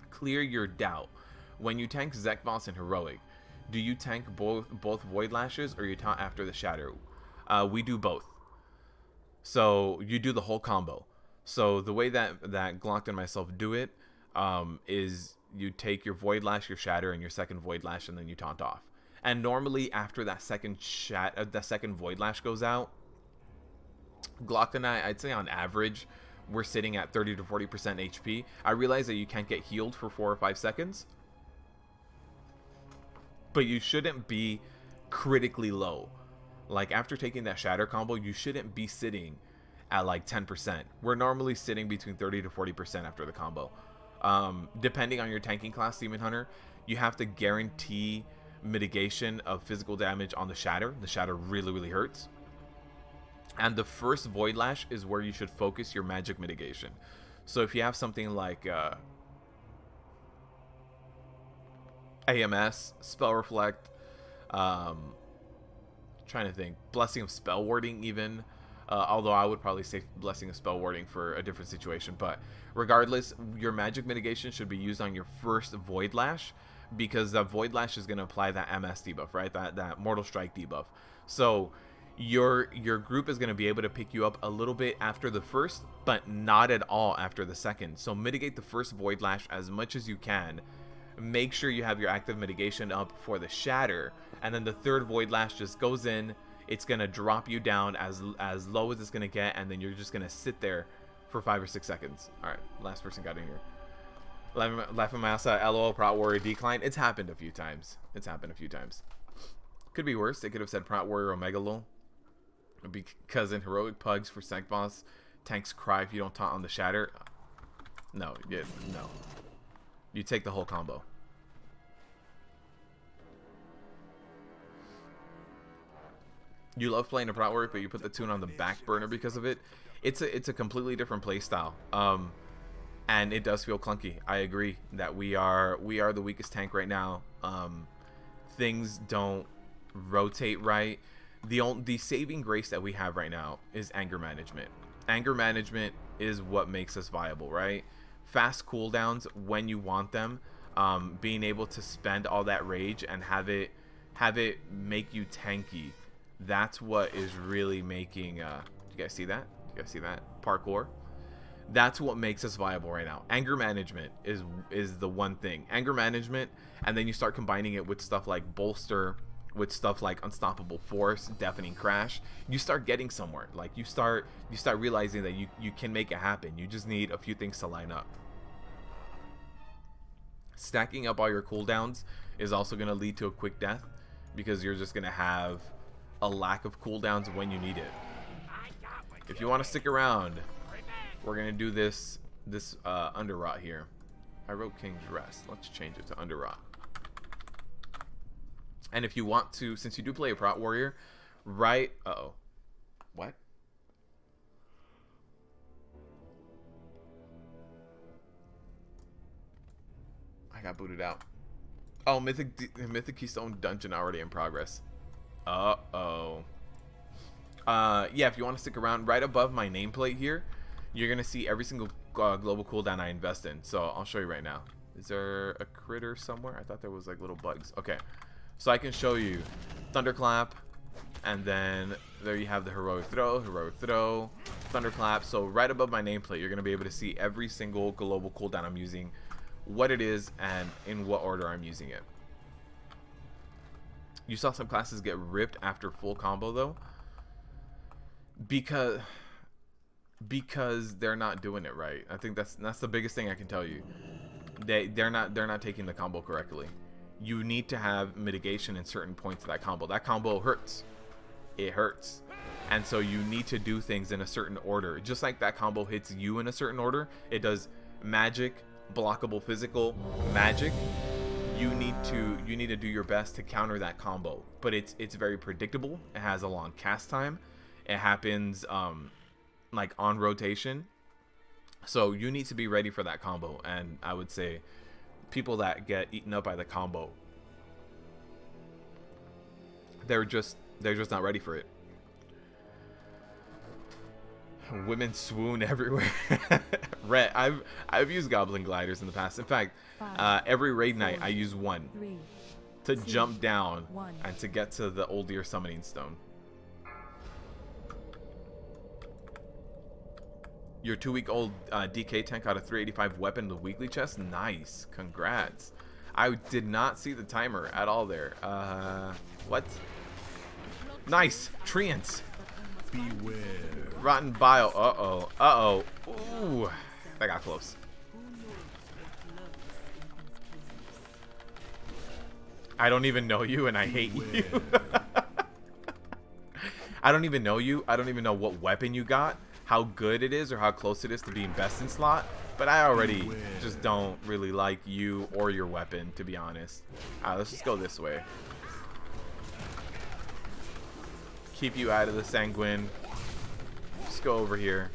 Clear your doubt. When you tank Zekvos and heroic, do you tank both void lashes or you taunt after the shatter? We do both. So you do the whole combo. So the way that Glock and myself do it is you take your void lash, your shatter, and your second void lash, and then you taunt off. And normally after that second void lash goes out, Glock and I'd say on average, we're sitting at 30 to 40% HP. I realize that you can't get healed for 4 or 5 seconds, but you shouldn't be critically low. Like after taking that shatter combo, you shouldn't be sitting at like 10%. We're normally sitting between 30 to 40% after the combo. Depending on your tanking class, Demon Hunter, you have to guarantee mitigation of physical damage on the shatter. The shatter really, really hurts. And the first Void Lash is where you should focus your magic mitigation. So if you have something like AMS, Spell Reflect, trying to think, Blessing of Spell Warding even, although I would probably say Blessing of Spell Warding for a different situation, but regardless, your magic mitigation should be used on your first Void Lash, because the Void Lash is going to apply that MS debuff, right? That Mortal Strike debuff. So your group is going to be able to pick you up a little bit after the first, but not at all after the second. So mitigate the first Void Lash as much as you can. Make sure you have your active mitigation up for the shatter, and then the third Void Lash just goes in. It's going to drop you down as low as it's going to get, and then you're just going to sit there for 5 or 6 seconds. All right, last person got in here. Laughing my ass out, LOL Prot Warrior decline. It's happened a few times. It's happened a few times. Could be worse. They could have said Prot Warrior Omega lol. Because in Heroic Pugs for Sank Boss, tanks cry if you don't taunt on the shatter. No, no. You take the whole combo. You love playing a Prot Warrior, but you put the tune on the back burner because of it. It's a completely different play style. And it does feel clunky. I agree that we are the weakest tank right now. Things don't rotate right. The saving grace that we have right now is anger management. Anger management is what makes us viable, right? Fast cooldowns when you want them. Being able to spend all that rage and have it make you tanky. That's what is really making. You guys see that? You guys see that? Parkour. That's what makes us viable right now. Anger management is the one thing. Anger management, and then you start combining it with stuff like bolster, with stuff like unstoppable force, deafening crash. You start getting somewhere. Like you start realizing that you can make it happen. You just need a few things to line up. Stacking up all your cooldowns is also going to lead to a quick death, because you're just going to have a lack of cooldowns when you need it. If you want to stick around, we're going to do this Underrot here. I wrote King's Rest. Let's change it to Underrot. And if you want to, since you do play a Prot Warrior, right? Uh-oh. What? I got booted out. Oh, Mythic Keystone Dungeon already in progress. Uh-oh. Yeah, if you want to stick around, right above my nameplate here, you're going to see every single global cooldown I invest in. So I'll show you right now. Is there a critter somewhere? I thought there was like little bugs. Okay. So I can show you Thunderclap, and then there you have the Heroic Throw, Thunderclap. So right above my nameplate, you're going to be able to see every single global cooldown I'm using, what it is, and in what order I'm using it. You saw some classes get ripped after full combo though, because they're not doing it right. I think that's the biggest thing I can tell you. They're not taking the combo correctly. You need to have mitigation in certain points of that combo. That combo hurts. It hurts. And so you need to do things in a certain order. Just like that combo hits you in a certain order, it does magic, blockable physical, magic. You need to do your best to counter that combo. But it's very predictable. It has a long cast time. It happens like on rotation. So you need to be ready for that combo. And I would say people that get eaten up by the combo, they're just not ready for it. Women swoon everywhere. Red, I've used goblin gliders in the past. In fact, every raid night I use one to jump down and to get to the old deer summoning stone. Your 2-week-old DK tank got a 385 weapon in the weekly chest. Nice. Congrats. I did not see the timer at all there. What? Nice. Treants. Beware. Rotten Bile. Uh-oh. Uh-oh. Ooh. That got close. I don't even know you and I hate you. I don't even know you. I don't even know what weapon you got, how good it is, or how close it is to being best in slot, but I already just don't really like you or your weapon, to be honest. Alright, let's just go this way. Keep you out of the sanguine. Just go over here.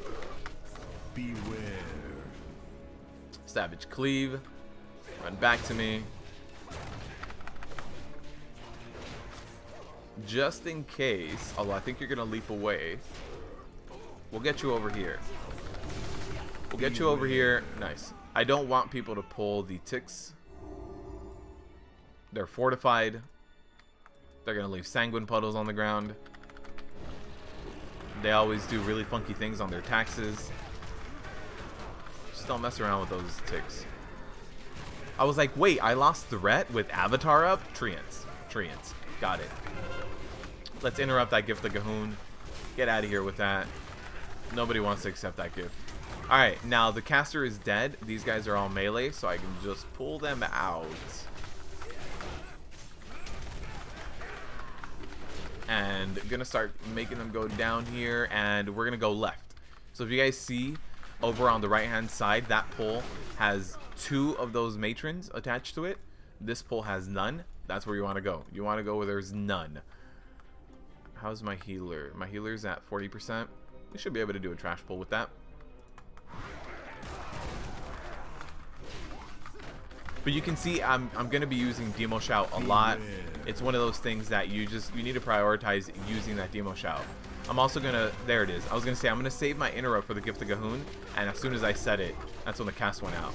Beware. Savage Cleave. Run back to me. Just in case, although I think you're gonna leap away, we'll get you over here. We'll get you over here. Nice. I don't want people to pull the ticks. They're fortified. They're gonna leave sanguine puddles on the ground. They always do really funky things on their taxes. Just don't mess around with those ticks. I was like, wait, I lost threat with Avatar up? Treants. Treants. Got it. Let's interrupt that gift of Gahoon. Get out of here with that. Nobody wants to accept that gift. Alright, now the caster is dead. These guys are all melee, so I can just pull them out. And gonna start making them go down here, and we're gonna go left. So if you guys see over on the right hand side, that pole has 2 of those matrons attached to it. This pole has none. That's where you want to go. You want to go where there's none. How's my healer? My healer's at 40%. We should be able to do a trash pull with that. But you can see I'm gonna be using Demo Shout a lot. It's one of those things that you need to prioritize using that Demo Shout. I'm also gonna, there it is. I was gonna say I'm gonna save my interrupt for the gift of Gahoon, and as soon as I said it, that's when the cast went out.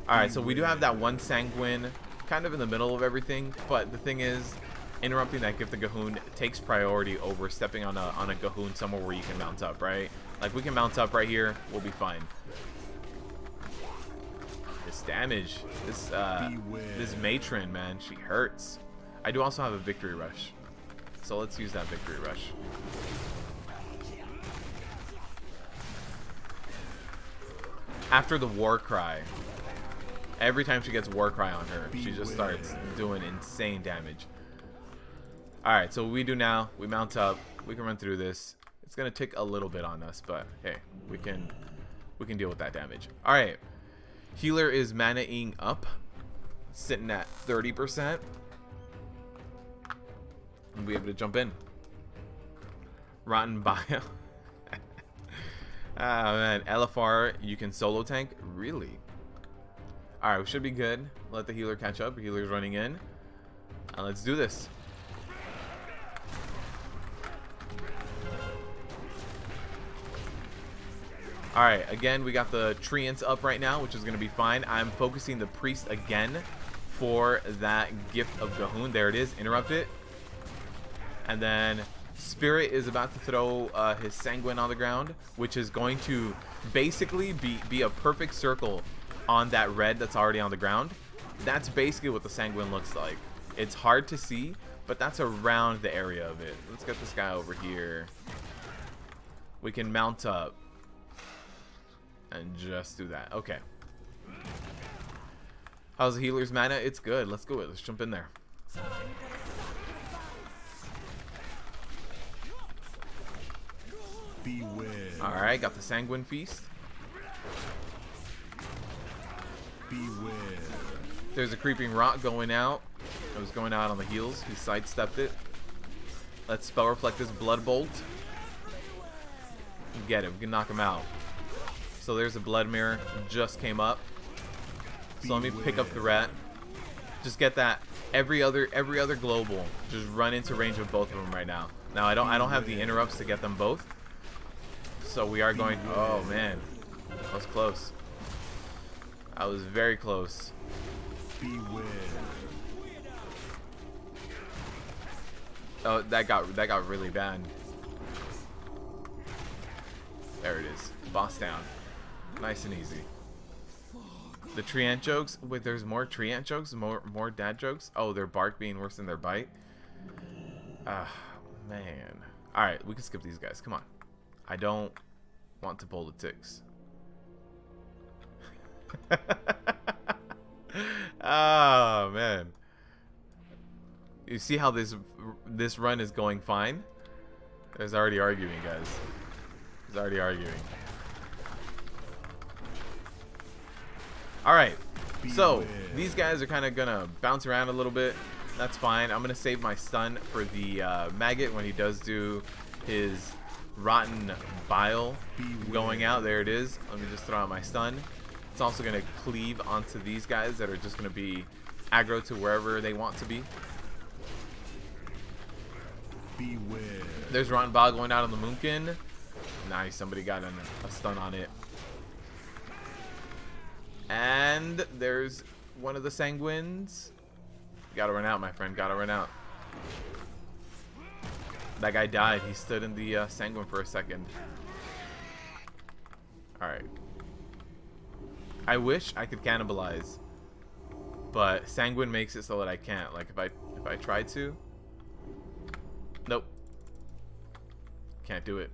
Alright, so we do have that one sanguine kind of in the middle of everything, but the thing is, interrupting that gift of Gahoon takes priority over stepping on a Gahoon somewhere where you can mount up, right? Like, we can mount up right here, we'll be fine. This damage, this matron, man, she hurts. I do also have a victory rush, so let's use that victory rush. After the war cry, every time she gets war cry on her, she just starts doing insane damage. Alright, so what we do now, we mount up, we can run through this. It's gonna take a little bit on us, but hey, we can deal with that damage. Alright. Healer is mana-ing up, sitting at 30%. and be able to jump in. Rotten bio. Ah man, LFR, you can solo tank? Really? Alright, we should be good. Let the healer catch up. Healer's running in. Let's do this. Alright, again, we got the treants up right now, which is going to be fine. I'm focusing the priest again for that gift of Gahun. There it is. Interrupt it. And then Spirit is about to throw his Sanguine on the ground, which is going to basically be a perfect circle on that red that's already on the ground. That's basically what the Sanguine looks like. It's hard to see, but that's around the area of it. Let's get this guy over here. We can mount up and just do that. Okay. How's the healer's mana? It's good. Let's go. Let's jump in there. Beware. Alright, got the Sanguine Feast. Beware. There's a Creeping Rot going out. It was going out on the heels. He sidestepped it. Let's Spell Reflect this Blood Bolt. Get him. We can knock him out. So there's a Blood Mirror. Just came up. So let me pick up the rat. Just get that. Every other global. Just run into range of both of them right now. Now I don't have the interrupts to get them both. So we are going. Oh man, that was close. I was very close. Beware. Oh, that got really bad. There it is. Boss down. Nice and easy. The treant jokes. Wait, there's more treant jokes? More dad jokes? Oh, their bark being worse than their bite? Ah, man. Alright, we can skip these guys. Come on. I don't want to pull the ticks. Oh, man. You see how this run is going fine? There's already arguing, guys. There's already arguing. Alright, so these guys are kind of gonna bounce around a little bit. That's fine. I'm gonna save my stun for the maggot when he does do his rotten bile going out. There it is. Let me just throw out my stun. It's also gonna cleave onto these guys that are just gonna be aggro to wherever they want to be. Beware. There's rotten bile going out on the Moonkin. Nice, somebody got a stun on it. And there's one of the Sanguines. Gotta run out, my friend. Gotta run out. That guy died. He stood in the Sanguine for a second. Alright. I wish I could cannibalize, but Sanguine makes it so that I can't. Like if I try to. Nope. Can't do it.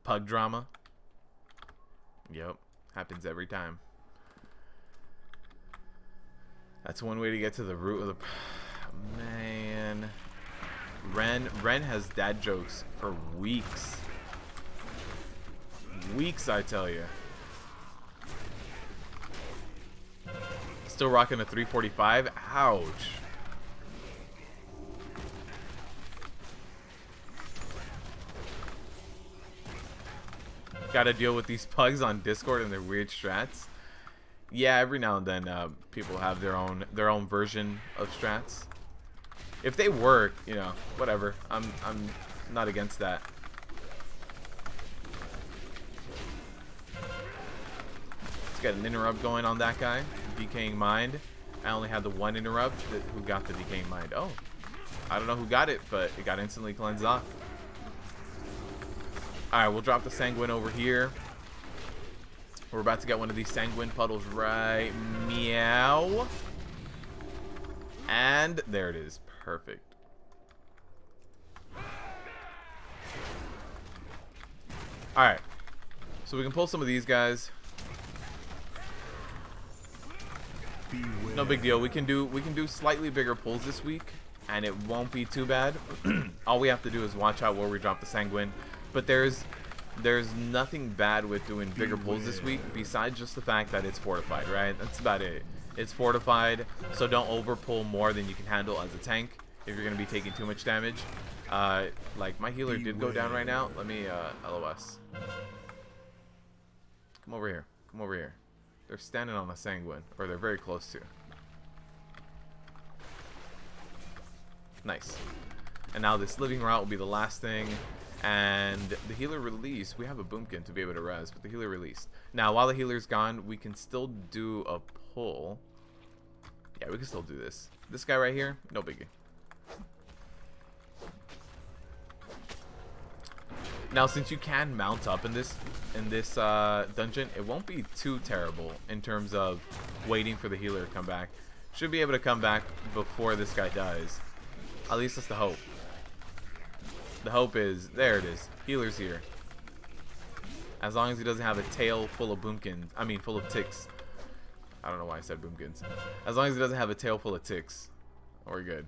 Pug drama. Yep. Happens every time. That's one way to get to the root of the... Man. Ren has dad jokes for weeks. Weeks, I tell you. Still rocking a 345. Ouch. Gotta deal with these pugs on Discord and their weird strats. Yeah, every now and then people have their own version of strats. If they work, you know, whatever. I'm not against that. Let's get an interrupt going on that guy. Decaying Mind. I only had the one interrupt. Who got the Decaying Mind? Oh, I don't know who got it, but it got instantly cleansed off. Alright, we'll drop the Sanguine over here. We're about to get one of these Sanguine puddles right. Meow. And there it is. Perfect. Alright. So we can pull some of these guys. Beware. No big deal. We can do slightly bigger pulls this week, and it won't be too bad. All we have to do is watch out where we drop the Sanguine. But there's nothing bad with doing bigger pulls this week besides just the fact that it's fortified, right? That's about it. It's fortified, so don't overpull more than you can handle as a tank if you're going to be taking too much damage. Like, my healer did go down right now. Let me, LOS. Come over here. Come over here. They're standing on a sanguine, or they're very close to. Nice. And now this living route will be the last thing. And the healer release, we have a boomkin to be able to res, but the healer released. Now, while the healer's gone, we can still do a pull. Yeah, we can still do this. This guy right here, no biggie. Now, since you can mount up in this dungeon, it won't be too terrible in terms of waiting for the healer to come back. Should be able to come back before this guy dies. At least that's the hope. The hope is, there it is, healer's here. As long as he doesn't have a tail full of boomkins, I mean full of ticks. I don't know why I said boomkins. As long as he doesn't have a tail full of ticks, we're good.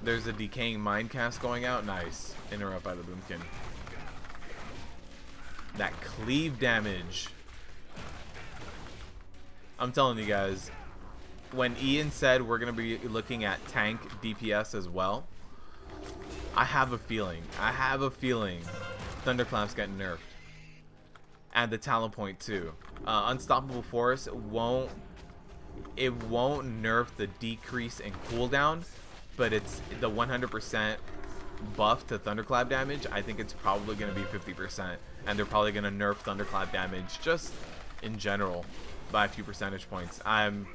There's a decaying mind cast going out. Nice. Interrupt by the boomkin. That cleave damage. I'm telling you guys, when Ian said we're going to be looking at tank DPS as well, I have a feeling Thunderclap's getting nerfed. And the talent point too. Unstoppable Force won't nerf the decrease in cooldown, but it's the 100% buff to Thunderclap damage. I think it's probably going to be 50%, and they're probably going to nerf Thunderclap damage just in general by a few percentage points. I'm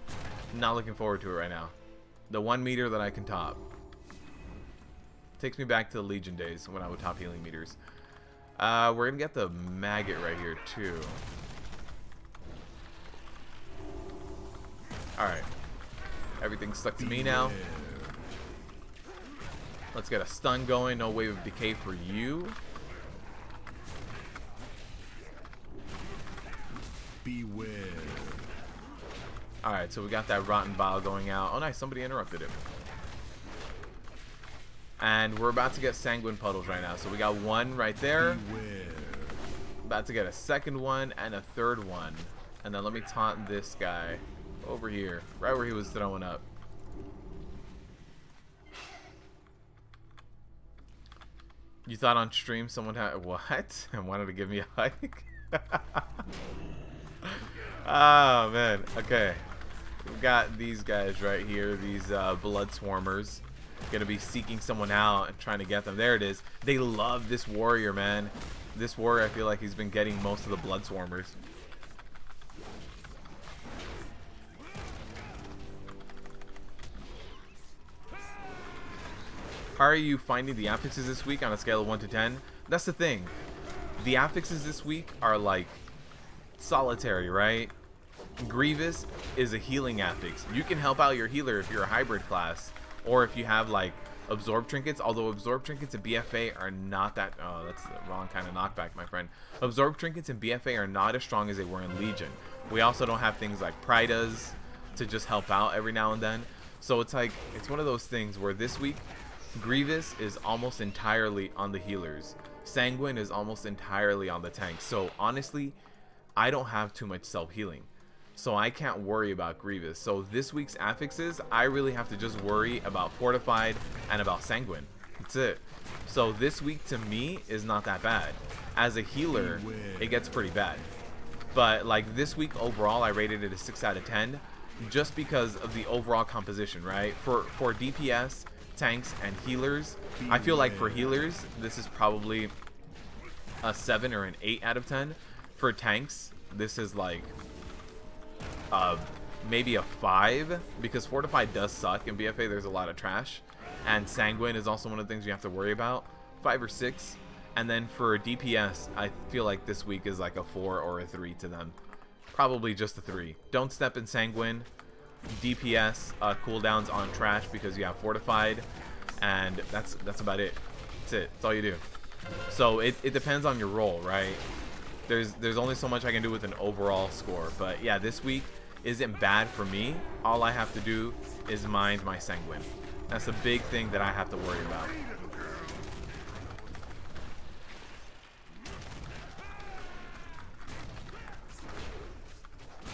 not looking forward to it right now. The 1 meter that I can top takes me back to the Legion days when I would top healing meters. We're going to get the maggot right here too. Alright. Everything's stuck to me now. Let's get a stun going. No wave of decay for you. Beware. Alright, so we got that rotten bile going out. Oh nice, somebody interrupted him. And we're about to get sanguine puddles right now. So we got one right there. Beware. About to get a second one and a third one. And then let me taunt this guy over here, right where he was throwing up. You thought on stream someone had what? And wanted to give me a hike? Oh man. Okay. We've got these guys right here, these blood swarmers. Gonna be seeking someone out and trying to get them. There it is. They love this warrior, man. This warrior, I feel like he's been getting most of the blood swarmers. How are you finding the affixes this week on a scale of 1 to 10? That's the thing. The affixes this week are like solitary, right? Grievous is a healing affix. You can help out your healer if you're a hybrid class, or if you have like absorb trinkets, although absorb trinkets and BFA are not that, oh, that's the wrong kind of knockback, my friend. Absorb trinkets and BFA are not as strong as they were in Legion. We also don't have things like Pridas to just help out every now and then. So it's like, it's one of those things where this week, Grievous is almost entirely on the healers. Sanguine is almost entirely on the tank. So honestly, I don't have too much self-healing. So I can't worry about Grievous. So this week's affixes, I really have to just worry about Fortified and about Sanguine. That's it. So this week to me is not that bad. As a healer, it gets pretty bad. But like this week overall, I rated it a 6 out of 10 just because of the overall composition, right? For DPS, tanks, and healers, I feel like for healers, this is probably a 7 or an 8 out of 10. For tanks, this is like maybe a 5, because Fortified does suck. In BFA, there's a lot of trash. And Sanguine is also one of the things you have to worry about. 5 or 6. And then for DPS, I feel like this week is like a 4 or a 3 to them. Probably just a 3. Don't step in Sanguine. DPS cooldowns on trash because you have Fortified. And that's about it. That's it. That's all you do. So it depends on your role, right? There's only so much I can do with an overall score. But yeah, this week, isn't bad for me. All I have to do is mind my Sanguine. That's a big thing that I have to worry about.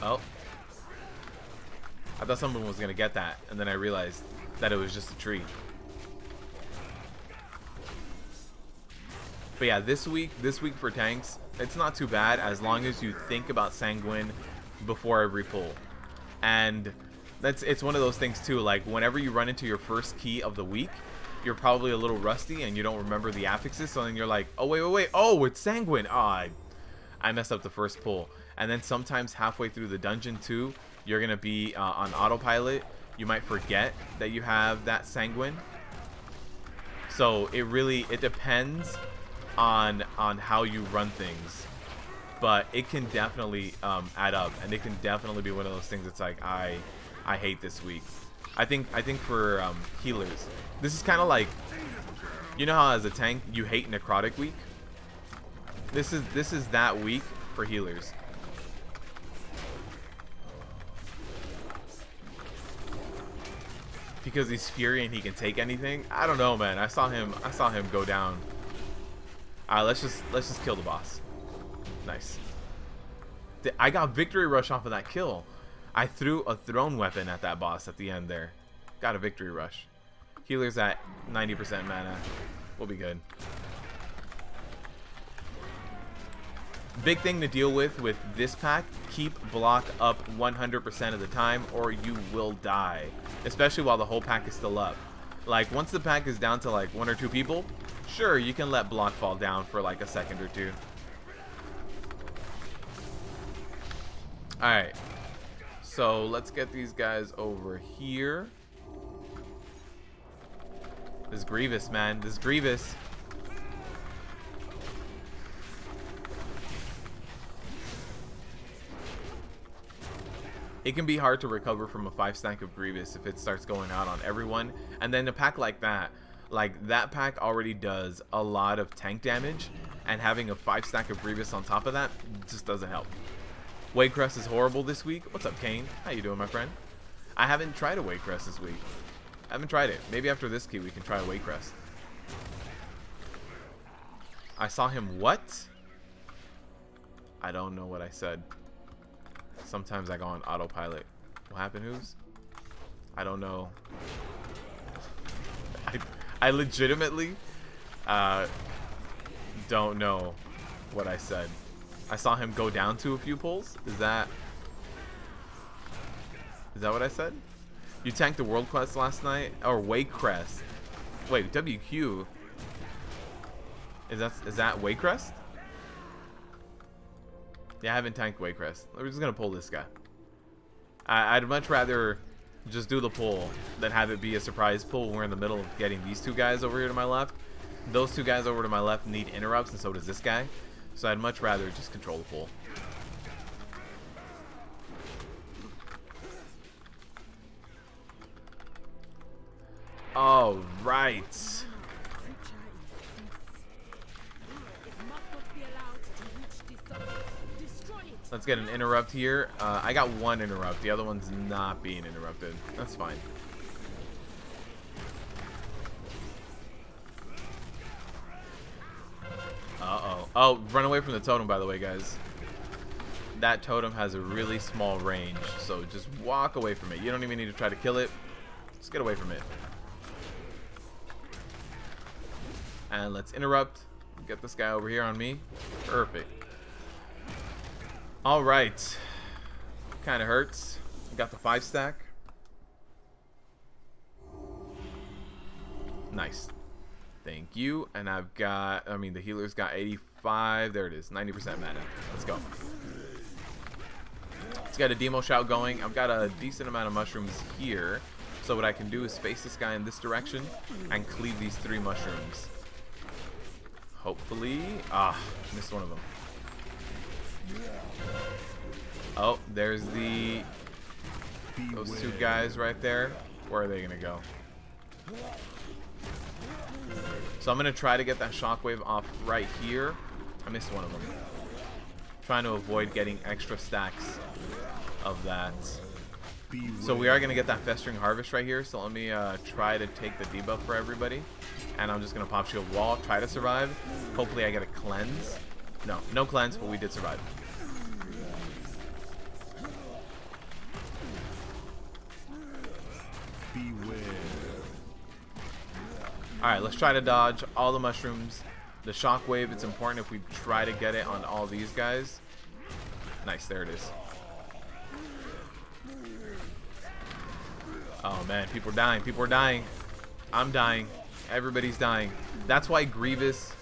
Oh. I thought someone was going to get that, and then I realized that it was just a tree. But yeah, this week for tanks, it's not too bad as long as you think about Sanguine before every pull. And it's one of those things too, like whenever you run into your first key of the week, you're probably a little rusty and you don't remember the affixes, so then you're like, oh wait, oh, it's Sanguine. Oh, I messed up the first pull. And then sometimes halfway through the dungeon too, you're gonna be on autopilot. You might forget that you have that Sanguine. So it depends on how you run things, but it can definitely add up, and it can definitely be one of those things that's like I hate this week. I think for healers, this is kind of like, you know how as a tank you hate necrotic week. This is that week for healers. Because he's Fury and he can take anything. I don't know, man. I saw him go down. Alright, let's just kill the boss. Nice. I got victory rush off of that kill. I threw a thrown weapon at that boss at the end there. Got a victory rush. Healer's at 90% mana. We'll be good. Big thing to deal with this pack, keep block up 100% of the time or you will die. Especially while the whole pack is still up. Like, once the pack is down to like 1 or 2 people, sure, you can let block fall down for like a second or two. Alright. So, let's get these guys over here. This Grievous, man. This Grievous. It can be hard to recover from a 5-stack of Grievous if it starts going out on everyone. And then a pack like that pack already does a lot of tank damage, and having a 5-stack of Grievous on top of that just doesn't help. Waycrest is horrible this week. What's up, Kane? How you doing, my friend? I haven't tried a Waycrest this week. I haven't tried it. Maybe after this key we can try a Waycrest. I saw him what? I don't know what I said. Sometimes I go on autopilot. What happened, Who's? I don't know. I legitimately don't know what I said. I saw him go down to a few pulls. Is that what I said? You tanked the World Quest last night? Or Waycrest? Wait, WQ. Is that Waycrest? Yeah, I haven't tanked Waycrest. We're just gonna pull this guy. I'd much rather just do the pull than have it be a surprise pull when we're in the middle of getting these two guys over here to my left. Those two guys over to my left need interrupts, and so does this guy. So I'd much rather just control the pull. All right. Let's get an interrupt here. I got one interrupt. The other one's not being interrupted. That's fine. Uh-oh. Oh, run away from the totem, by the way, guys. That totem has a really small range, so just walk away from it. You don't even need to try to kill it. Just get away from it. And let's interrupt. Get this guy over here on me. Perfect. Alright. Kind of hurts. Got the 5-stack. Nice. Thank you. And I've got, the healer's got 85. There it is. 90% mana. Let's go. Let's get a demo shout going. I've got a decent amount of mushrooms here. So what I can do is face this guy in this direction and cleave these 3 mushrooms. Hopefully. Ah, missed one of them. Oh, there's those 2 guys right there. Where are they gonna go? So I'm gonna try to get that shockwave off right here. I missed one of them. Trying to avoid getting extra stacks of that. Beware. So we are going to get that Festering Harvest right here. So let me try to take the debuff for everybody. And I'm just going to pop shield wall, try to survive. Hopefully I get a cleanse. No, no cleanse, but we did survive. Beware. Alright, let's try to dodge all the mushrooms. The shockwave, it's important if we try to get it on all these guys. Nice, there it is. Oh man, people are dying. People are dying. I'm dying. Everybody's dying. That's why Grievous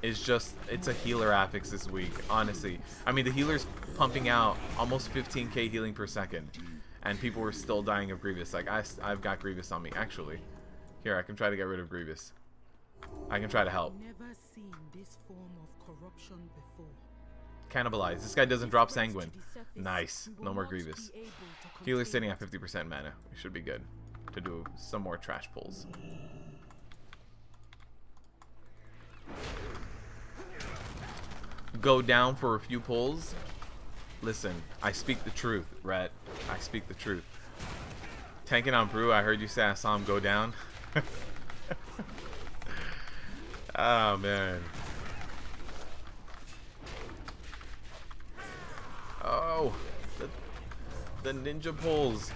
is just, it's a healer affix this week, honestly. I mean, the healer's pumping out almost 15k healing per second. And people were still dying of Grievous. Like, I've got Grievous on me, actually. Here, I can try to get rid of Grievous. I can try to help. Never seen this form of corruption before. Cannibalize. This guy doesn't drop Sanguine. Nice. No more Grievous. Healer's sitting at 50% mana. We should be good to do some more trash pulls. Go down for a few pulls. Listen, I speak the truth, Rhett. I speak the truth. Tanking on Brew, I heard you say I saw him go down. Oh, man. Oh, the ninja pulls.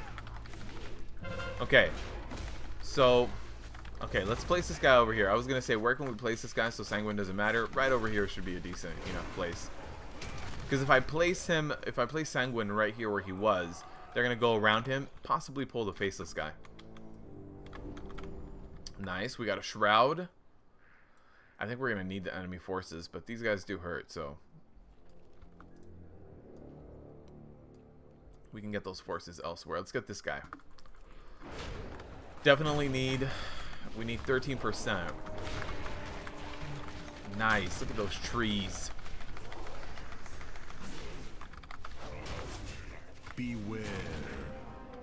Okay, so, okay, let's place this guy over here. I was gonna say, where can we place this guy so Sanguine doesn't matter? Right over here should be a decent, place. Because if I place him, if I place Sanguine right here where he was, they're gonna go around him, possibly pull the faceless guy. Nice, we got a shroud. I think we're gonna need the enemy forces, but these guys do hurt, so we can get those forces elsewhere. Let's get this guy. Definitely need, we need 13%. Nice, look at those trees. Beware.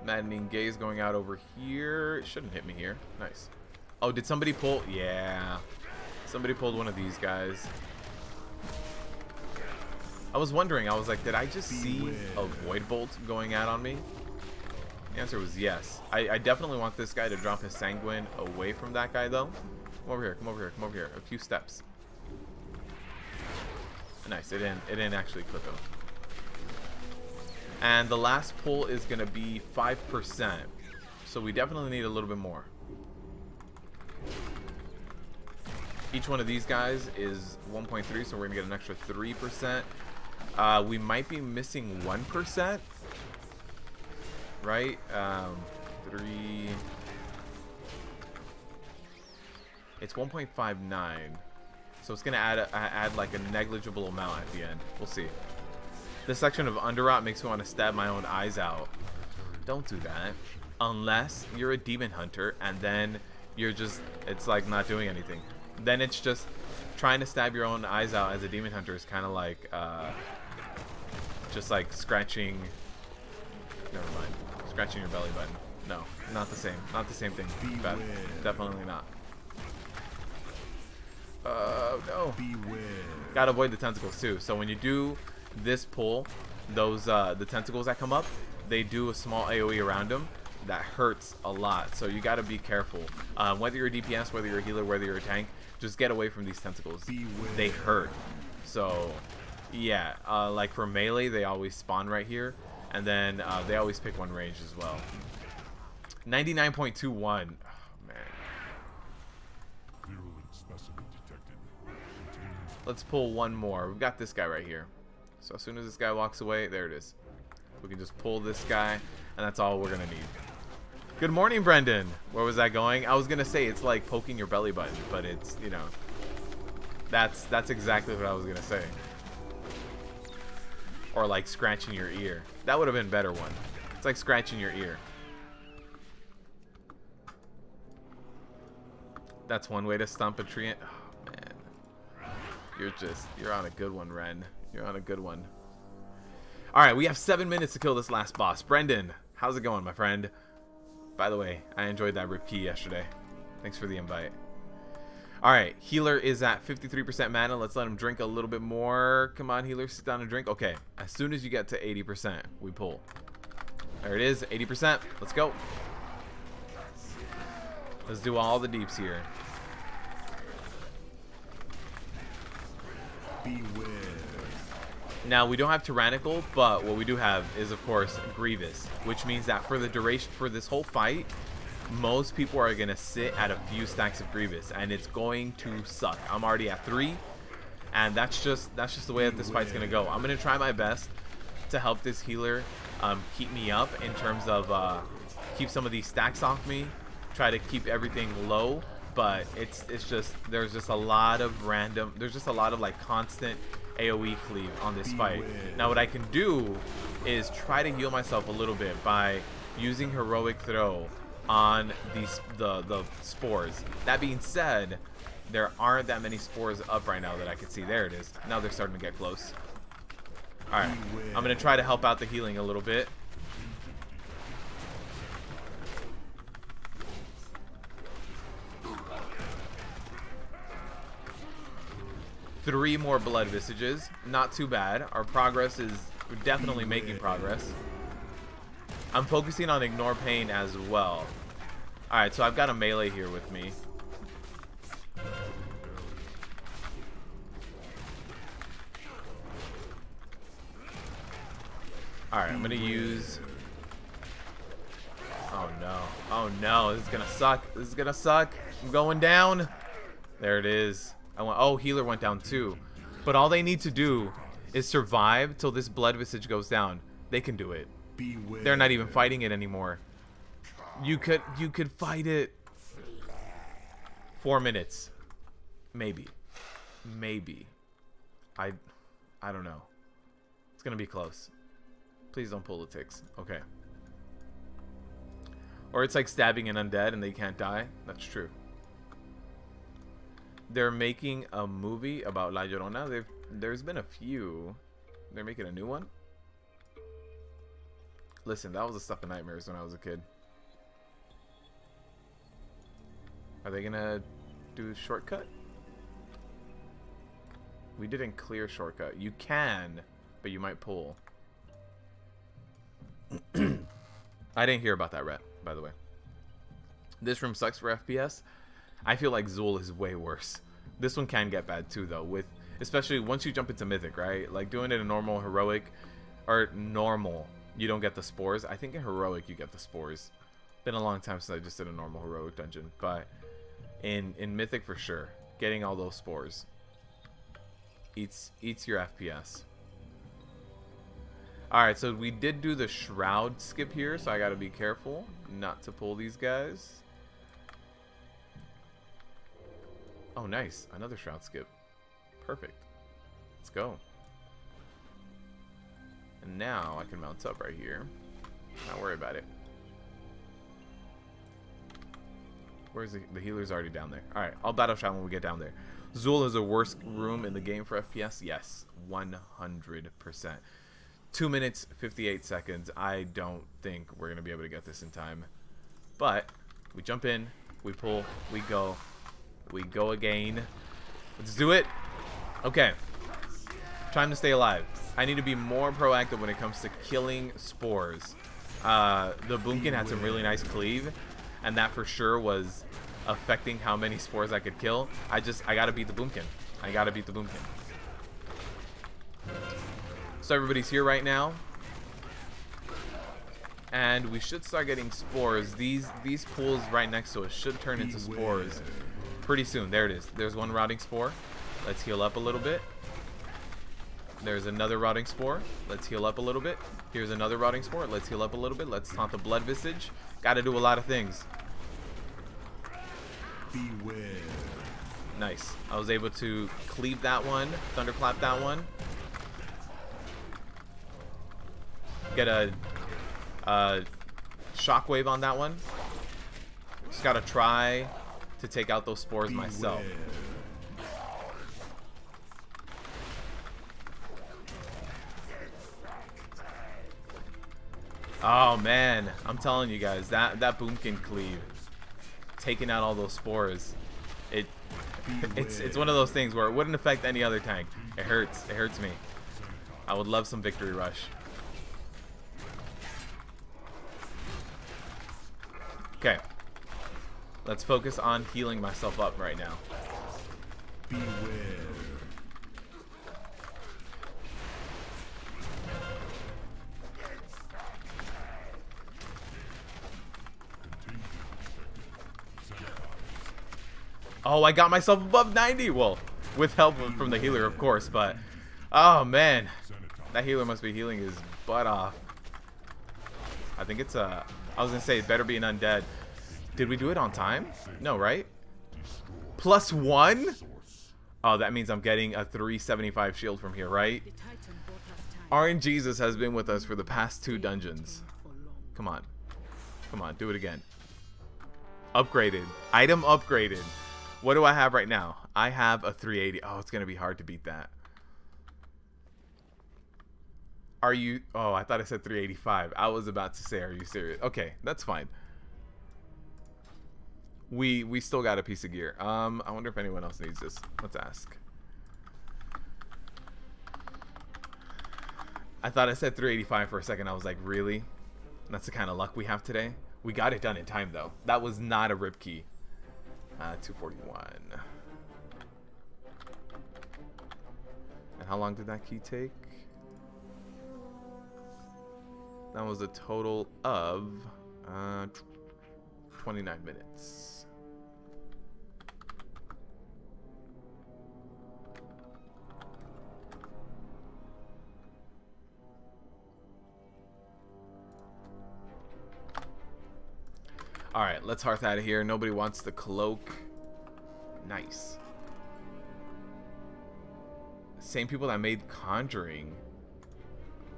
Maddening Gaze going out over here. It shouldn't hit me here. Nice. Oh, did somebody pull? Yeah. Somebody pulled one of these guys. I was wondering, I was like, did I just see a Void Bolt going out on me? The answer was yes. I definitely want this guy to drop his Sanguine away from that guy, though. Come over here, come over here, come over here. A few steps. Nice, it didn't actually clip him. And the last pull is going to be 5%. So we definitely need a little bit more. Each one of these guys is 1.3, so we're going to get an extra 3%. We might be missing 1%. Right? 3... It's 1.59. So it's going to add like a negligible amount at the end. We'll see. This section of Underrot makes me want to stab my own eyes out. Don't do that. Unless you're a demon hunter and then you're just, it's like not doing anything. Then it's just trying to stab your own eyes out as a demon hunter is kind of like, just like scratching, never mind, scratching your belly button. No, not the same. Not the same thing. Bad. Definitely not. No. Beware. Gotta avoid the tentacles too. So when you do this pull, those the tentacles that come up, they do a small AoE around them that hurts a lot. So you gotta be careful. Whether you're a DPS, whether you're a healer, whether you're a tank, just get away from these tentacles. Beware. They hurt. So yeah, like for melee, they always spawn right here, and then they always pick one range as well. 99.21. Oh, man. Let's pull one more. We've got this guy right here. So as soon as this guy walks away, there it is. We can just pull this guy, and that's all we're gonna need. Good morning, Brendan. Where was that going? I was gonna say it's like poking your belly button, but it's, you know, that's exactly what I was gonna say. Or like scratching your ear. That would have been a better one. It's like scratching your ear. That's one way to stomp a tree. Oh, man. You're on a good one, Ren. You're on a good one. Alright, we have 7 minutes to kill this last boss. Brendan, how's it going, my friend? By the way, I enjoyed that rip key yesterday. Thanks for the invite. Alright, healer is at 53% mana. Let's let him drink a little bit more. Come on, healer, sit down and drink. Okay, as soon as you get to 80%, we pull. There it is, 80%. Let's go. Let's do all the deeps here. Beware. Now, we don't have Tyrannical, but what we do have is, of course, Grievous, which means that for the duration, for this whole fight, most people are going to sit at a few stacks of Grievous, and it's going to suck. I'm already at 3, and that's just the way that this fight's going to go. I'm going to try my best to help this healer keep me up in terms of keep some of these stacks off me, try to keep everything low, but it's just there's just a lot of like constant AoE cleave on this fight. Now what I can do is try to heal myself a little bit by using heroic throw on the spores. That being said, there aren't that many spores up right now that I can see. There it is. Now they're starting to get close. Alright, I'm gonna try to help out the healing a little bit. Three more blood visages. Not too bad. Our progress is, we're definitely making progress. I'm focusing on ignore pain as well. Alright, so I've got a melee here with me. Alright, I'm gonna use... Oh no. Oh no, this is gonna suck. This is gonna suck. I'm going down. There it is. Oh, healer went down too. But all they need to do is survive till this blood visage goes down. They can do it. Beware. They're not even fighting it anymore. You could fight it. 4 minutes. Maybe. Maybe. I don't know. It's gonna be close. Please don't pull the ticks. Okay. Or it's like stabbing an undead and they can't die. That's true. They're making a movie about La Llorona. There's been a few. They're making a new one. Listen, that was the stuff of nightmares when I was a kid. Are they gonna do shortcut? We didn't clear shortcut. You can, but you might pull. I didn't hear about that rat, by the way. This room sucks for FPS. I feel like Zul is way worse. This one can get bad too, though, with especially once you jump into Mythic, right? Like doing it in normal, heroic, or normal, you don't get the spores. I think in heroic you get the spores. Been a long time since I just did a normal heroic dungeon, but in Mythic for sure, getting all those spores eats your FPS. All right, so we did do the shroud skip here, so I got to be careful not to pull these guys. Oh, nice. Another shroud skip. Perfect. Let's go. And now I can mount up right here. Not worry about it. Where's the healer's already down there. Alright, I'll battle shot when we get down there. Zul is the worst room in the game for FPS? Yes, 100%. 2 minutes, 58 seconds. I don't think we're going to be able to get this in time. But we jump in, we pull, we go. We go again. Let's do it. Okay. Time to stay alive. I need to be more proactive when it comes to killing spores. The Boomkin had some really nice cleave, and that for sure was affecting how many spores I could kill. I gotta beat the Boomkin. I gotta beat the Boomkin. So everybody's here right now. And we should start getting spores. These pools right next to us should turn into spores pretty soon. There it is. There's one rotting spore. Let's heal up a little bit. There's another rotting spore. Let's heal up a little bit. Here's another rotting spore. Let's heal up a little bit. Let's taunt the blood visage. Gotta do a lot of things. Beware. Nice. I was able to cleave that one. Thunderclap that one. Get a shockwave on that one. Just gotta try to take out those spores myself. Oh man, I'm telling you guys, that Boomkin cleave, taking out all those spores, it's one of those things where it wouldn't affect any other tank. It hurts me. I would love some victory rush. Okay. Let's focus on healing myself up right now. Beware. Oh, I got myself above 90. Well, with help from the healer, of course, but oh man, that healer must be healing his butt off. I think it's I was gonna say it better be an undead. Did we do it on time? No, right? +1? Oh, that means I'm getting a 375 shield from here, right? The Titan bought us time. RNGesus has been with us for the past 2 dungeons. Come on. Come on, do it again. Upgraded. Item upgraded. What do I have right now? I have a 380. Oh, it's going to be hard to beat that. Are you... Oh, I thought I said 385. I was about to say, are you serious? Okay, that's fine. We still got a piece of gear. I wonder if anyone else needs this. Let's ask. I thought I said 385 for a second. I was like, really? That's the kind of luck we have today? We got it done in time, though. That was not a rip key. 241. And how long did that key take? That was a total of 29 minutes. Alright, let's hearth out of here. Nobody wants the cloak. Nice. Same people that made Conjuring.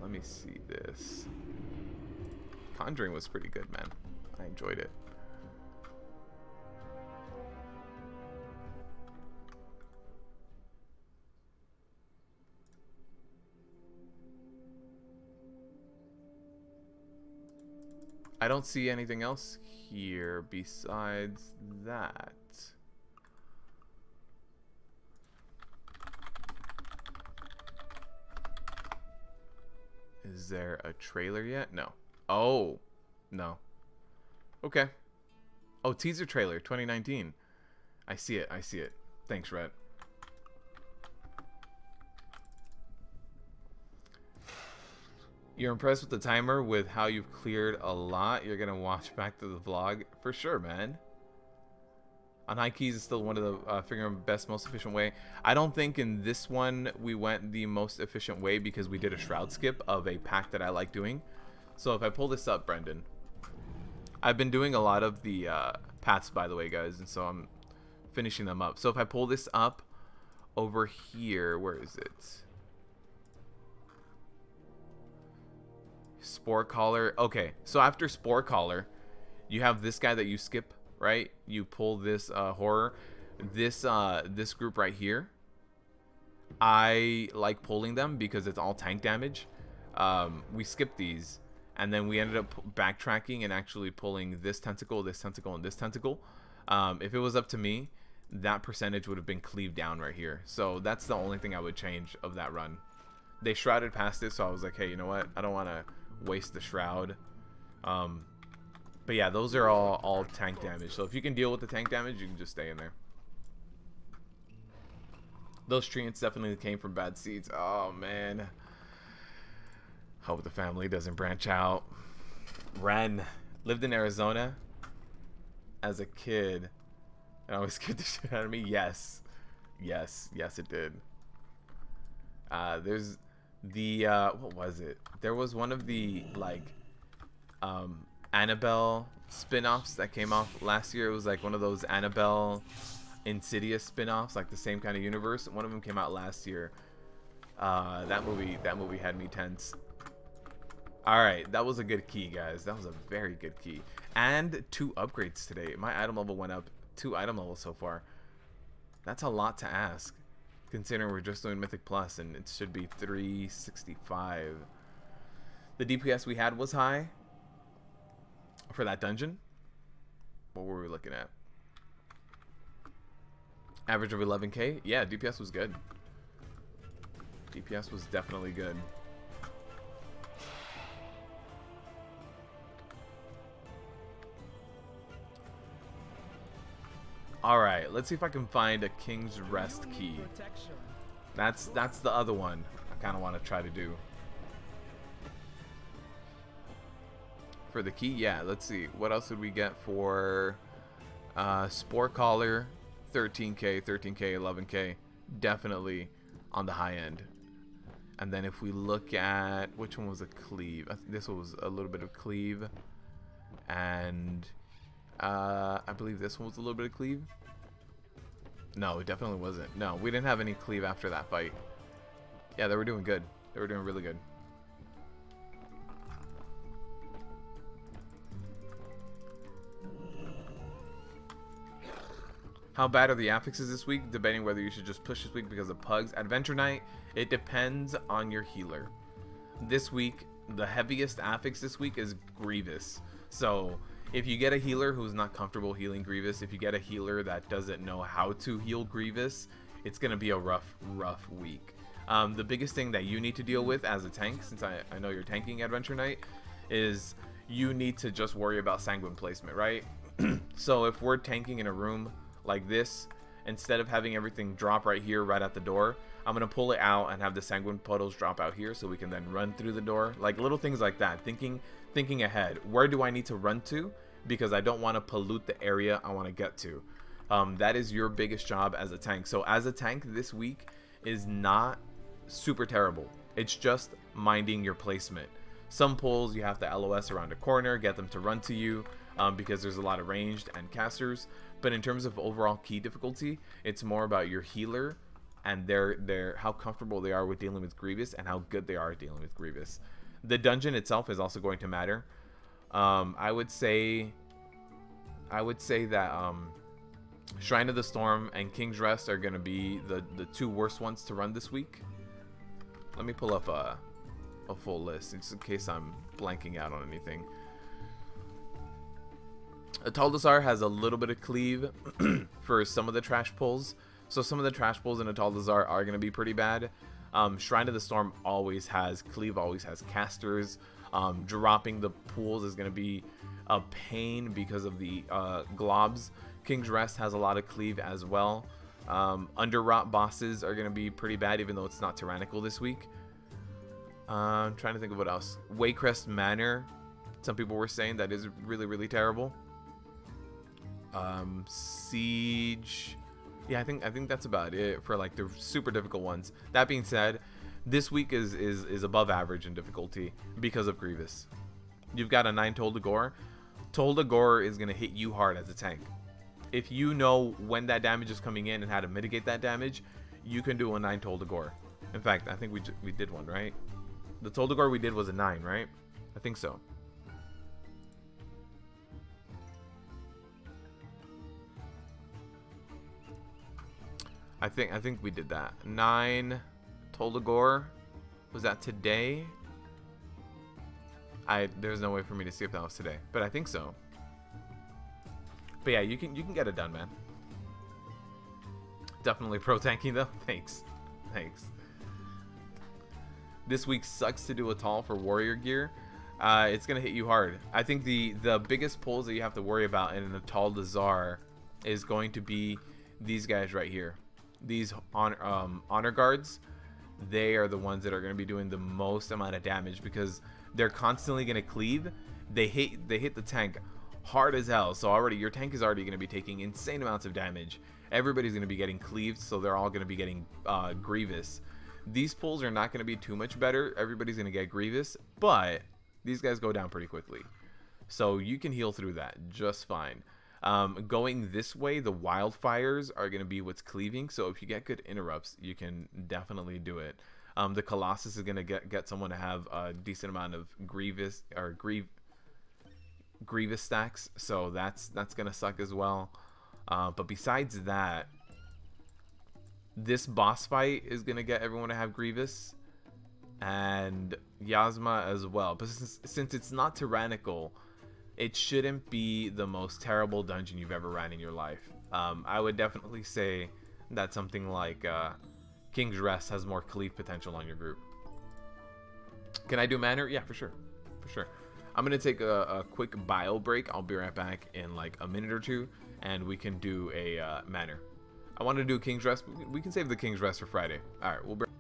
Let me see this. Conjuring was pretty good, man. I enjoyed it. I don't see anything else here besides that. Is there a trailer yet? No. Oh, no. Okay. Oh, teaser trailer 2019. I see it. I see it. Thanks, Rhett. You're impressed with the timer with how you've cleared a lot. You're gonna watch back to the vlog for sure, man. On high keys is still one of the figuring best, most efficient way. I don't think in this one we went the most efficient way because we did a shroud skip of a pack that I like doing. So if I pull this up, Brendan, I've been doing a lot of the paths, by the way, guys, and so I'm finishing them up. So if I pull this up over here, where is it? Spore Collar. Okay, so after Spore Collar, you have this guy that you skip, right? You pull this horror. This group right here, I like pulling them because it's all tank damage. We skipped these, and then we ended up backtracking and actually pulling this tentacle, and this tentacle. If it was up to me, that percentage would have been cleaved down right here. So that's the only thing I would change of that run. They shrouded past it, so I was like, hey, you know what? I don't want to waste the shroud. But yeah, those are all tank damage. So if you can deal with the tank damage, you can just stay in there. Those treants definitely came from bad seeds. Oh man. Hope the family doesn't branch out. Ren lived in Arizona as a kid and always scared the shit out of me. Yes, it did. There's the what was it? There was one of the like Annabelle spin-offs that came off last year. It was like one of those Annabelle Insidious spin-offs, like the same kind of universe. One of them came out last year. That movie had me tense. Alright, that was a good key, guys. That was a very good key. And 2 upgrades today. My item level went up 2 item levels so far. That's a lot to ask, considering we're just doing Mythic Plus, and it should be 365. The DPS we had was high for that dungeon. What were we looking at? Average of 11k? Yeah, DPS was good. DPS was definitely good. Alright, let's see if I can find a King's Rest key. That's the other one I kind of want to try to do. For the key, yeah, let's see. What else did we get for Spore Collar? 13k, 11k. Definitely on the high end. And then if we look at, which one was a cleave? I think this was a little bit of cleave. And I believe this one was a little bit of cleave. No, it definitely wasn't. No, we didn't have any cleave after that fight. Yeah, they were doing good. They were doing really good. How bad are the affixes this week? Debating whether you should just push this week because of pugs. Adventure Night, it depends on your healer. This week, the heaviest affix this week is Grievous. So if you get a healer who's not comfortable healing Grievous, if you get a healer that doesn't know how to heal Grievous, it's going to be a rough week. The biggest thing that you need to deal with as a tank, since I know you're tanking Adventure Night, is you need to just worry about Sanguine placement, right? So if we're tanking in a room like this, instead of having everything drop right here, right at the door, I'm going to pull it out and have the Sanguine puddles drop out here so we can then run through the door. Like little things like that. Thinking ahead. Where do I need to run to? Because I don't want to pollute the area I want to get to. That is your biggest job as a tank. So as a tank, this week is not super terrible. It's just minding your placement. Some pulls you have to LOS around a corner, get them to run to you, because there's a lot of ranged and casters. But in terms of overall key difficulty, it's more about your healer and their how comfortable they are with dealing with Grievous and how good they are at dealing with Grievous. The dungeon itself is also going to matter. I would say that Shrine of the Storm and King's Rest are going to be the two worst ones to run this week. Let me pull up a full list just in case I'm blanking out on anything. Tol Dagor has a little bit of cleave for some of the trash pulls. So some of the trash pulls in Tol Dagor are going to be pretty bad. Shrine of the Storm always has cleave, always has casters. Dropping the pools is going to be a pain because of the globs. King's Rest has a lot of cleave as well. Underrot bosses are going to be pretty bad, even though it's not tyrannical this week. I'm trying to think of what else. Waycrest Manor, some people were saying that is really terrible. Siege, yeah, I think that's about it for like the super difficult ones. That being said, this week is above average in difficulty because of Grievous. You've got a 9 Tol Dagor. Tol Dagor is gonna hit you hard as a tank. If you know when that damage is coming in and how to mitigate that damage, you can do a 9 Tol Dagor. In fact, I think we did one, right? The Tol Dagor we did was a 9, right? I think so. I think we did that. 9 Tol Dagor. Was that today? There's no way for me to see if that was today, but I think so. But yeah, you can get it done, man. Definitely pro tanking though. Thanks. This week sucks to do a Tol for warrior gear. It's gonna hit you hard. I think the biggest pulls that you have to worry about in a Tol Dagor is going to be these guys right here. These honor guards. They are the ones that are going to be doing the most amount of damage because they're constantly going to cleave. They hit the tank hard as hell. So already your tank is already going to be taking insane amounts of damage. Everybody's going to be getting cleaved, so they're all going to be getting Grievous. These pulls are not going to be too much better. Everybody's going to get Grievous, but these guys go down pretty quickly. So you can heal through that just fine. Going this way, the wildfires are going to be what's cleaving. So if you get good interrupts, you can definitely do it. The Colossus is going to get someone to have a decent amount of Grievous or Grievous stacks. So that's going to suck as well. But besides that, this boss fight is going to get everyone to have Grievous and Yasma as well. But since it's not tyrannical, it shouldn't be the most terrible dungeon you've ever ran in your life. I would definitely say that something like King's Rest has more cleave potential on your group. Can I do Manor? Yeah, for sure. I'm going to take a quick bio break. I'll be right back in like a minute or two. and we can do a manor. I want to do a King's Rest, but we can save the King's Rest for Friday. All right, we'll bring.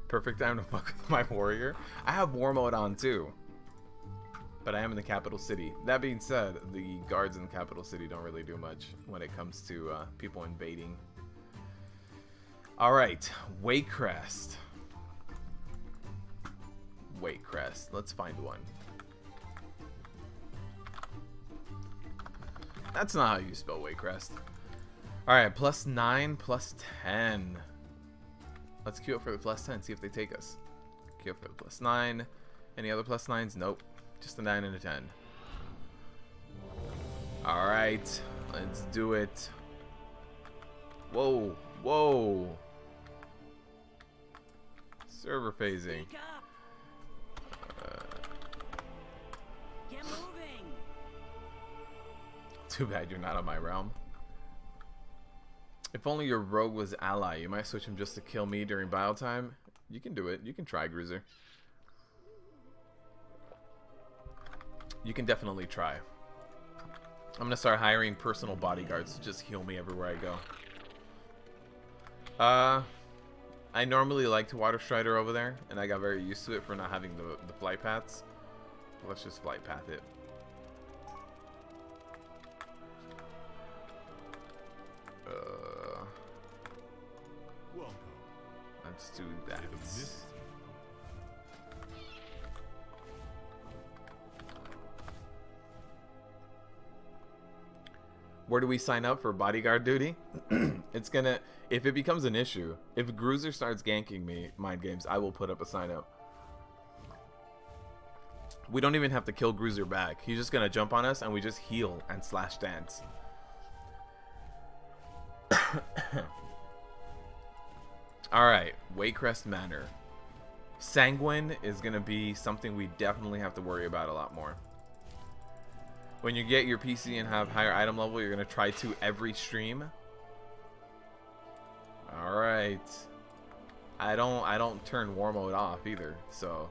Perfect time to fuck with my warrior. I have war mode on too, but I am in the capital city. That being said, the guards in the capital city don't really do much when it comes to people invading. All right, Waycrest. Waycrest. Let's find one. That's not how you spell Waycrest. All right, +9, +10. Let's queue up for the +10, see if they take us. Queue up for the +9. Any other +9s? Nope. Just a 9 and a 10. Alright. Let's do it. Whoa. Whoa. Server phasing. Get moving. Too bad you're not on my realm. If only your rogue was ally, you might switch him just to kill me during battle time. You can do it. You can try, Bruiser. You can definitely try. I'm gonna start hiring personal bodyguards to just heal me everywhere I go. I normally like to water strider over there, and I got very used to it for not having the flight paths. Let's just flight path it. Welcome. Let's do that. Where do we sign up for bodyguard duty? It's gonna, if it becomes an issue, if Bruiser starts ganking me, mind games, I will put up a sign up. We don't even have to kill Bruiser back. He's just gonna jump on us and we just heal and slash dance. Alright, Waycrest Manor. Sanguine is gonna be something we definitely have to worry about a lot more. When you get your PC and have higher item level, you're gonna try to every stream. Alright. I don't turn war mode off either, so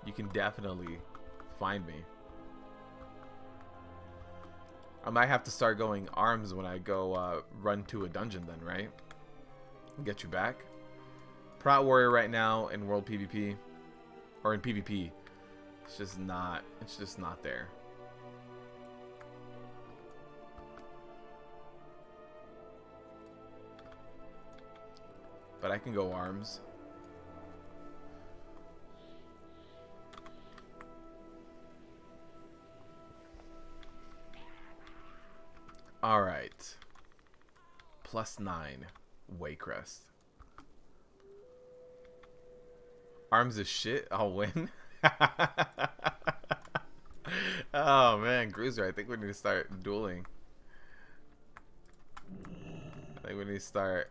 you can definitely find me. I might have to start going arms when I go run to a dungeon then, right? Get you back. Prot Warrior right now in World PvP or in PvP. It's just not there. But I can go arms. Alright. +9. Waycrest. Arms is shit. I'll win. Oh man, Bruiser, I think we need to start dueling. I think we need to start.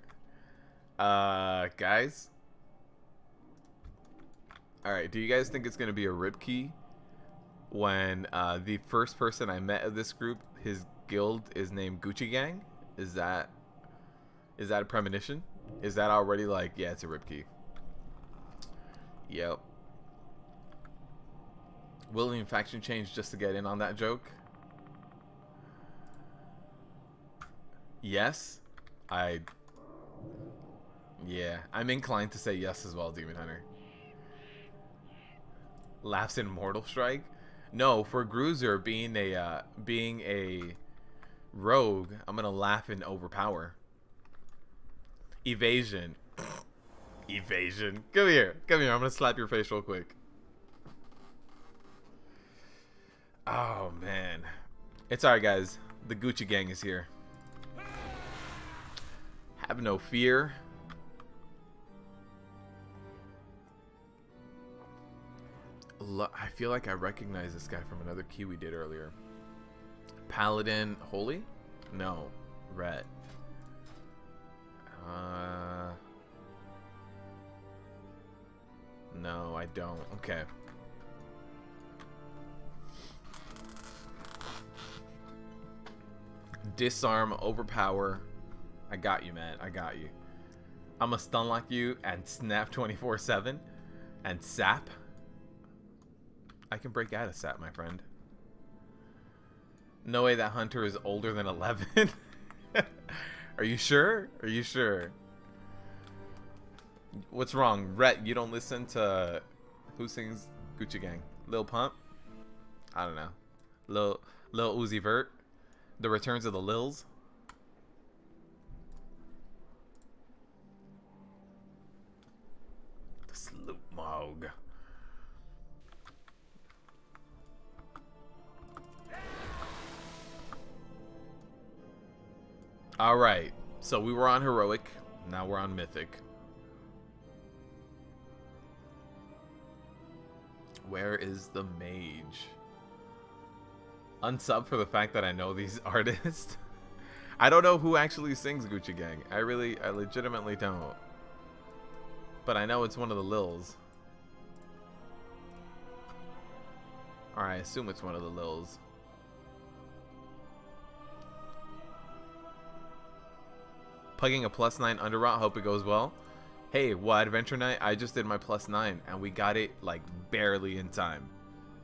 Guys. Alright, do you guys think it's gonna be a rip key when the first person I met of this group, his guild is named Gucci Gang? Is that a premonition? Is that already like, yeah, it's a rip key? Yep. Willing faction change just to get in on that joke? Yes. Yeah, I'm inclined to say yes as well, Demon Hunter. Laughs in Mortal Strike? No, for Bruiser being a rogue, I'm gonna laugh in Overpower. Evasion. Evasion. Come here. Come here. I'm gonna slap your face real quick. Oh man. It's alright, guys. The Gucci Gang is here. Have no fear. I feel like I recognize this guy from another key we did earlier. Paladin Holy? No. Ret. No, I don't. Okay. Disarm, overpower. I got you, man. I got you. I'm gonna stun lock you and snap 24/7 and sap. I can break out of sap, my friend. No way that hunter is older than 11. Are you sure? Are you sure? What's wrong? Rhett, you don't listen to... Who sings Gucci Gang? Lil Pump? I don't know. Lil Uzi Vert? The Returns of the Lils? The Sloop Mog. Alright, so we were on Heroic, now we're on Mythic. Where is the mage? Unsub for the fact that I know these artists. I don't know who actually sings Gucci Gang. I legitimately don't. But I know it's one of the Lils. Or I assume it's one of the Lils. Plugging a +9 Underrot, hope it goes well. Hey, what Adventure Night? I just did my +9 and we got it like barely in time.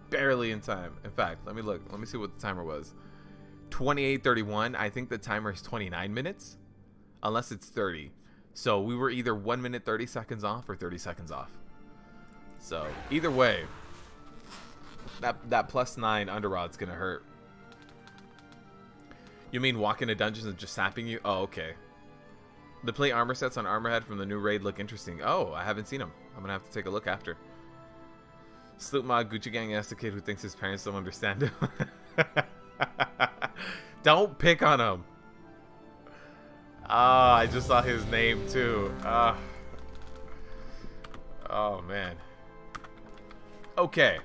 Barely in time. In fact, let me look. Let me see what the timer was. 28:31. I think the timer is 29 minutes. Unless it's 30. So we were either 1 minute 30 seconds off or 30 seconds off. So either way, that +9 Underrot's gonna hurt. You mean walk into dungeons and just sapping you? Oh, okay. The plate armor sets on Armorhead from the new raid look interesting. Oh, I haven't seen them. I'm gonna have to take a look after. Sloop Mod Gucci Gang asked the kid who thinks his parents don't understand him. Don't pick on him. Ah, I just saw his name too. Oh man. Okay.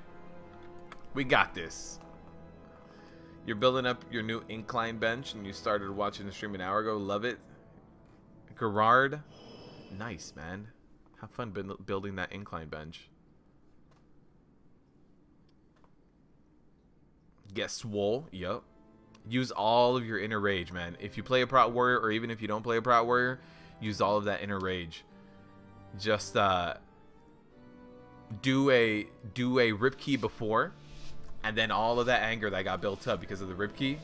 We got this. You're building up your new incline bench and you started watching the stream an hour ago. Love it. Gerard. Nice, man. Have fun building that incline bench. Get swole. Yup. Use all of your inner rage, man. If you play a Prot Warrior, or even if you don't play a Prot Warrior, use all of that inner rage. Just do a rip key before, and then all of that anger that got built up because of the rip key,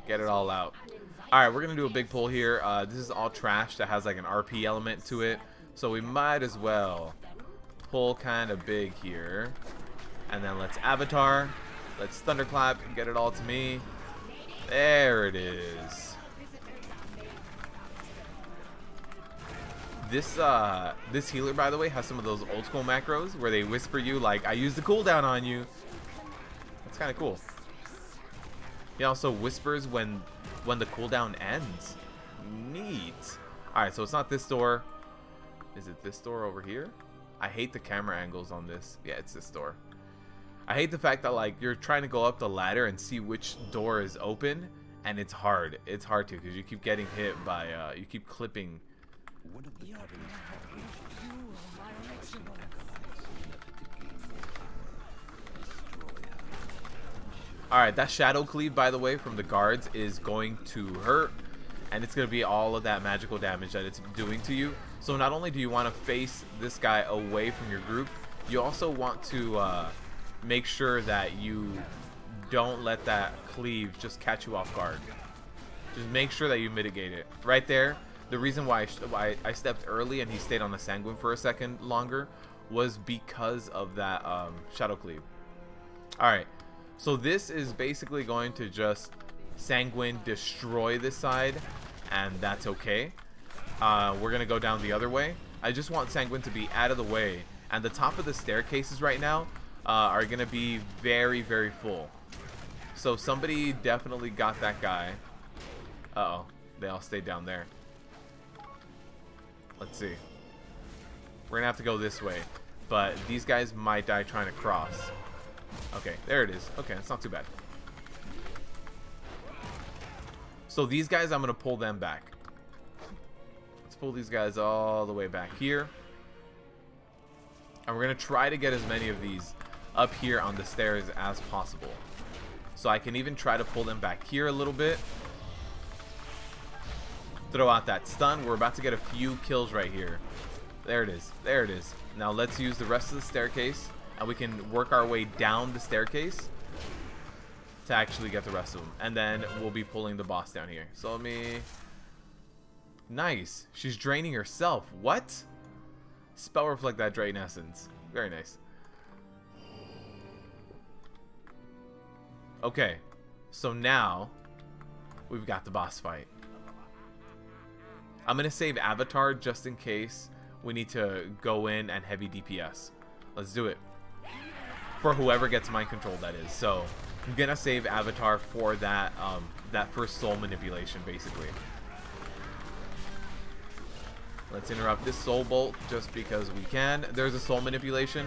get it all out. Alright, we're gonna do a big pull here. This is all trash that has like an RP element to it, so we might as well pull kind of big here. And then let's Avatar, let's Thunderclap and get it all to me. There it is. This healer, by the way, has some of those old school macros where they whisper you like, I used the cooldown on you. That's kind of cool. He also whispers when the cooldown ends. Neat. Alright, so it's not this door. Is it this door over here? I hate the camera angles on this. Yeah, it's this door. I hate the fact that like you're trying to go up the ladder and see which door is open, and it's hard. It's hard to because you keep getting hit by you keep clipping. One of the Covenant's Alright, that shadow cleave, by the way, from the guards is going to hurt, and it's going to be all of that magical damage that it's doing to you. So not only do you want to face this guy away from your group, you also want to make sure that you don't let that cleave just catch you off guard. Just make sure that you mitigate it. Right there, the reason why I stepped early and he stayed on the sanguine for a second longer was because of that shadow cleave. Alright. So this is basically going to just sanguine destroy this side, and that's okay. We're going to go down the other way. I just want sanguine to be out of the way, and the top of the staircases right now are going to be very, very full. So somebody definitely got that guy. Uh-oh, they all stayed down there. Let's see. We're going to have to go this way, but these guys might die trying to cross. Okay, there it is. Okay, that's not too bad. So these guys, I'm going to pull them back. Let's pull these guys all the way back here. And we're going to try to get as many of these up here on the stairs as possible. So I can even try to pull them back here a little bit. Throw out that stun. We're about to get a few kills right here. There it is. There it is. Now let's use the rest of the staircase. And we can work our way down the staircase to actually get the rest of them. And then we'll be pulling the boss down here. So let me... Nice. She's draining herself. What? Spell reflect that drain essence. Very nice. Okay. So now we've got the boss fight. I'm going to save Avatar just in case we need to go in and heavy DPS. Let's do it. For whoever gets mind control, that is. So I'm gonna save Avatar for that that first soul manipulation, basically. Let's interrupt this soul bolt just because we can. There's a soul manipulation.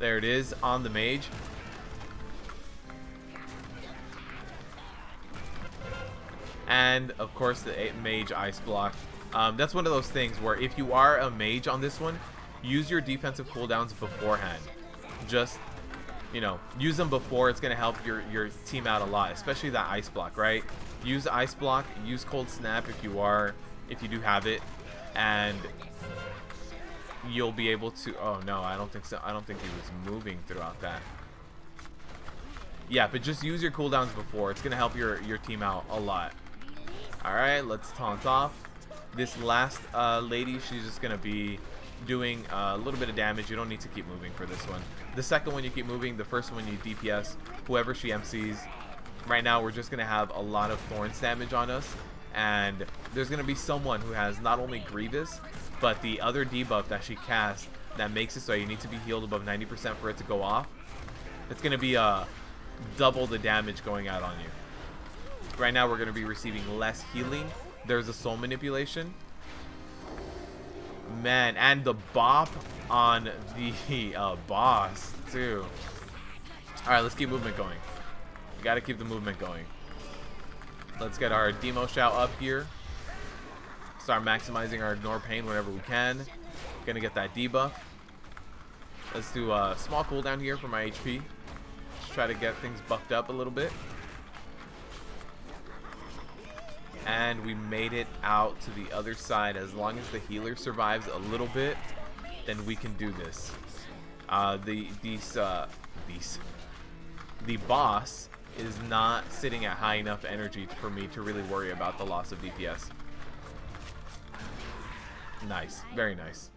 There it is on the mage. And of course the mage ice block. That's one of those things where if you are a mage on this one, use your defensive cooldowns beforehand. Just, you know, use them before. It's going to help your team out a lot, especially that ice block, right? Use ice block, use cold snap if you do have it, and you'll be able to... Oh no, I don't think so. I don't think he was moving throughout that. Yeah, but just use your cooldowns before. It's going to help your team out a lot. Alright, let's taunt off. This last lady, she's just going to be doing a little bit of damage. You don't need to keep moving for this one. The second one you keep moving. The first one you DPS whoever she MCs. Right now we're just going to have a lot of Thorns damage on us, and there's going to be someone who has not only Grievous, but the other debuff that she casts that makes it so you need to be healed above 90% for it to go off. It's going to be double the damage going out on you. Right now we're going to be receiving less healing. There's a soul manipulation. Man, and the bop on the boss too. Alright, let's keep movement going. We gotta keep the movement going. Let's get our demo shout up here. Start maximizing our ignore pain whenever we can. Gonna get that debuff. Let's do a small cooldown here for my HP. Just try to get things buffed up a little bit. And we made it out to the other side. As long as the healer survives a little bit, then we can do this. The boss is not sitting at high enough energy for me to really worry about the loss of DPS. Nice, very nice.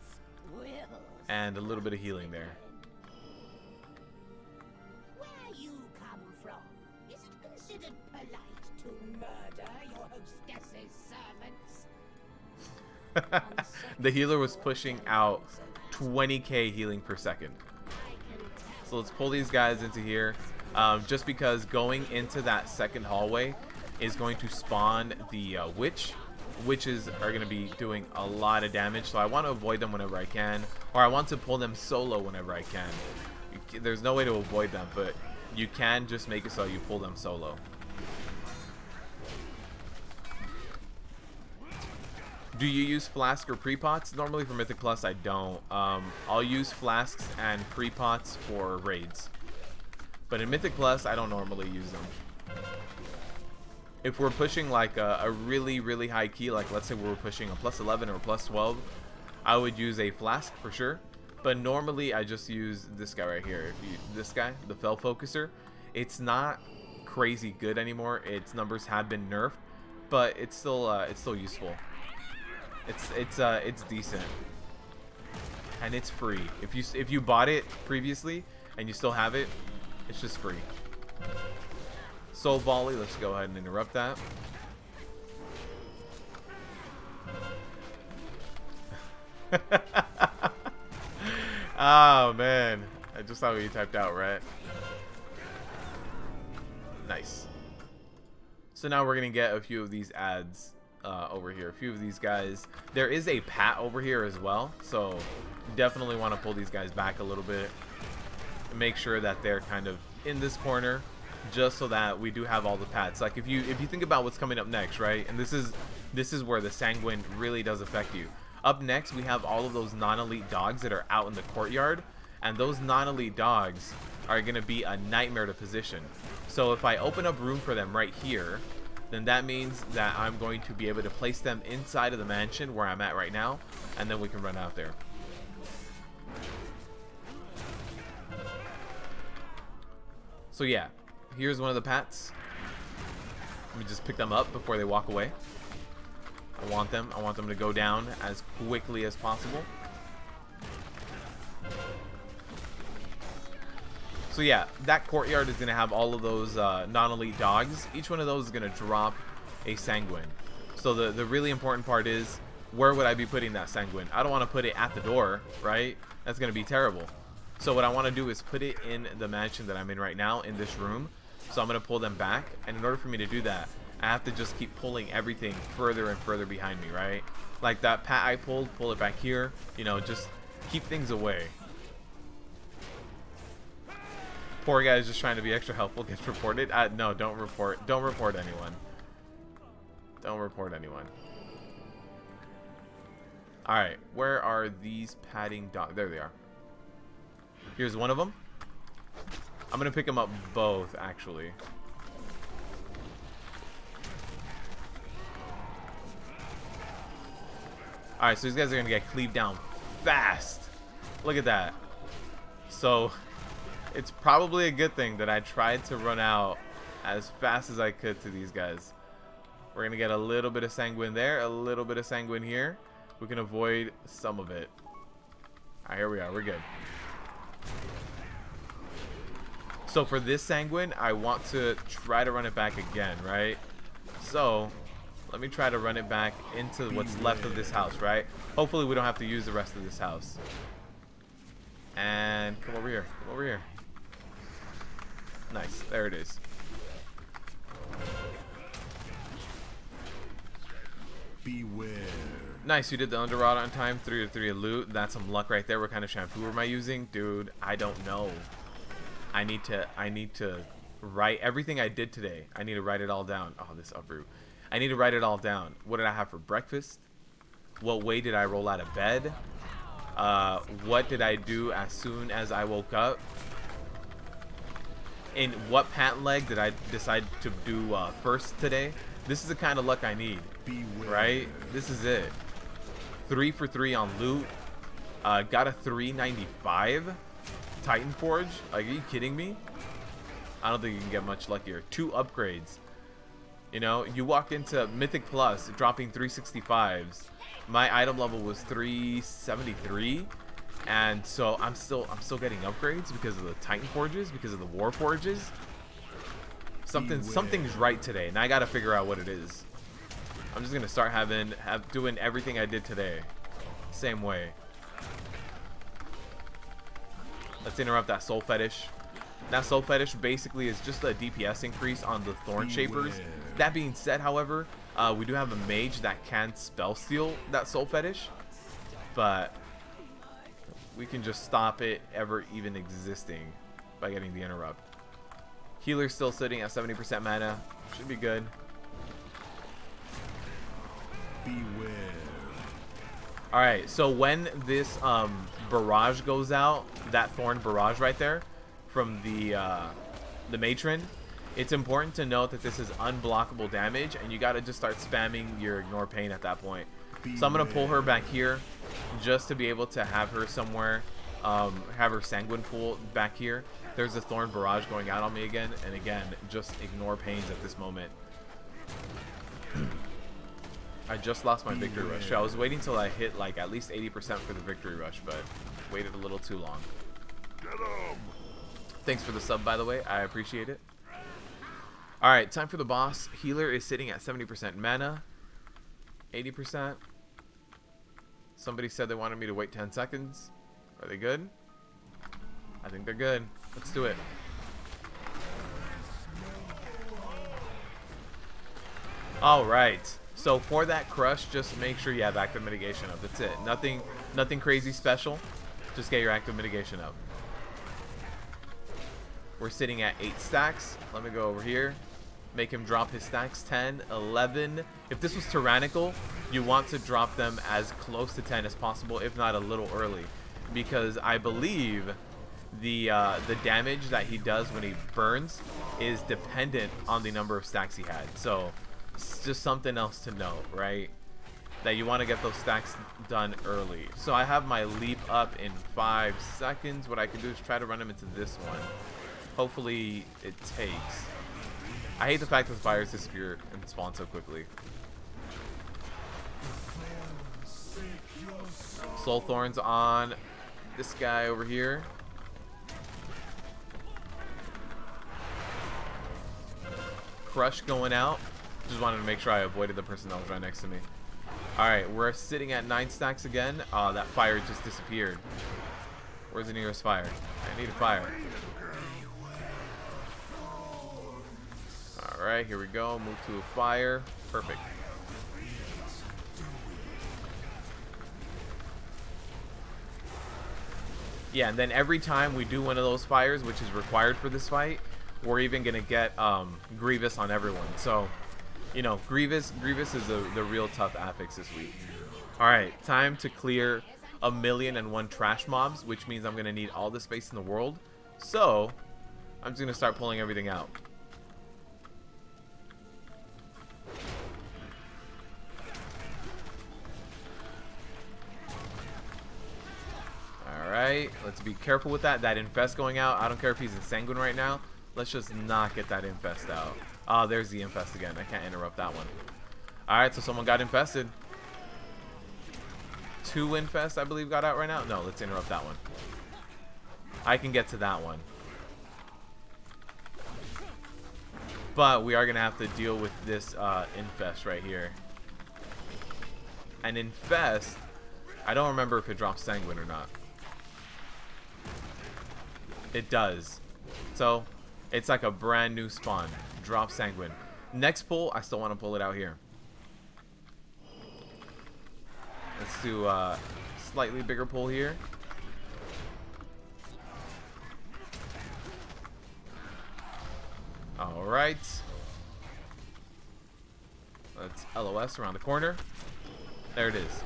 And a little bit of healing there. Where you come from? Is it considered polite to murder your hostess's servants? The healer was pushing out 20k healing per second. So let's pull these guys into here. Just because going into that second hallway is going to spawn the witch. Witches are going to be doing a lot of damage, so I want to avoid them whenever I can, or I want to pull them solo whenever I can. There's no way to avoid them, but you can just make it so you pull them solo. Do you use flask or pre-pots? Normally for Mythic Plus, I don't. I'll use flasks and pre-pots for raids. But in Mythic Plus, I don't normally use them. If we're pushing like a really, really high key, like let's say we're pushing a plus 11 or a plus 12, I would use a flask for sure. But normally I just use this guy right here. This guy, the Fell Focuser. It's not crazy good anymore. Its numbers have been nerfed, but it's still useful. It's decent, and it's free. If you bought it previously and you still have it, it's just free. Soul Volley. Let's go ahead and interrupt that. Oh man, I just saw what you typed out, right? Nice. So now we're gonna get a few of these ads over here. A few of these guys. There is a pat over here as well, so definitely want to pull these guys back a little bit. Make sure that they're kind of in this corner, just so that we do have all the pats. Like if you think about what's coming up next, right? And this is where the Sanguine really does affect you. Up next, we have all of those non-elite dogs that are out in the courtyard, and those non-elite dogs are going to be a nightmare to position. So if I open up room for them right here, then that means that I'm going to be able to place them inside of the mansion where I'm at right now, and then we can run out there. So yeah, here's one of the pats. Let me just pick them up before they walk away. I want them to go down as quickly as possible. So yeah, that courtyard is going to have all of those non-elite dogs. Each one of those is going to drop a Sanguine. So the really important part is, where would I be putting that Sanguine? I don't want to put it at the door, right? That's going to be terrible. So what I want to do is put it in the mansion that I'm in right now, in this room. So I'm going to pull them back, and in order for me to do that, I have to just keep pulling everything further and further behind me, right? Like that pat I pulled, pull it back here, you know, just keep things away. Poor guy is just trying to be extra helpful, gets reported. No, don't report anyone. Don't report anyone. Alright, where are these padding dogs? There they are. Here's one of them. I'm gonna pick them up both, actually. Alright, so these guys are gonna get cleaved down fast. Look at that. So it's probably a good thing that I tried to run out as fast as I could to these guys. We're gonna get a little bit of Sanguine there, a little bit of Sanguine here. We can avoid some of it. Alright, here we are. We're good. So for this Sanguine, I want to try to run it back again, right? So let me try to run it back into what's left of this house, right? Hopefully we don't have to use the rest of this house. And come over here. Come over here. Nice. There it is. Beware. Nice. You did the Underrot on time. 3 to 3 loot. That's some luck right there. What kind of shampoo am I using? Dude, I don't know. I need to write everything I did today. I need to write it all down. Oh, this uproot. I need to write it all down. What did I have for breakfast? What way did I roll out of bed? What did I do as soon as I woke up? And what pant leg did I decide to do first today? This is the kind of luck I need. Beware. Right? This is it. 3 for 3 on loot. Got a 395 Titan Forge. Like, are you kidding me? I don't think you can get much luckier. 2 upgrades. You know, you walk into Mythic Plus dropping 365s. My item level was 373, and so I'm still getting upgrades because of the Titan Forges, because of the War Forges. Something's right today, and I gotta figure out what it is. I'm just gonna start doing everything I did today, same way. Let's interrupt that Soul Fetish. That Soul Fetish basically is just a DPS increase on the Thorn Shapers. That being said, however, we do have a mage that can spell steal that Soul Fetish, but we can just stop it ever even existing by getting the interrupt. Healer's still sitting at 70% mana. Should be good. Beware. Alright, so when this barrage goes out, that thorn barrage right there from the matron, it's important to note that this is unblockable damage, and you gotta just start spamming your ignore pain at that point. So I'm gonna pull her back here just to be able to have her somewhere, have her sanguine pool back here. There's a thorn barrage going out on me again, and again, just ignore pains at this moment. I just lost my victory rush. So I was waiting till I hit like at least 80% for the victory rush, but waited a little too long. Thanks for the sub, by the way. I appreciate it. Alright, time for the boss. Healer is sitting at 70% mana. 80%. Somebody said they wanted me to wait 10 seconds. Are they good? I think they're good. Let's do it. Alright. So for that crush, just make sure you have active mitigation up. That's it. Nothing crazy special. Just get your active mitigation up. We're sitting at 8 stacks. Let me go over here. Make him drop his stacks. 10, 11. If this was tyrannical, you want to drop them as close to 10 as possible, if not a little early. Because I believe the damage that he does when he burns is dependent on the number of stacks he had. So it's just something else to note, right? That you want to get those stacks done early. So I have my leap up in 5 seconds. What I can do is try to run him into this one. Hopefully it takes. I hate the fact that the fires disappear and spawn so quickly. Soul Thorns on this guy over here. Crush going out. Just wanted to make sure I avoided the person that was right next to me. Alright, we're sitting at 9 stacks again. That fire just disappeared. Where's the nearest fire? I need a fire. Alright, here we go. Move to a fire. Perfect. Yeah, and then every time we do one of those fires, which is required for this fight, we're even going to get Grievous on everyone. So, you know, Grievous is the real tough affix this week. Alright, time to clear 1,000,001 trash mobs, which means I'm going to need all the space in the world. So, I'm just going to start pulling everything out. Alright, let's be careful with that. That infest going out. I don't care if he's in sanguine right now. Let's just not get that infest out. Oh, there's the infest again. I can't interrupt that one. Alright, so someone got infested. 2 infest, I believe, got out right now. No, let's interrupt that one. I can get to that one. But we are going to have to deal with this infest right here. And infest, I don't remember if it drops sanguine or not. It does. So, it's like a brand new spawn. Drop sanguine. Next pull, I still want to pull it out here. Let's do a slightly bigger pull here. Alright. Let's LOS around the corner. There it is.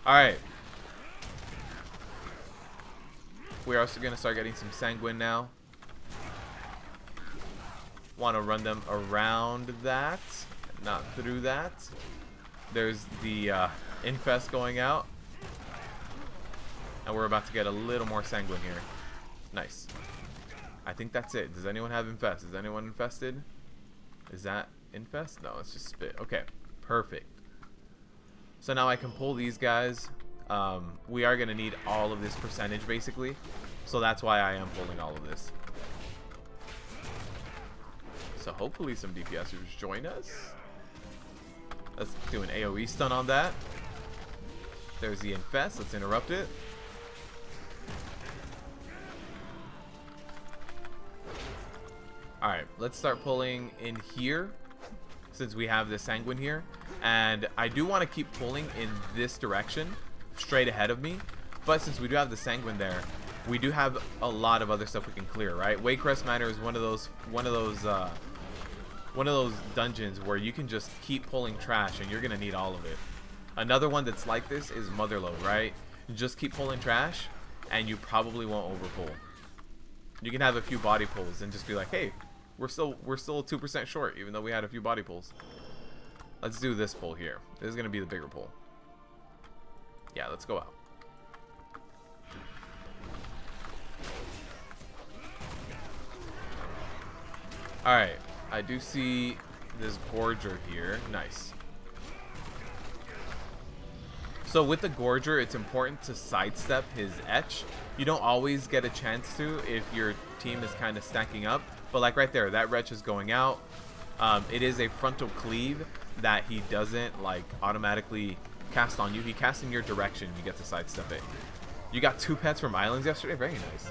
Alright. We're also going to start getting some sanguine now. Want to run them around that, not through that. There's the infest going out. And we're about to get a little more sanguine here. Nice. I think that's it. Does anyone have infest? Is anyone infested? Is that infest? No, it's just spit. Okay, perfect. So now I can pull these guys. We are going to need all of this percentage basically. So that's why I am pulling all of this. So hopefully some DPSers join us. Let's do an AoE stun on that. There's the infest. Let's interrupt it. Alright, let's start pulling in here since we have the sanguine here. And I do want to keep pulling in this direction straight ahead of me. But since we do have the Sanguine there, we do have a lot of other stuff we can clear, right? Waycrest Manor is one of those dungeons where you can just keep pulling trash and you're gonna need all of it. Another one that's like this is Motherlode, right? You just keep pulling trash and you probably won't overpull. You can have a few body pulls and just be like, hey, we're still 2% short, even though we had a few body pulls. Let's do this pull here. This is gonna be the bigger pull. Yeah, let's go out. Alright, I do see this Gorger here. Nice. So with the Gorger, it's important to sidestep his etch. You don't always get a chance to if your team is kind of stacking up. But like right there, that wretch is going out. It is a frontal cleave that he doesn't like automatically cast on you. He casts in your direction. You get to sidestep it. You got 2 pets from Islands yesterday. Very nice.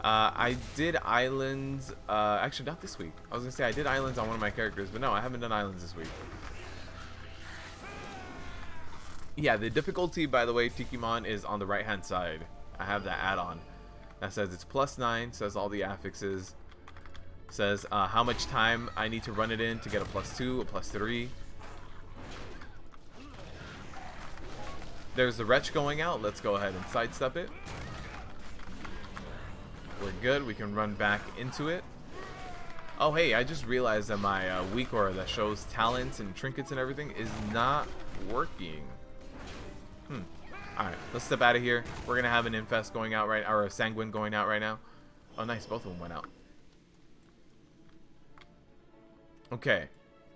I did Islands. Actually, not this week. I was gonna say I did Islands on one of my characters, but no, I haven't done Islands this week. Yeah, the difficulty, by the way, Tikimon, is on the right-hand side. I have that add-on that says it's +9. Says all the affixes. Says how much time I need to run it in to get a +2, a +3. There's the wretch going out. Let's go ahead and sidestep it. We're good. We can run back into it. Oh, hey, I just realized that my weak aura that shows talents and trinkets and everything is not working. Alright, let's step out of here. We're going to have an infest going out right, or a sanguine going out right now. Oh, nice. Both of them went out. Okay.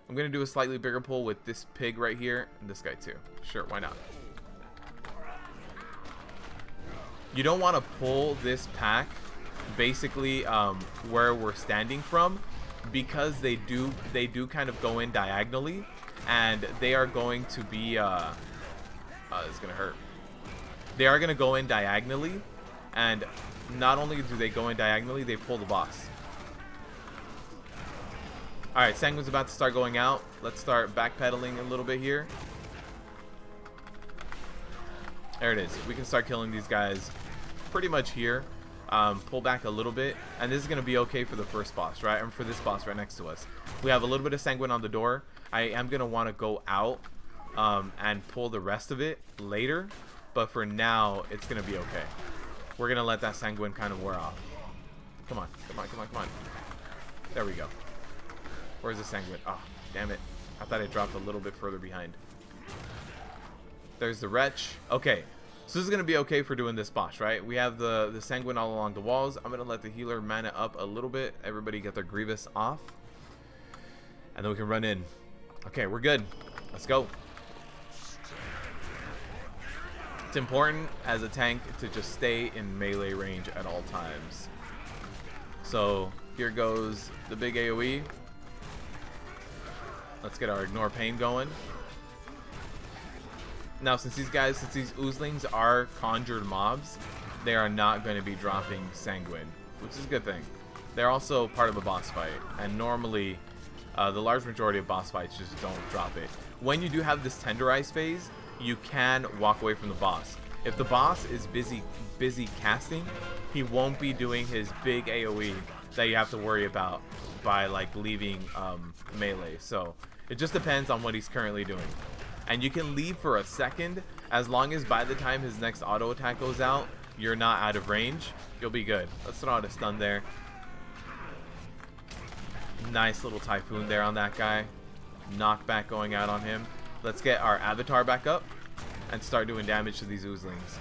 I'm going to do a slightly bigger pull with this pig right here and this guy too. Sure, why not? You don't want to pull this pack basically where we're standing from, because they do kind of go in diagonally, and they are going to be it's gonna hurt. They are gonna go in diagonally, and not only do they go in diagonally, they pull the boss. Alright, Sanguine's about to start going out. Let's start backpedaling a little bit here. There it is. We can start killing these guys pretty much here. Pull back a little bit, and this is going to be okay for the first boss, right? And for this boss right next to us. We have a little bit of Sanguine on the door. I am going to want to go out and pull the rest of it later, but for now, it's going to be okay. We're going to let that Sanguine kind of wear off. Come on, come on, come on, come on. There we go. Where's the Sanguine? Oh, damn it. I thought it dropped a little bit further behind. There's the wretch. Okay. So this is going to be okay for doing this boss, right? We have the Sanguine all along the walls. I'm going to let the healer mana up a little bit. Everybody get their Grievous off. And then we can run in. Okay, we're good. Let's go. It's important as a tank to just stay in melee range at all times. So here goes the big AoE. Let's get our Ignore Pain going. Now, since these oozlings are conjured mobs, they are not going to be dropping Sanguine, which is a good thing. They're also part of a boss fight, and normally the large majority of boss fights just don't drop it. When you do have this tenderize phase, you can walk away from the boss. If the boss is busy casting, he won't be doing his big AoE that you have to worry about by like leaving melee. So it just depends on what he's currently doing. And you can leave for a second, as long as by the time his next auto attack goes out, you're not out of range. You'll be good. Let's throw out a stun there. Nice little Typhoon there on that guy. Knockback going out on him. Let's get our avatar back up and start doing damage to these oozlings.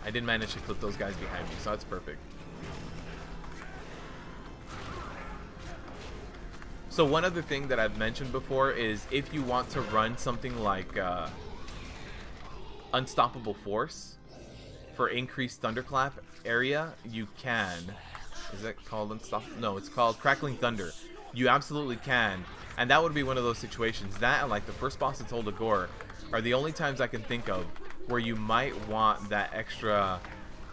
I did manage to clip those guys behind me, so that's perfect. So one other thing that I've mentioned before is if you want to run something like Unstoppable Force for increased Thunderclap area, you can. Is that called Unstoppable? No, it's called Crackling Thunder. You absolutely can. And that would be one of those situations. That and like the first boss of Tol Dagor are the only times I can think of where you might want that extra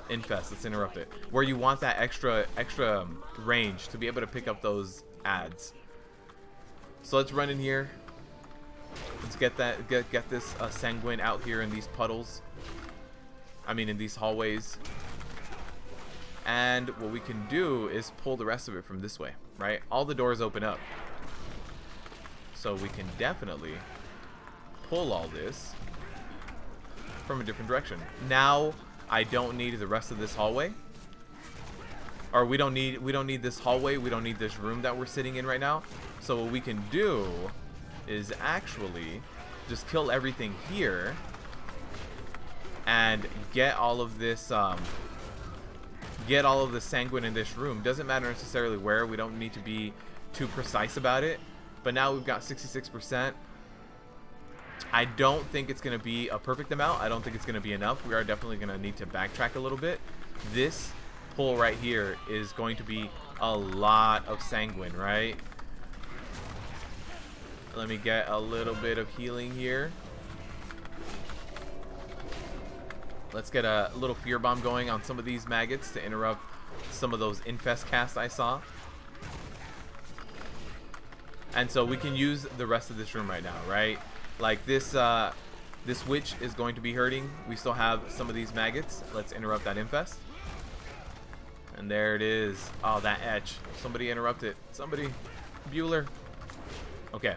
infest. Let's interrupt it. Where you want that extra range to be able to pick up those adds. So let's run in here. Let's get this sanguine out here in these puddles. I mean, in these hallways. And what we can do is pull the rest of it from this way, right? All the doors open up. So we can definitely pull all this from a different direction. Now I don't need the rest of this hallway. Or we don't need this hallway. We don't need this room that we're sitting in right now. So what we can do is actually just kill everything here and get all of this sanguine in this room. Doesn't matter necessarily where. We don't need to be too precise about it. But now we've got 66%. I don't think it's going to be a perfect amount. I don't think it's going to be enough. We are definitely going to need to backtrack a little bit. This pull right here is going to be a lot of sanguine, right? Let me get a little bit of healing here. Let's get a little fear bomb going on some of these maggots to interrupt some of those infest casts I saw. And so we can use the rest of this room right now, right? Like this witch is going to be hurting. We still have some of these maggots. Let's interrupt that infest. And there it is. Oh, that etch. Somebody interrupt it. Somebody. Bueller. Okay.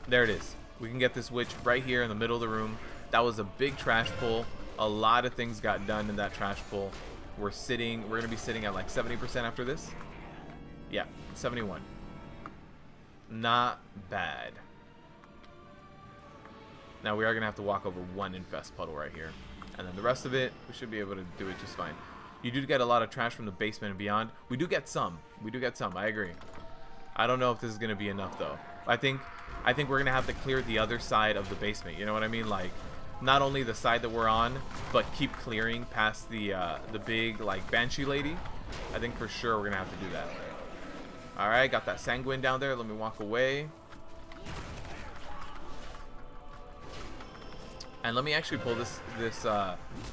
There it is. We can get this witch right here in the middle of the room. That was a big trash pull. A lot of things got done in that trash pull. We're going to be sitting at like 70% after this. Yeah, 71. Not bad. Now we are going to have to walk over one infest puddle right here. And then the rest of it, we should be able to do it just fine. You do get a lot of trash from the basement and beyond. We do get some. We do get some. I agree. I don't know if this is going to be enough though. I think we're going to have to clear the other side of the basement. You know what I mean? Like, not only the side that we're on, but keep clearing past the big, like, banshee lady. I think for sure we're going to have to do that. Alright, got that sanguine down there. Let me walk away. And let me actually pull this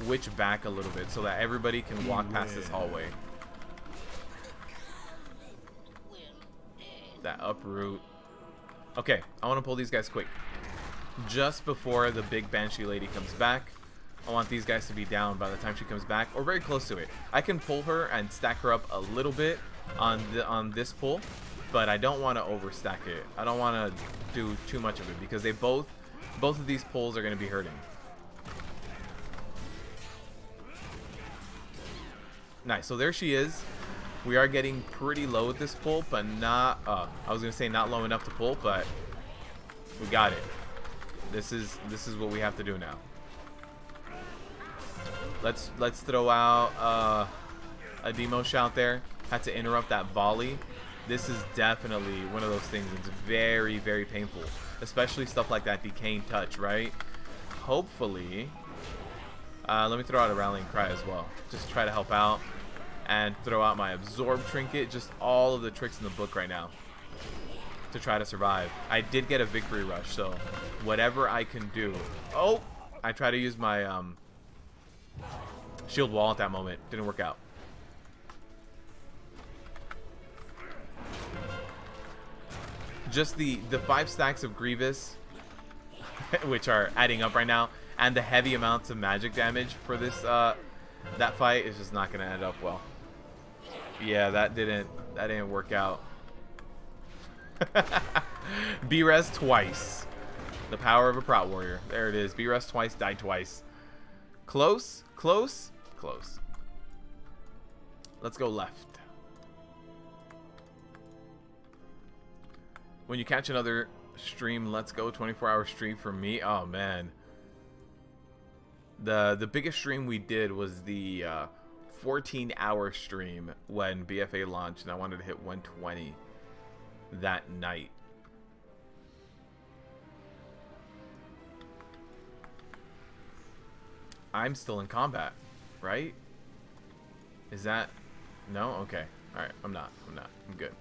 witch back a little bit so that everybody can walk past this hallway. That uproot. Okay, I want to pull these guys quick. Just before the big banshee lady comes back, I want these guys to be down by the time she comes back, or very close to it. I can pull her and stack her up a little bit on this pull, but I don't want to overstack it. I don't want to do too much of it because they both of these pulls are going to be hurting. Nice. So there she is. We are getting pretty low with this pull, but not I was going to say not low enough to pull, but we got it. This is what we have to do now. Let's throw out a demo shout there. Had to interrupt that volley. This is definitely one of those things that's very, very painful, especially stuff like that decaying touch, right? Hopefully, let me throw out a rallying cry as well. Just try to help out and throw out my absorb trinket. Just all of the tricks in the book right now to try to survive. I did get a victory rush, so whatever I can do. Oh, I tried to use my shield wall at that moment. Didn't work out. Just the 5 stacks of Grievous, which are adding up right now, and the heavy amounts of magic damage for this that fight is just not going to end up well. Yeah, that didn't work out. B-res twice. The power of a Prot Warrior. There it is. B-res twice, die twice. Close, close, close. Let's go left. When you catch another stream, let's go 24-hour stream for me. Oh man, the biggest stream we did was the 14-hour stream when BFA launched, and I wanted to hit 120 that night. I'm still in combat, right? Is that no? Okay, all right. I'm not. I'm good.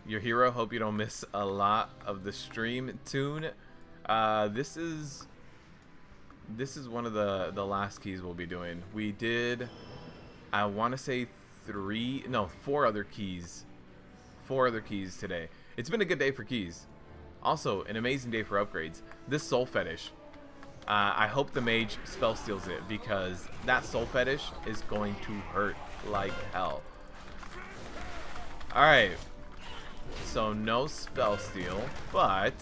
Your hero, hope you don't miss a lot of the stream tune. This is one of the last keys we'll be doing. We did, I want to say 4 other keys 4 other keys today. It's been a good day for keys. Also, an amazing day for upgrades. This soul fetish. I hope the mage spell steals it, because that soul fetish is going to hurt like hell. Alright. So no spell steal, but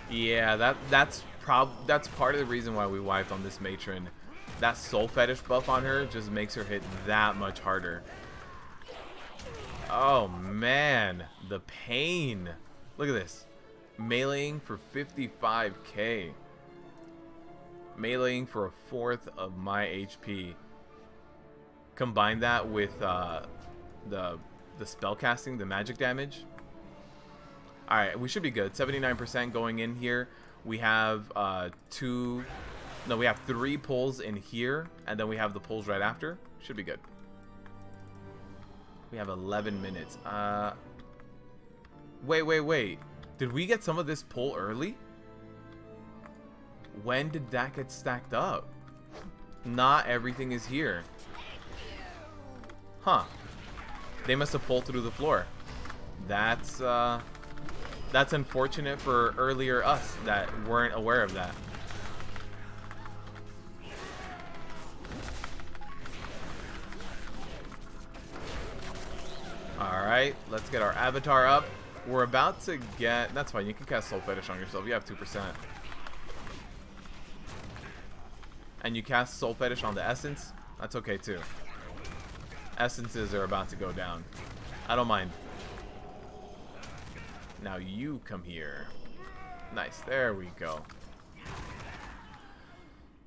yeah, that's part of the reason why we wiped on this matron. That soul fetish buff on her just makes her hit that much harder. Oh man, the pain. Look at this. Meleeing for 55k. Meleeing for a fourth of my HP. Combine that with the spell casting, the magic damage. Alright, we should be good. 79% going in here. We have we have 3 pulls in here, and then we have the pulls right after. Should be good. We have 11 minutes. Wait. Did we get some of this pull early? When did that get stacked up? Not everything is here. Huh. They must have pulled through the floor. That's unfortunate for earlier us that weren't aware of that. Alright, let's get our avatar up. We're about to get... That's fine, you can cast Soul Fetish on yourself. You have 2%. And you cast Soul Fetish on the Essence. That's okay too. Essences are about to go down. I don't mind. Now you come here. Nice, there we go.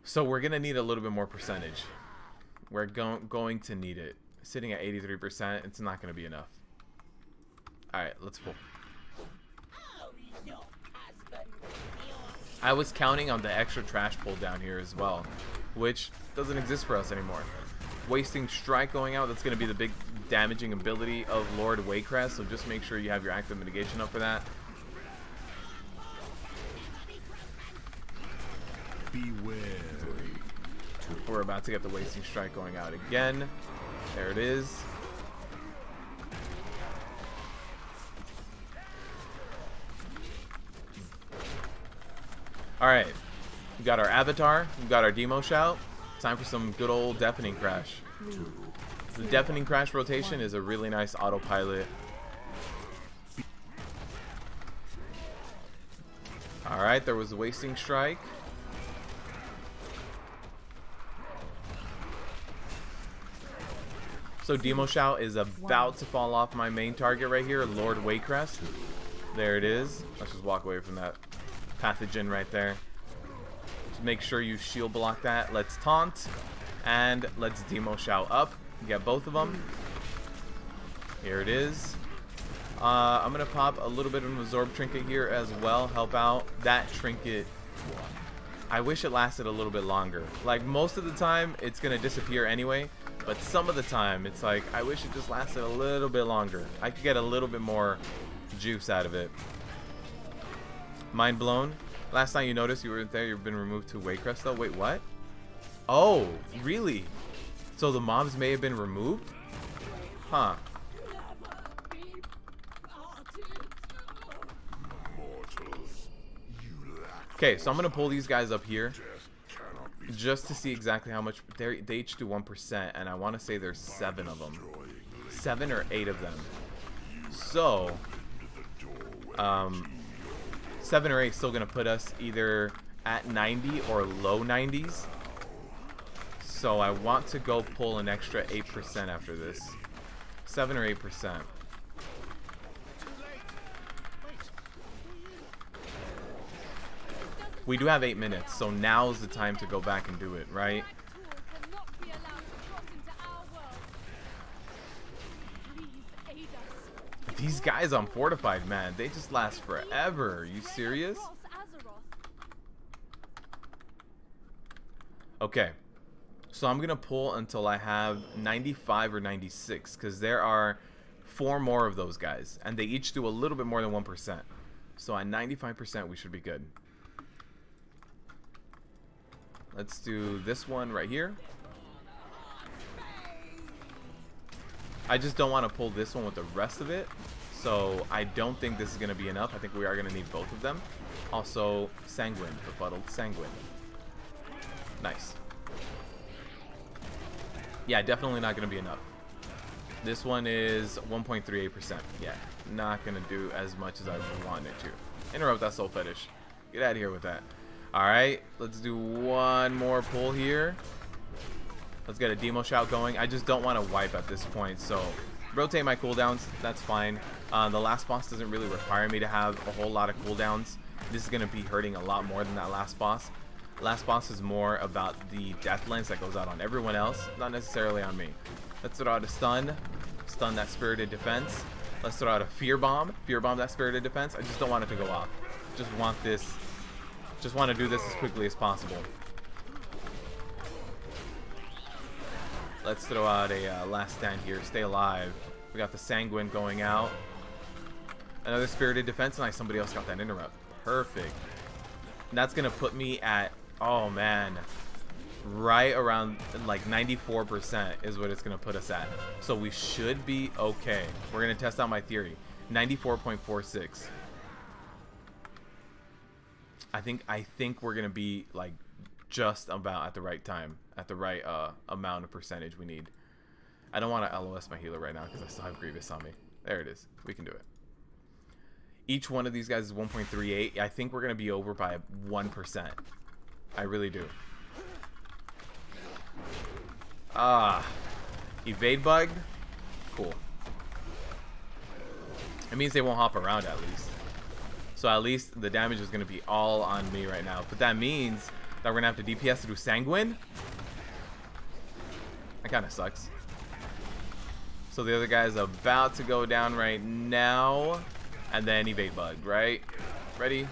So we're going to need a little bit more percentage. We're going to need it. Sitting at 83%, it's not going to be enough. Alright, let's pull. I was counting on the extra trash pull down here as well, which doesn't exist for us anymore. Wasting Strike going out, that's going to be the big damaging ability of Lord Waycrest, so just make sure you have your active mitigation up for that. Beware. We're about to get the Wasting Strike going out again. There it is. Alright, we got our avatar, we got our demo shout. Time for some good old Deafening Crash. The Deafening Crash rotation is a really nice autopilot. Alright, there was a Wasting Strike. So demo shout is about to fall off my main target right here, Lord Waycrest. There it is. Let's just walk away from that pathogen right there. Just make sure you shield block that. Let's taunt and let's demo shout up. Get both of them. Here it is. I'm gonna pop a little bit of an absorb trinket here as well. Help out that trinket. I wish it lasted a little bit longer. Like most of the time, it's gonna disappear anyway. But some of the time, it's like I wish it just lasted a little bit longer. I could get a little bit more juice out of it. Mind blown. Last time you noticed you weren't there, you've been removed to Waycrest though. Wait, what? Oh, really? So the mobs may have been removed? Huh. Okay, so I'm gonna pull these guys up here just to see exactly how much they each do 1%, and I want to say there's 7 of them, 7 or 8 of them. So 7 or 8 still gonna put us either at 90 or low 90s. So I want to go pull an extra 8% after this. 7 or 8%. We do have 8 minutes, so now's the time to go back and do it, right? These guys on Fortified, man, they just last forever. Are you serious? Okay. So I'm going to pull until I have 95 or 96, because there are 4 more of those guys, and they each do a little bit more than 1%. So at 95%, we should be good. Let's do this one right here. I just don't want to pull this one with the rest of it. So I don't think this is going to be enough. I think we are going to need both of them. Also, Sanguine, befuddled Sanguine. Nice. Yeah, definitely not going to be enough. This one is 1.38%. Yeah, not going to do as much as I wanted to. Interrupt that soul fetish. Get out of here with that. Alright, let's do one more pull here. Let's get a demo shout going. I just don't want to wipe at this point, so rotate my cooldowns. That's fine. The last boss doesn't really require me to have a whole lot of cooldowns. This is going to be hurting a lot more than that last boss. Last boss is more about the death lens that goes out on everyone else, not necessarily on me. Let's throw out a stun. Stun that spirited defense. Let's throw out a fear bomb. Fear bomb that spirited defense. I just don't want it to go off. Just want this. Just want to do this as quickly as possible. Let's throw out a last stand here. Stay alive. We got the Sanguine going out. Another spirited defense. Nice. Somebody else got that interrupt. Perfect. And that's going to put me at, oh man, right around like 94% is what it's going to put us at. So we should be okay. We're going to test out my theory. 94.46. I think we're going to be like just about at the right time, at the right amount of percentage we need. I don't want to LOS my healer right now because I still have Grievous on me. There it is. We can do it. Each one of these guys is 1.38. I think we're going to be over by 1%. I really do. Evade bug? Cool. It means they won't hop around at least. So at least the damage is going to be all on me right now. But that means that we're going to have to DPS through Sanguine. That kind of sucks. So the other guy is about to go down right now. And then evade bug, right? Ready?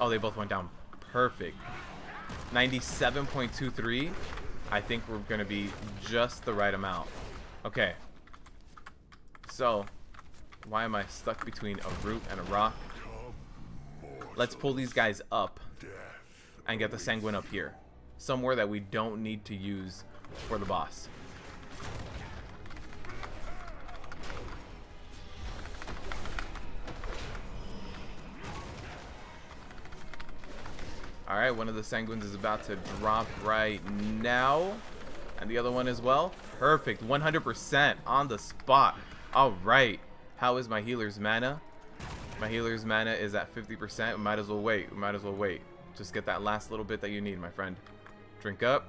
Oh, they both went down. Perfect. 97.23. I think we're going to be just the right amount. Okay. So, why am I stuck between a root and a rock? Let's pull these guys up and get the Sanguine up here. Somewhere that we don't need to use for the boss. Alright, one of the Sanguines is about to drop right now. And the other one as well. Perfect. 100% on the spot. Alright. How is my healer's mana? My healer's mana is at 50%. We might as well wait. We might as well wait. Just get that last little bit that you need, my friend. Drink up.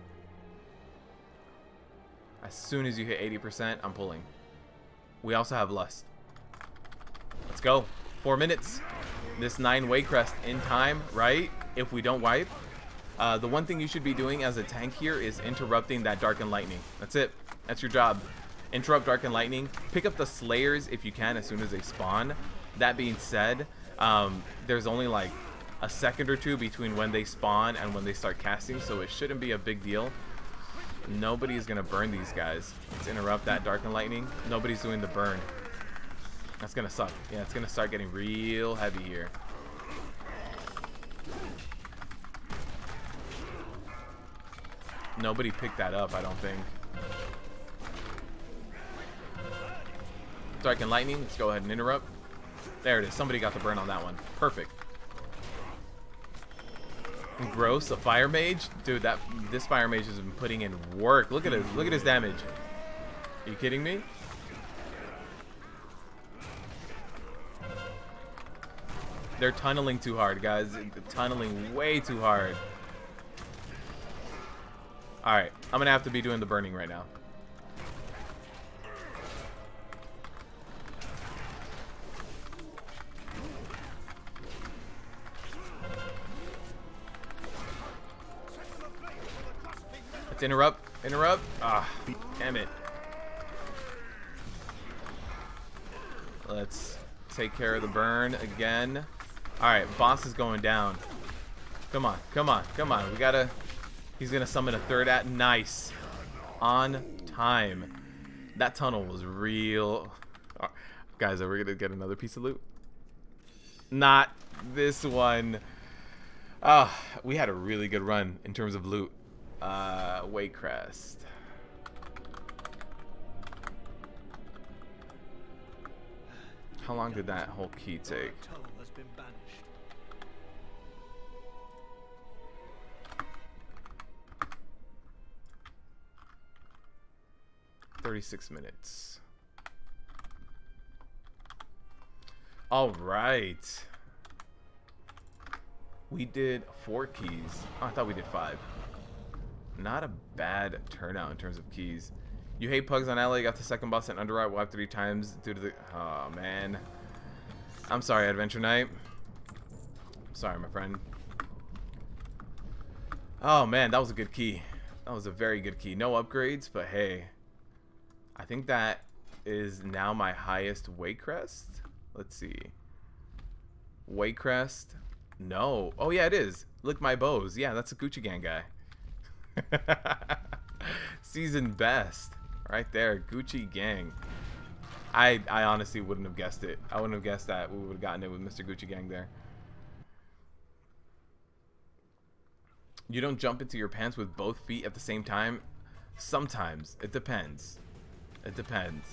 As soon as you hit 80%, I'm pulling. We also have Lust. Let's go. 4 minutes. This 9 Waycrest in time, right? If we don't wipe. The one thing you should be doing as a tank here is interrupting that Dark and Lightning. That's it. That's your job. Interrupt Dark and Lightning. Pick up the Slayers if you can as soon as they spawn. That being said, there's only like a second or two between when they spawn and when they start casting, so it shouldn't be a big deal. Nobody is going to burn these guys. Let's interrupt that Dark and Lightning. Nobody's doing the burn. That's going to suck. Yeah, it's going to start getting real heavy here. Nobody picked that up, I don't think. Dark and Lightning. Let's go ahead and interrupt. There it is. Somebody got the burn on that one. Perfect. Gross. A Fire Mage? Dude, this Fire Mage has been putting in work. Look at it. Look at his damage. Are you kidding me? They're tunneling too hard, guys. They're tunneling way too hard. Alright, I'm gonna have to be doing the burning right now. Let's interrupt. Interrupt. Ah, damn it. Let's take care of the burn again. Alright, boss is going down. Come on, come on, come on. We gotta... He's going to summon a third at. Nice. On time. That tunnel was real. Oh, guys, are we going to get another piece of loot? Not this one. Oh, we had a really good run in terms of loot. Waycrest. How long did that whole key take? Tol has been banished. 36 minutes. All right. We did 4 keys. Oh, I thought we did 5. Not a bad turnout in terms of keys. You hate pugs on LA. Got the second boss at Underrot. Wiped 3 times due to the... Oh, man. I'm sorry, Adventure Night. Sorry, my friend. Oh, man. That was a good key. That was a very good key. No upgrades, but hey. I think that is now my highest Waycrest. Let's see. Waycrest. No. Oh, yeah, it is. Lick my bows. Yeah, that's a Gucci Gang guy. Season best. Right there. Gucci Gang. I honestly wouldn't have guessed it. I wouldn't have guessed that we would have gotten it with Mr. Gucci Gang there. You don't jump into your pants with both feet at the same time? Sometimes. It depends. It depends.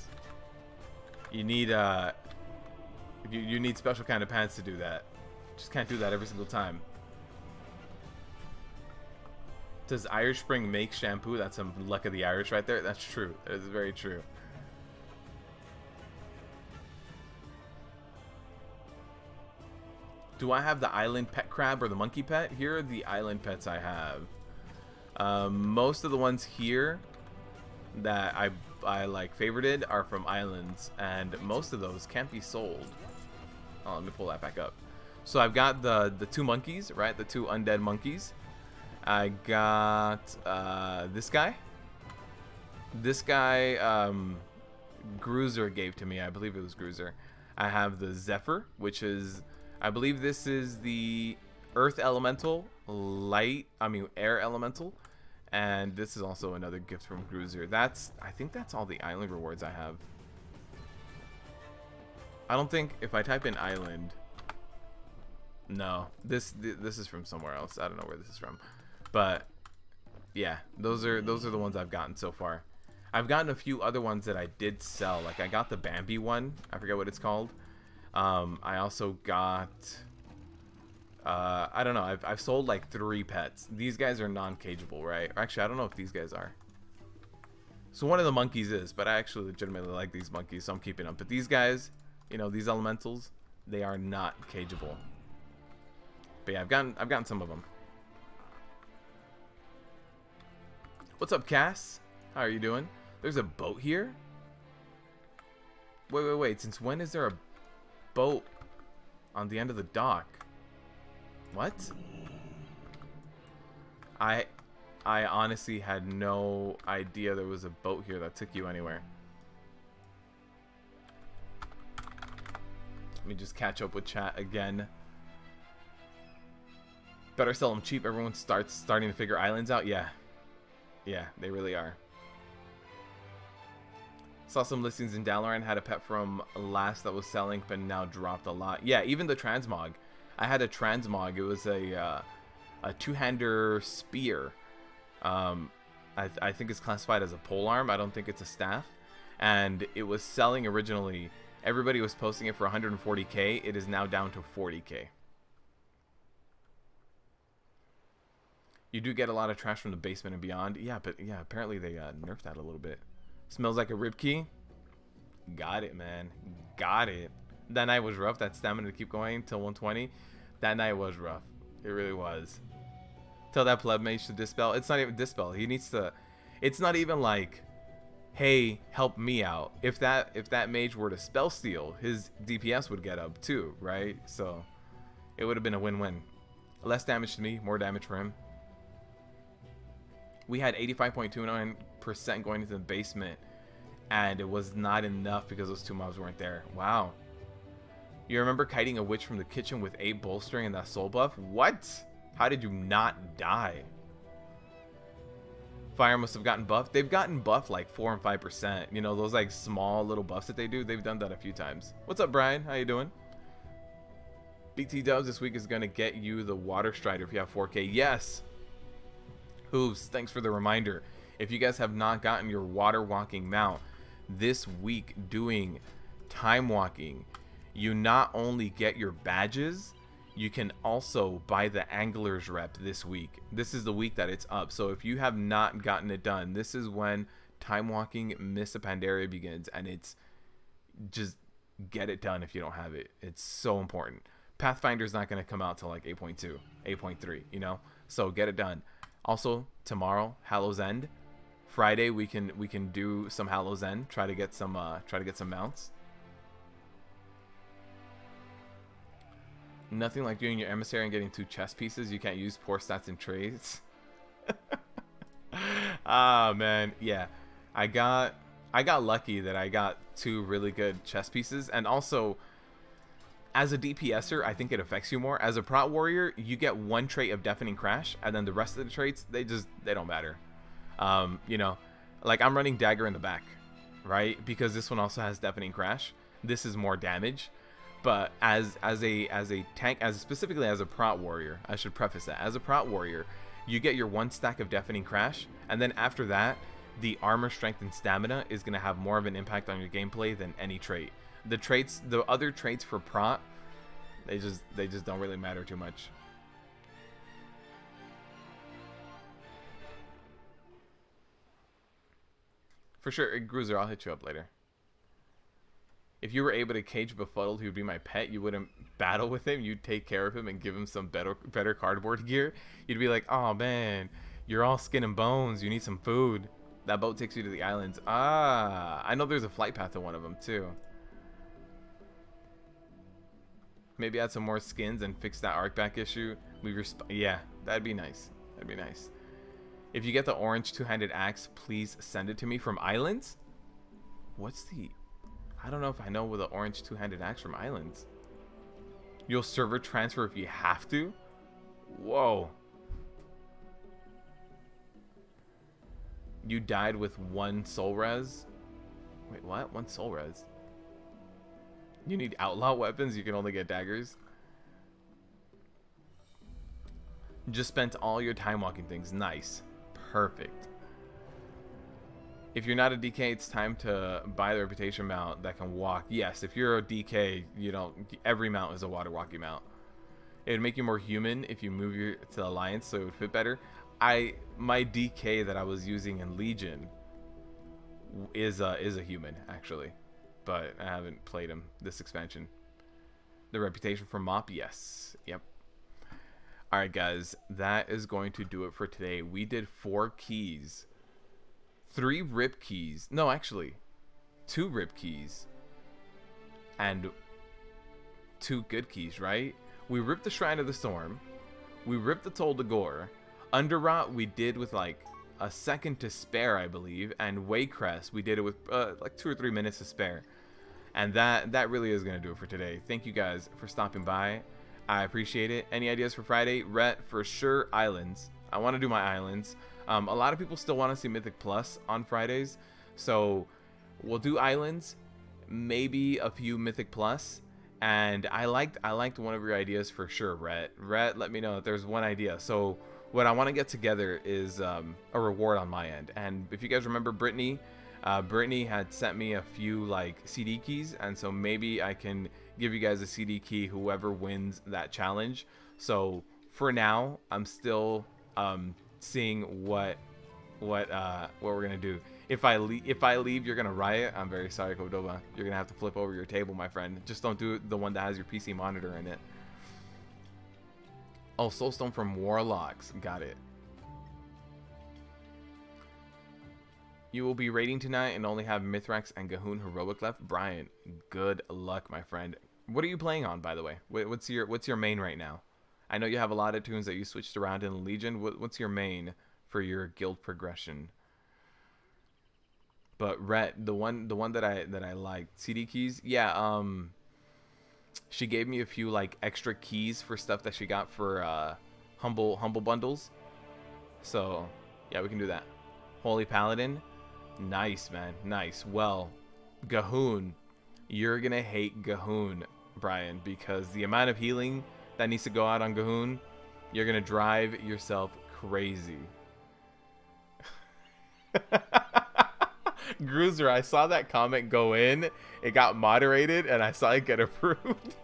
You need you need special kind of pants to do that. Just can't do that every single time. Does Irish Spring make shampoo? That's some luck of the Irish right there. That's true. That is very true. Do I have the island pet crab or the monkey pet? Here are the island pets I have. Most of the ones here that I like favorited are from islands, and most of those can't be sold. Oh, let me pull that back up. So I've got the 2 monkeys, right? The 2 undead monkeys. I got this guy. This guy Gruiser gave to me. I believe it was Gruiser. I have the Zephyr, which is, I believe this is the Earth Elemental, Air Elemental. And this is also another gift from Gruiser. I think that's all the island rewards I have. I don't think, if I type in island, no, this is from somewhere else. I don't know where this is from, but yeah, those are the ones I've gotten so far. I've gotten a few other ones that I did sell. Like I got the Bambi one. I forget what it's called. I also got, I don't know. I've sold like 3 pets. These guys are non-cageable, right? Actually, I don't know if these guys are. So one of the monkeys is, but I actually legitimately like these monkeys, so I'm keeping them. But these guys, you know, these elementals, they are not cageable. But yeah, I've gotten some of them. What's up, Cass? How are you doing? There's a boat here? Wait. Since when is there a boat on the end of the dock? What? I honestly had no idea there was a boat here that took you anywhere. Let me just catch up with chat again. Better sell them cheap. Everyone starting to figure islands out. Yeah, they really are. Saw some listings in Dalaran. Had a pet from last that was selling, but now dropped a lot. Yeah, even the transmog. I had a transmog. It was a 2-hander spear. I think it's classified as a polearm. I don't think it's a staff. And it was selling originally. Everybody was posting it for 140k. It is now down to 40k. You do get a lot of trash from the basement and beyond. Yeah, but yeah, apparently they nerfed that a little bit. Smells like a rib key. Got it, man. Got it. That night was rough. That stamina to keep going till 120. That night was rough. It really was. Tell that pleb mage to dispel. It's not even dispel. He needs to. It's not even like, hey, help me out. If that mage were to spell steal, his DPS would get up too, right? So it would have been a win-win. Less damage to me, more damage for him. We had 85.29% going into the basement, and it was not enough because those 2 mobs weren't there. Wow. You remember kiting a witch from the kitchen with 8 bolstering and that soul buff? What? How did you not die? Fire must have gotten buffed. They've gotten buffed like 4 and 5%. You know, those like small little buffs that they do. They've done that a few times. What's up, Brian? How you doing? BT Dubs this week is going to get you the Water Strider if you have 4K. Yes. Hooves, thanks for the reminder. If you guys have not gotten your water walking mount this week doing time walking, you not only get your badges, you can also buy the Angler's Rep this week. This is the week that it's up. So if you have not gotten it done, this is when Time Walking Mists of Pandaria begins, and it's just get it done if you don't have it. It's so important. Pathfinder's not going to come out till like 8.2, 8.3, you know? So get it done. Also, tomorrow, Hallow's End. Friday we can do some Hallow's End, try to get some mounts. Nothing like doing your emissary and getting 2 chess pieces. You can't use poor stats in trades. Ah, man, yeah. I got lucky that I got 2 really good chess pieces, and also as a DPSer, I think it affects you more. As a Prot Warrior, you get 1 trait of Deafening Crash, and then the rest of the traits, they don't matter. You know, like I'm running Dagger in the back, right? Because this one also has Deafening Crash. This is more damage. But as a tank, specifically as a Prot Warrior, I should preface that. As a Prot Warrior, you get your 1 stack of Deafening Crash, and then after that, the armor, strength, and stamina is going to have more of an impact on your gameplay than any trait. The other traits for Prot, they just don't really matter too much. For sure, Gruiser, I'll hit you up later. If you were able to cage Befuddled, he would be my pet. You wouldn't battle with him. You'd take care of him and give him some better cardboard gear. You'd be like, oh man, you're all skin and bones. You need some food. That boat takes you to the islands. Ah, I know there's a flight path to one of them too. Maybe add some more skins and fix that arc back issue. Yeah, that'd be nice. That'd be nice. If you get the orange 2-handed axe, please send it to me from Islands. What's the... I don't know if I know with the orange 2-handed axe from Islands. You'll server transfer if you have to? Whoa. You died with 1 soul res? Wait, what? 1 soul res? You need outlaw weapons? You can only get daggers? Just spent all your time walking things. Nice. Perfect. If you're not a DK, it's time to buy the reputation mount that can walk. Yes, if you're a DK, you don't. Every mount is a water walking mount. It would make you more human if you move to Alliance, so it would fit better. My DK that I was using in Legion is a human actually, but I haven't played him this expansion. The reputation for Mop, yes, yep. All right, guys, that is going to do it for today. We did 4 keys. 3 rip keys. No, actually, 2 rip keys. And 2 good keys, right? We ripped the Shrine of the Storm. We ripped the Tol Dagor. Underrot we did with like a second to spare, I believe. And Waycrest we did it with like 2 or 3 minutes to spare. And that really is going to do it for today. Thank you guys for stopping by. I appreciate it. Any ideas for Friday? Rhett, for sure, Islands. I want to do my Islands. A lot of people still want to see Mythic Plus on Fridays, so we'll do Islands, maybe a few Mythic Plus. And I liked one of your ideas for sure, Rhett. Rhett, let me know if there's one idea. So what I want to get together is a reward on my end. And if you guys remember Brittany, Brittany had sent me a few like CD keys, and so maybe I can give you guys a CD key whoever wins that challenge. So for now, I'm still seeing what we're gonna do. If I leave, you're gonna riot. I'm very sorry, Kodoba. You're gonna have to flip over your table, my friend. Just don't do the one that has your PC monitor in it. Oh, Soulstone from Warlocks. Got it. You will be raiding tonight and only have Mithrax and Gahoon Heroic left. Brian, good luck, my friend. What are you playing on, by the way? What's your main right now? I know you have a lot of tunes that you switched around in Legion. What's your main for your guild progression? But Rhett, the one that I liked, CD keys, yeah. She gave me a few like extra keys for stuff that she got for humble bundles. So yeah, we can do that. Holy Paladin, nice, man, nice. Well, Gahoon, you're gonna hate Gahoon, Brian, because the amount of healing that needs to go out on Gahoon, you're gonna drive yourself crazy. Gruiser, I saw that comment go in. It got moderated, and I saw it get approved.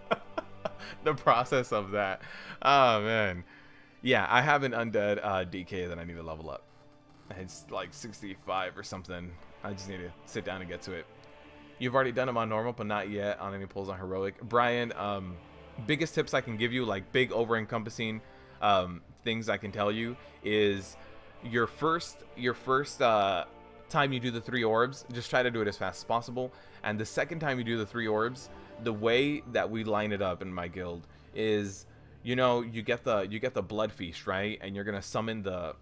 The process of that. Oh, man. Yeah, I have an undead DK that I need to level up. It's like 65 or something. I just need to sit down and get to it. You've already done them on normal, but not yet on any pulls on heroic. Brian, biggest tips I can give you, like big over-encompassing things I can tell you, is your first time you do the 3 orbs, just try to do it as fast as possible. And the second time you do the 3 orbs, the way that we line it up in my guild is, you know, you get the blood feast, right? And you're gonna summon the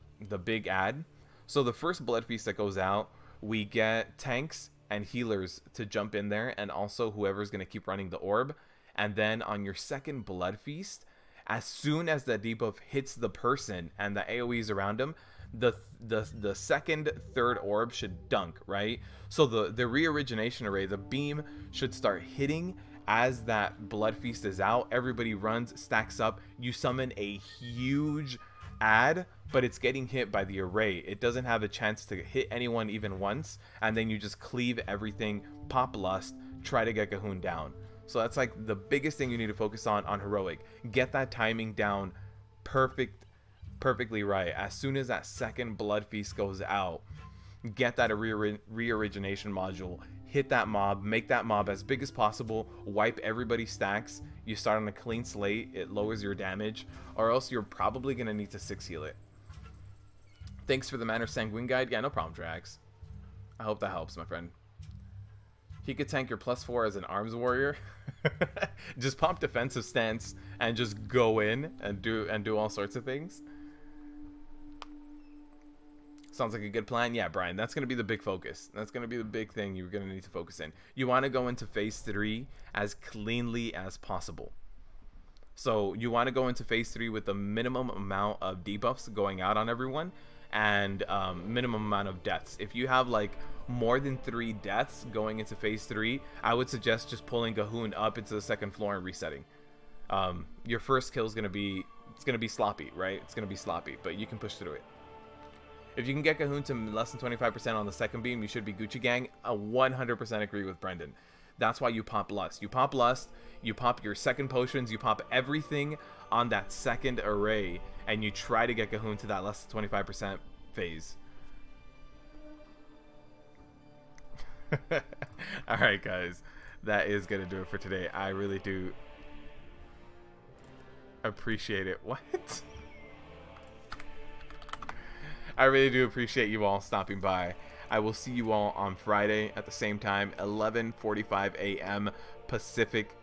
big ad. So the first blood feast that goes out, we get tanks and healers to jump in there, and also whoever's gonna keep running the orb. And then on your second blood feast, as soon as the debuff hits the person and the AoEs around them, the second, third orb should dunk, right? So the re-origination array, the beam, should start hitting as that blood feast is out. Everybody runs, stacks up. You summon a huge ad, but it's getting hit by the array. It doesn't have a chance to hit anyone even once, and then you just cleave everything, pop lust, try to get Cahoon down. So that's like the biggest thing you need to focus on heroic. Get that timing down perfectly right. As soon as that second blood feast goes out, get that re-origination module, hit that mob, make that mob as big as possible, wipe everybody's stacks. You start on a clean slate, it lowers your damage, or else you're probably gonna need to 6 heal it. Thanks for the Manor Sanguine guide. Yeah, no problem, Drax. I hope that helps, my friend. He could tank your +4 as an arms warrior. Just pump defensive stance and just go in and do all sorts of things. Sounds like a good plan. Yeah, Brian, that's going to be the big focus. That's going to be the big thing you're going to need to focus in. You want to go into phase 3 as cleanly as possible. So you want to go into phase 3 with the minimum amount of debuffs going out on everyone, and minimum amount of deaths. If you have like more than 3 deaths going into phase 3, I would suggest just pulling Cahoon up into the second floor and resetting. Your first kill is going to be, it's going to be sloppy, right? It's going to be sloppy, but you can push through it. If you can get Cahoon to less than 25% on the second beam, you should be Gucci gang. I 100% agree with Brendan. That's why you pop Lust. You pop Lust, you pop your second potions, you pop everything on that second array, and you try to get Cahoon to that less than 25% phase. Alright, guys. That is going to do it for today. I really do appreciate it. What? I really do appreciate you all stopping by. I will see you all on Friday at the same time, 11:45 a.m. Pacific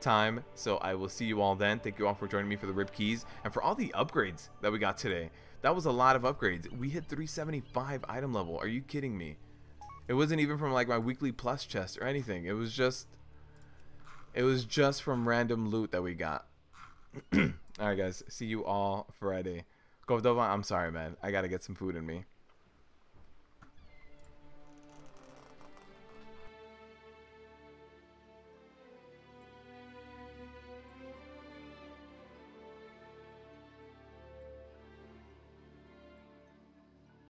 time. So I will see you all then. Thank you all for joining me for the rib keys and for all the upgrades that we got today. That was a lot of upgrades. We hit 375 item level. Are you kidding me? It wasn't even from like my weekly plus chest or anything. It was just from random loot that we got. Alright guys, see you all Friday. Govdova, I'm sorry man. I gotta get some food in me.